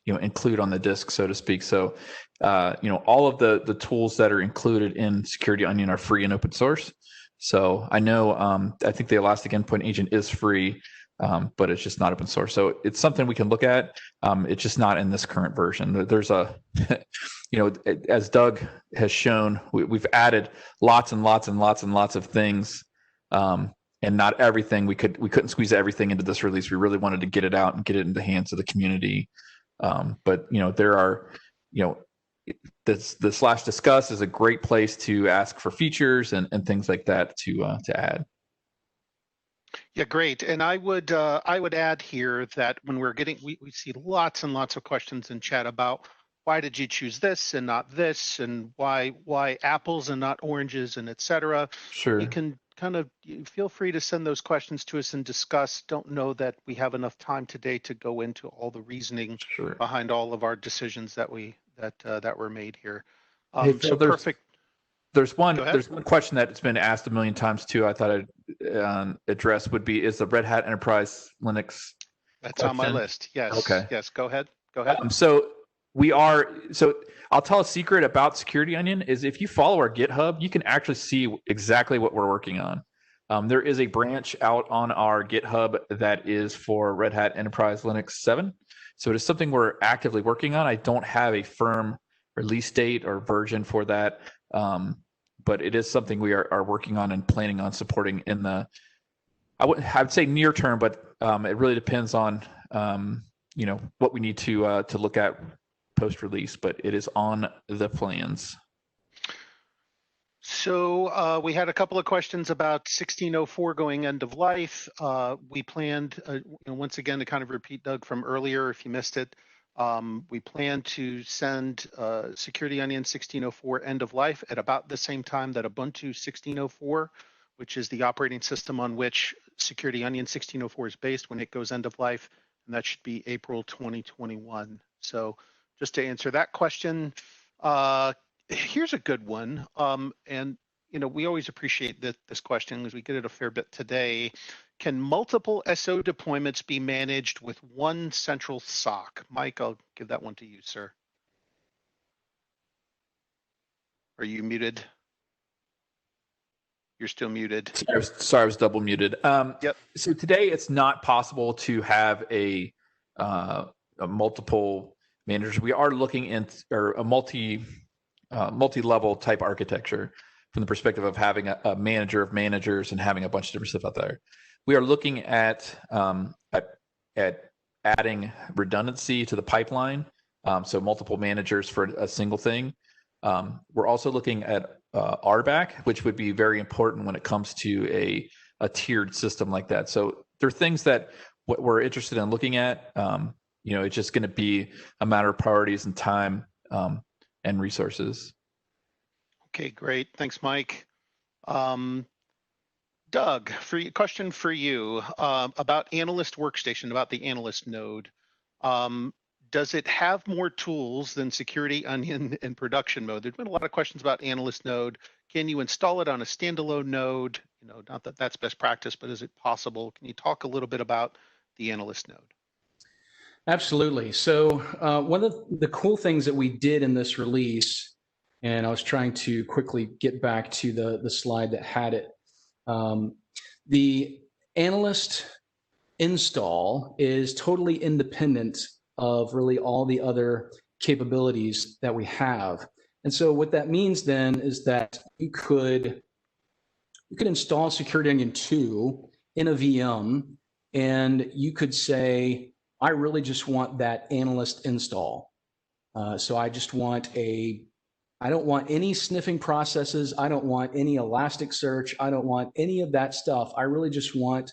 include on the disk, so to speak. So all of the tools that are included in Security Onion are free and open source. So I know I think the Elastic Endpoint Agent is free, but it's just not open source. So it's something we can look at. It's just not in this current version. There's as Doug has shown, we've added lots and lots and lots and lots of things. And not everything, we couldn't squeeze everything into this release. We really wanted to get it out and get it in the hands of the community. But there are, this /discuss is a great place to ask for features and things like that to add. Yeah, great. And I would add here that when we're getting, we see lots and lots of questions in chat about why did you choose this and not this, and why apples and not oranges, and et cetera. Sure. You can kind of feel free to send those questions to us and discuss. Don't know that we have enough time today to go into all the reasoning Sure. behind all of our decisions that were made here. Hey, Phil, So perfect. There's one Go ahead. there's one question that's been asked a million times too. I thought I'd address would be, is the Red Hat Enterprise Linux That's on my question? list. Yes. Okay. Yes. Go ahead. Go ahead. So I'll tell a secret about Security Onion is if you follow our GitHub, you can actually see exactly what we're working on. There is a branch out on our GitHub that is for Red Hat Enterprise Linux 7. So it is something we're actively working on. I don't have a firm release date or version for that. But it is something we are working on and planning on supporting in the, I would say near term, but it really depends on what we need to look at post release. But it is on the plans. So we had a couple of questions about 1604 going end of life. We planned, once again, to kind of repeat Doug from earlier, if you missed it. We plan to send Security Onion 1604 end of life at about the same time that Ubuntu 1604, which is the operating system on which Security Onion 1604 is based, when it goes end of life, and that should be April 2021. So just to answer that question, here's a good one. And we always appreciate this question because we get it a fair bit today. Can multiple SO deployments be managed with one central SOC? Mike, I'll give that one to you, sir. Are you muted? You're still muted. Sorry, I was double muted. Yep. So today it's not possible to have a multiple managers. We are looking or a multi-level type architecture from the perspective of having a manager of managers and having a bunch of different stuff out there. We are looking at adding redundancy to the pipeline, so multiple managers for a single thing. We're also looking at RBAC, which would be very important when it comes to a tiered system like that. So there are things that we're interested in looking at. It's just going to be a matter of priorities and time and resources. Okay, great. Thanks, Mike. Doug, question for you about Analyst workstation, about the Analyst node. Does it have more tools than Security Onion in production mode? There's been a lot of questions about Analyst node. Can you install it on a standalone node? Not that that's best practice, but is it possible? Can you talk a little bit about the Analyst node? Absolutely. So one of the cool things that we did in this release, and I was trying to quickly get back to the slide that had it. The Analyst install is totally independent of really all the other capabilities that we have. And so what that means then is that you could install Security Onion 2 in a VM, and you could say, I really just want that Analyst install. So I just want I don't want any sniffing processes. I don't want any Elasticsearch. I don't want any of that stuff. I really just want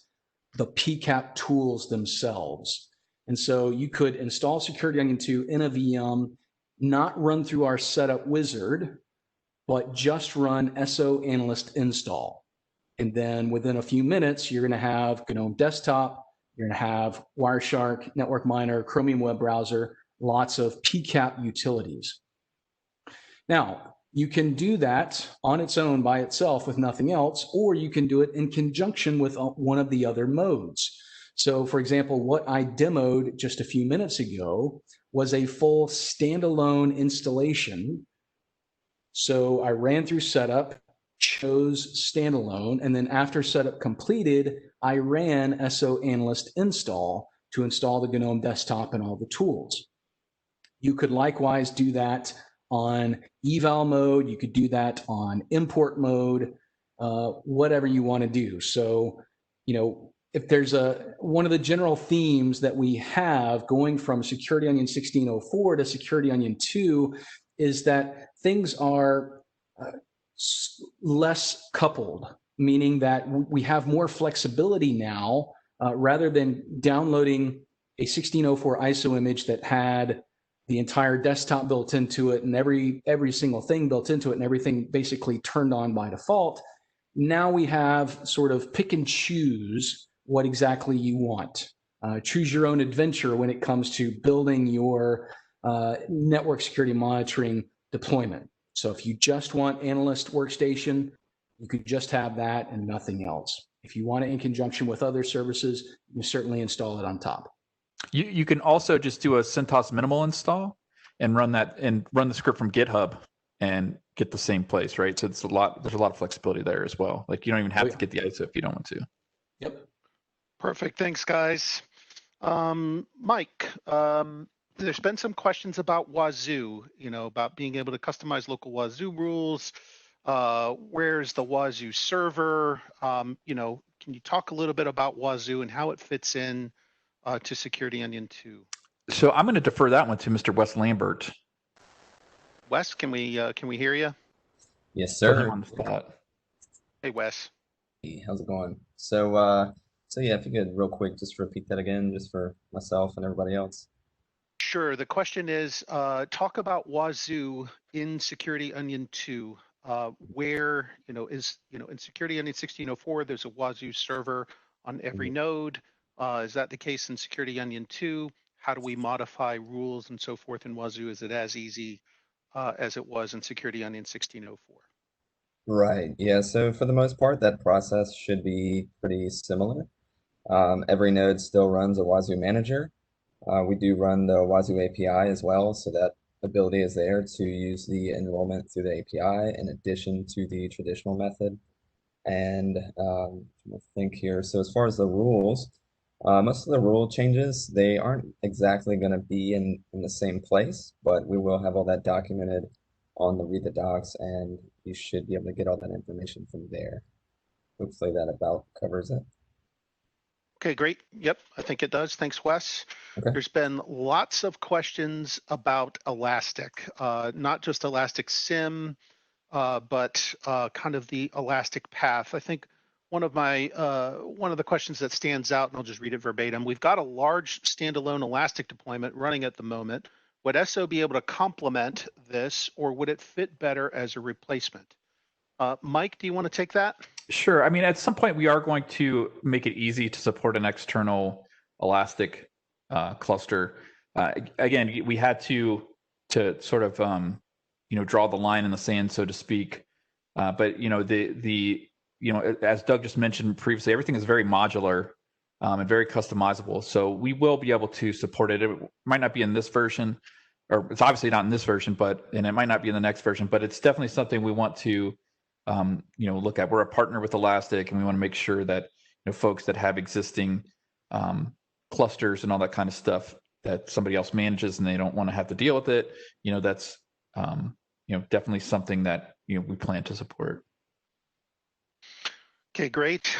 the PCAP tools themselves. And so you could install Security Onion 2 in a VM, not run through our setup wizard, but just run SO Analyst install. And then within a few minutes, you're going to have GNOME Desktop, you're going to have Wireshark, Network Miner, Chromium Web Browser, lots of PCAP utilities. Now, you can do that on its own by itself with nothing else, or you can do it in conjunction with one of the other modes. So, for example, what I demoed just a few minutes ago was a full standalone installation. So I ran through setup, chose standalone, and then after setup completed, I ran SO Analyst install to install the GNOME Desktop and all the tools. You could likewise do that on eval mode. You could do that on import mode, whatever you want to do. So, if there's one of the general themes that we have going from Security Onion 1604 to Security Onion 2 is that things are less coupled. meaning that we have more flexibility now rather than downloading a 1604 ISO image that had the entire desktop built into it and every single thing built into it and everything basically turned on by default. Now we have sort of pick and choose what exactly you want. Choose your own adventure when it comes to building your network security monitoring deployment. So if you just want Analyst Workstation, you could just have that and nothing else. If you want it in conjunction with other services, you certainly install it on top. You can also just do a CentOS minimal install and run the script from GitHub and get the same place, right? So there's a lot of flexibility there as well. Like you don't even have to get the ISO if you don't want to. Yep. Perfect. Thanks, guys. Mike, there's been some questions about Wazoo, about being able to customize local Wazoo rules. Where's the Wazoo server? Can you talk a little bit about Wazoo and how it fits in to Security Onion 2? So I'm going to defer that one to Mr. Wes Lambert. Wes, can we hear you? Yes, Put him sir. on the spot. Hey, Wes. Hey, how's it going? So yeah, if you could real quick just repeat that again, just for myself and everybody else. Sure. The question is, talk about Wazoo in Security Onion 2. Where in Security Onion 1604, there's a Wazoo server on every node. Is that the case in Security Onion 2? How do we modify rules and so forth in Wazoo? Is it as easy as it was in Security Onion 1604? Right. Yeah. So for the most part, that process should be pretty similar. Every node still runs a Wazoo manager. We do run the Wazoo API as well, so that ability is there to use the enrollment through the API in addition to the traditional method. And I think here, so as far as the rules, most of the rule changes, they aren't exactly going to be in the same place, but we will have all that documented on the read the docs, and you should be able to get all that information from there. Hopefully that about covers it. Okay, great. Yep, I think it does. Thanks, Wes. Okay. There's been lots of questions about Elastic, not just Elastic SIM, but kind of the Elastic path. I think one of the questions that stands out, and I'll just read it verbatim. We've got a large standalone Elastic deployment running at the moment. Would SO be able to complement this, or would it fit better as a replacement? Mike, do you want to take that? Sure. I mean, at some point, we are going to make it easy to support an external Elastic cluster. Again, we had to sort of draw the line in the sand, so to speak. But as Doug just mentioned previously, everything is very modular and very customizable. So we will be able to support it. It might not be in this version, or it's obviously not in this version, and it might not be in the next version. But it's definitely something we want to look at. We're a partner with Elastic, and we want to make sure that folks that have existing clusters and all that kind of stuff that somebody else manages and they don't want to have to deal with it, that's definitely something that we plan to support. Okay, great.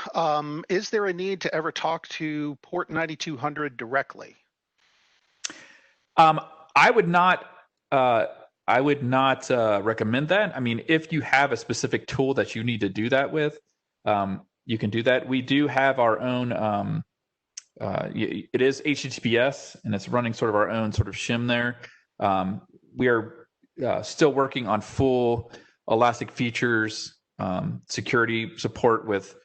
Is there a need to ever talk to port 9200 directly? I would not recommend that. I mean, if you have a specific tool that you need to do that with, you can do that. We do have our own. It is HTTPS, and it's running sort of our own sort of shim there. We are still working on full Elastic features, security support with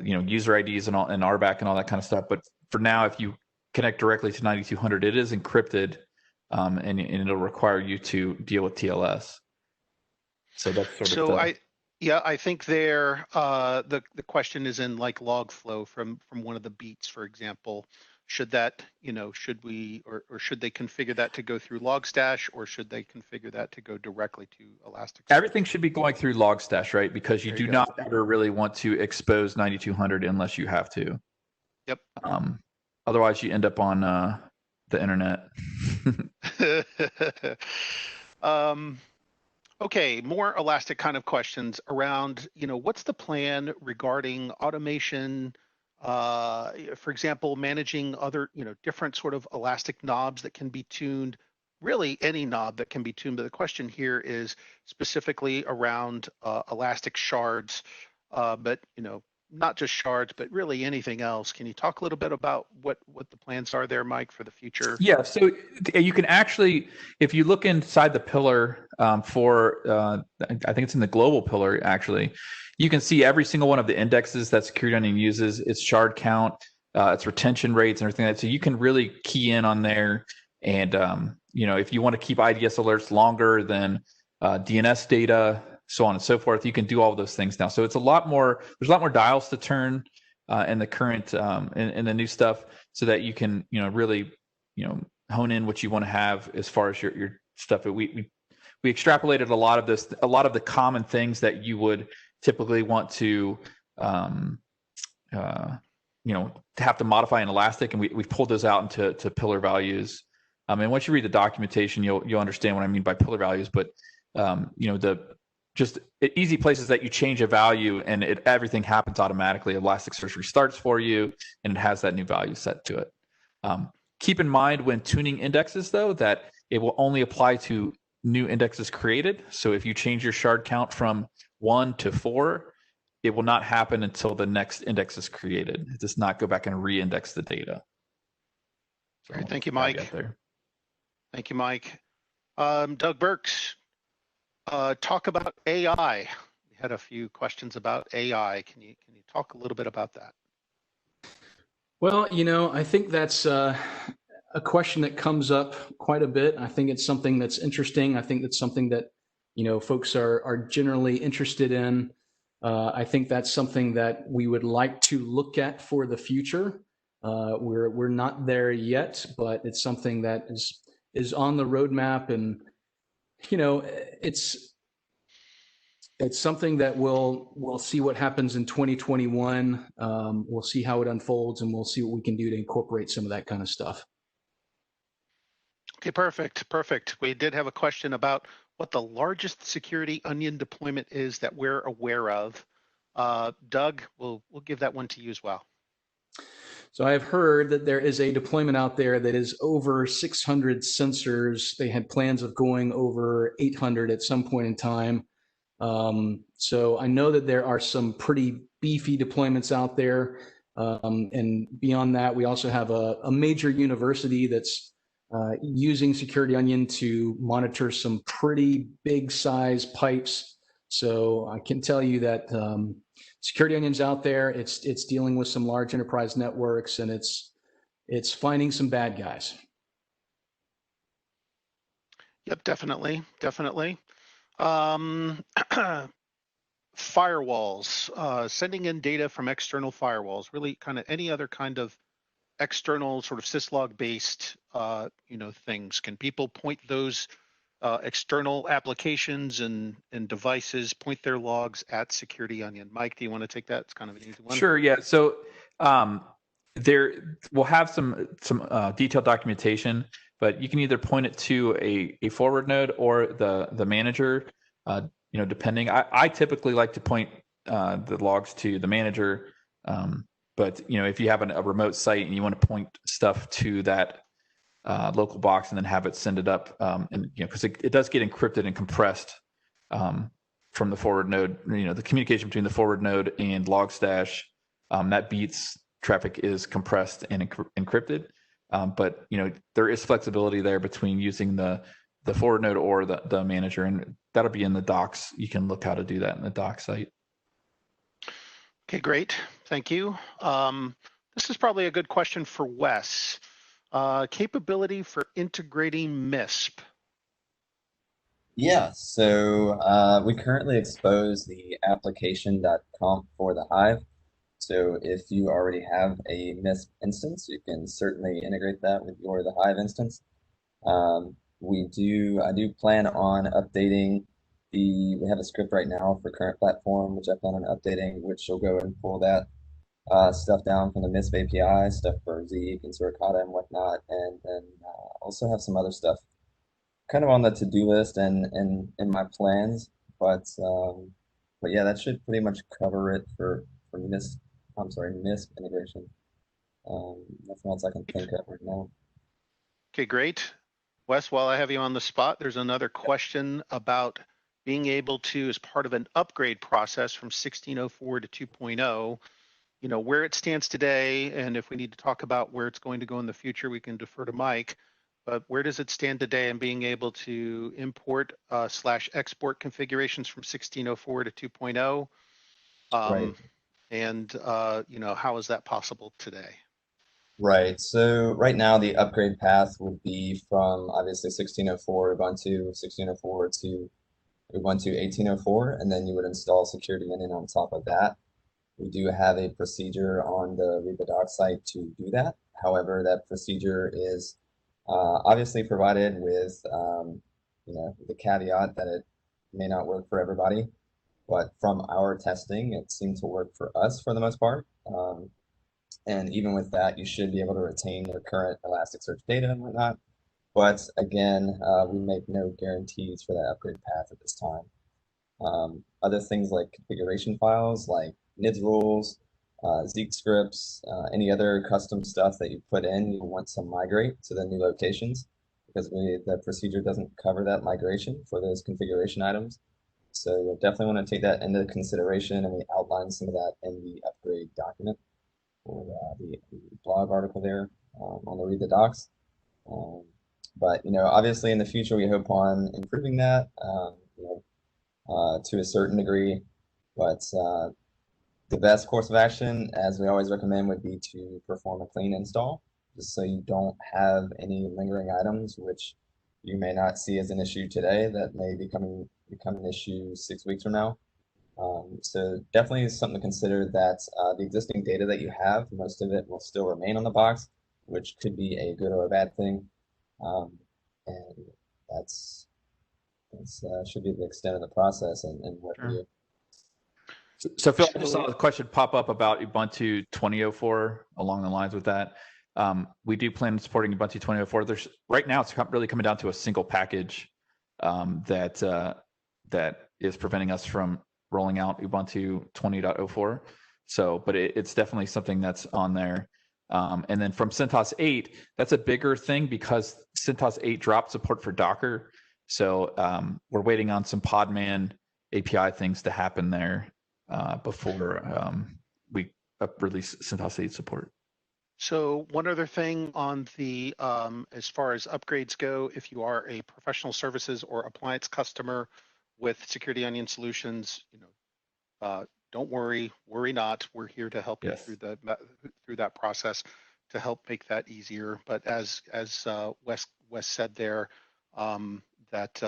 user IDs and RBAC and all that kind of stuff. But for now, if you connect directly to 9200, it is encrypted, and it'll require you to deal with TLS. So that's sort of. I think there the question is in like log flow from one of the beats, for example. Should that, should we or should they configure that to go through Logstash, or should they configure that to go directly to Elasticsearch? Everything should be going through Logstash, right? Because you do not ever really want to expose 9200 unless you have to. Yep. Otherwise, you end up on the internet. Okay, more Elastic kind of questions around, what's the plan regarding automation? For example, managing other, different sort of Elastic knobs that can be tuned, really any knob that can be tuned. But the question here is specifically around Elastic shards. but not just shards, but really anything else. Can you talk a little bit about what the plans are there, Mike, for the future? Yeah, so you can actually, if you look inside the pillar I think it's in the global pillar actually, you can see every single one of the indexes that Security Onion uses, its shard count, its retention rates and everything like that. So you can really key in on there. And, if you want to keep IDS alerts longer than DNS data, so on and so forth, you can do all of those things now. So it's there's a lot more dials to turn in the current, in the new stuff, so that you can, really, hone in what you want to have as far as your stuff. We extrapolated a lot of the common things that you would typically want to, have to modify in Elastic, and we've pulled those out into pillar values. And once you read the documentation, you'll understand what I mean by pillar values. But just easy places that you change a value and everything happens automatically. Elasticsearch restarts for you, and it has that new value set to it. Keep in mind when tuning indexes, though, that it will only apply to new indexes created. So if you change your shard count from 1 to 4, it will not happen until the next index is created. It does not go back and re-index the data. So Great. Thank you, Mike. Thank you, Mike. Doug Burks, talk about AI. We had a few questions about AI. Can you talk a little bit about that? Well, I think that's a question that comes up quite a bit. I think it's something that's interesting. I think that's something that, folks are generally interested in. I think that's something that we would like to look at for the future. We're not there yet, but it's something that is on the roadmap, and it's something that we'll see what happens in 2021. We'll see how it unfolds, and we'll see what we can do to incorporate some of that kind of stuff. Okay, perfect. We did have a question about what the largest Security Onion deployment is that we're aware of. Doug, we'll give that one to you as well. So I've heard that there is a deployment out there that is over 600 sensors. They had plans of going over 800 at some point in time. So I know that there are some pretty beefy deployments out there. And beyond that, we also have a major university that's using Security Onion to monitor some pretty big size pipes. So I can tell you that Security Onion's out there. It's dealing with some large enterprise networks, and it's finding some bad guys. Yep, definitely. Firewalls, sending in data from external firewalls, really kind of any other kind of external sort of syslog based things. Can people point those external applications and devices, point their logs at Security Onion? Mike, do you want to take that? It's kind of an easy one. Sure, yeah. So there we'll have some detailed documentation, but you can either point it to a forward node or the manager, depending. I typically like to point the logs to the manager, but if you have a remote site and you want to point stuff to that local box and then have it send it up, because it does get encrypted and compressed from the forward node. The communication between the forward node and Logstash, that beats traffic is compressed and encrypted. But there is flexibility there between using the forward node or the manager, and that'll be in the docs. You can look how to do that in the doc site. Okay, great. Thank you. This is probably a good question for Wes. Capability for integrating MISP. Yeah, so we currently expose the application.conf for the Hive. So if you already have a MISP instance, you can certainly integrate that with the Hive instance. I do plan on updating we have a script right now for current platform, which I plan on updating, which will go and pull that stuff down from the MISP API, stuff for Zeek and Suricata and whatnot, and then also have some other stuff kind of on the to-do list and in my plans, but yeah, that should pretty much cover it for MISP integration. Nothing else I can think of right now. Okay, great. Wes, while I have you on the spot, there's another question about being able to, as part of an upgrade process from 1604 to 2.0, you know, where it stands today, and if we need to talk about where it's going to go in the future, we can defer to Mike. But where does it stand today in being able to import slash export configurations from 1604 to 2.0? Right. And, you know, how is that possible today? Right. So right now the upgrade path would be from obviously 1604 Ubuntu 1604 to Ubuntu 1804, and then you would install Security Onion on top of that. We do have a procedure on the Read the Doc site to do that. However, that procedure is obviously provided with you know, the caveat that it may not work for everybody. But from our testing, it seemed to work for us for the most part. And even with that, you should be able to retain your current Elasticsearch data and whatnot. But again, we make no guarantees for that upgrade path at this time. Other things like configuration files, like NIDS rules, Zeek scripts, any other custom stuff that you put in, you want to migrate to the new locations because the procedure doesn't cover that migration for those configuration items. So you'll definitely want to take that into consideration, and we outline some of that in the upgrade document or the blog article there on the Read the Docs. But you know, obviously in the future we hope on improving that, you know, to a certain degree. But the best course of action, as we always recommend, would be to perform a clean install, just so you don't have any lingering items, which you may not see as an issue today that may become an issue 6 weeks from now. So definitely something to consider that the existing data that you have, most of it will still remain on the box, which could be a good or a bad thing. And that's should be the extent of the process and what Sure. we. So Phil, I just saw a question pop up about Ubuntu 2004 along the lines with that. We do plan on supporting Ubuntu 2004. There's right now it's really coming down to a single package that is preventing us from rolling out Ubuntu 20.04. So, but it's definitely something that's on there. And then from CentOS 8, that's a bigger thing because CentOS 8 dropped support for Docker. So we're waiting on some Podman API things to happen there before we release CentOS 8 support. So one other thing on the, as far as upgrades go, if you are a professional services or appliance customer with Security Onion solutions, you know, don't worry not. We're here to help you through that process to help make that easier. But as Wes said there, that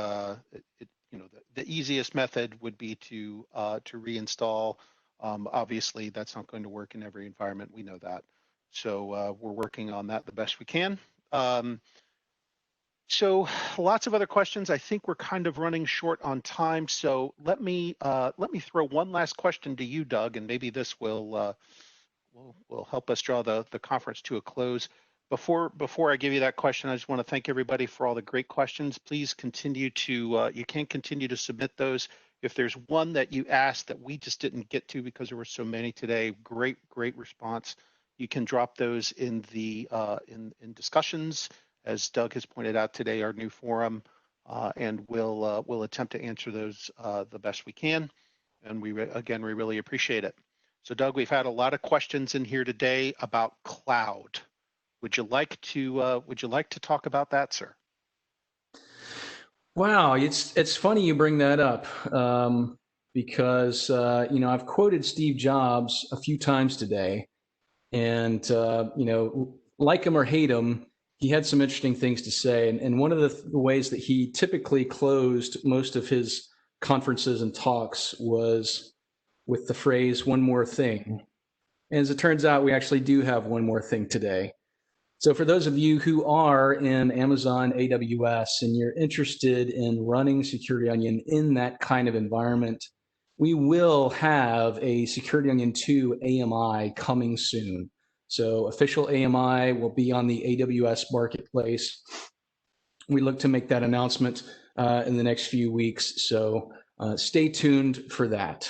you know, the easiest method would be to reinstall. Obviously, that's not going to work in every environment. We know that. So we're working on that the best we can. So lots of other questions. I think we're kind of running short on time. So let me throw one last question to you, Doug, and maybe this will help us draw the conference to a close. Before I give you that question, I just want to thank everybody for all the great questions. Please continue to you can continue to submit those. If there's one that you asked that we just didn't get to because there were so many today, great response. You can drop those in the in discussions, as Doug has pointed out today, our new forum, and we'll attempt to answer those the best we can. And we really appreciate it. So Doug, we've had a lot of questions in here today about cloud. Would you like to talk about that, sir? Wow, it's funny you bring that up because you know, I've quoted Steve Jobs a few times today, and you know, like him or hate him, he had some interesting things to say. And one of the ways that he typically closed most of his conferences and talks was with the phrase "one more thing." And as it turns out, we actually do have one more thing today. So for those of you who are in Amazon AWS and you're interested in running Security Onion in that kind of environment, we will have a Security Onion 2 AMI coming soon. So official AMI will be on the AWS Marketplace. We look to make that announcement in the next few weeks. So stay tuned for that.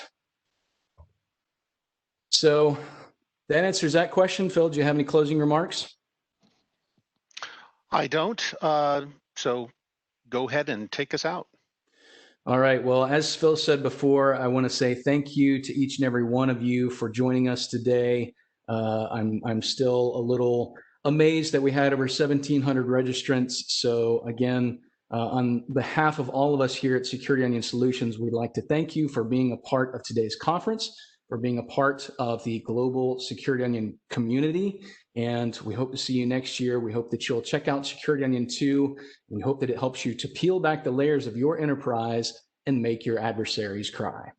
So that answers that question. Phil, do you have any closing remarks? I don't. So go ahead and take us out. All right. Well, as Phil said before, I want to say thank you to each and every one of you for joining us today. I'm still a little amazed that we had over 1,700 registrants. So again, on behalf of all of us here at Security Onion Solutions, we'd like to thank you for being a part of today's conference, for being a part of the global Security Onion community. And we hope to see you next year. We hope that you'll check out Security Onion 2. We hope that it helps you to peel back the layers of your enterprise and make your adversaries cry.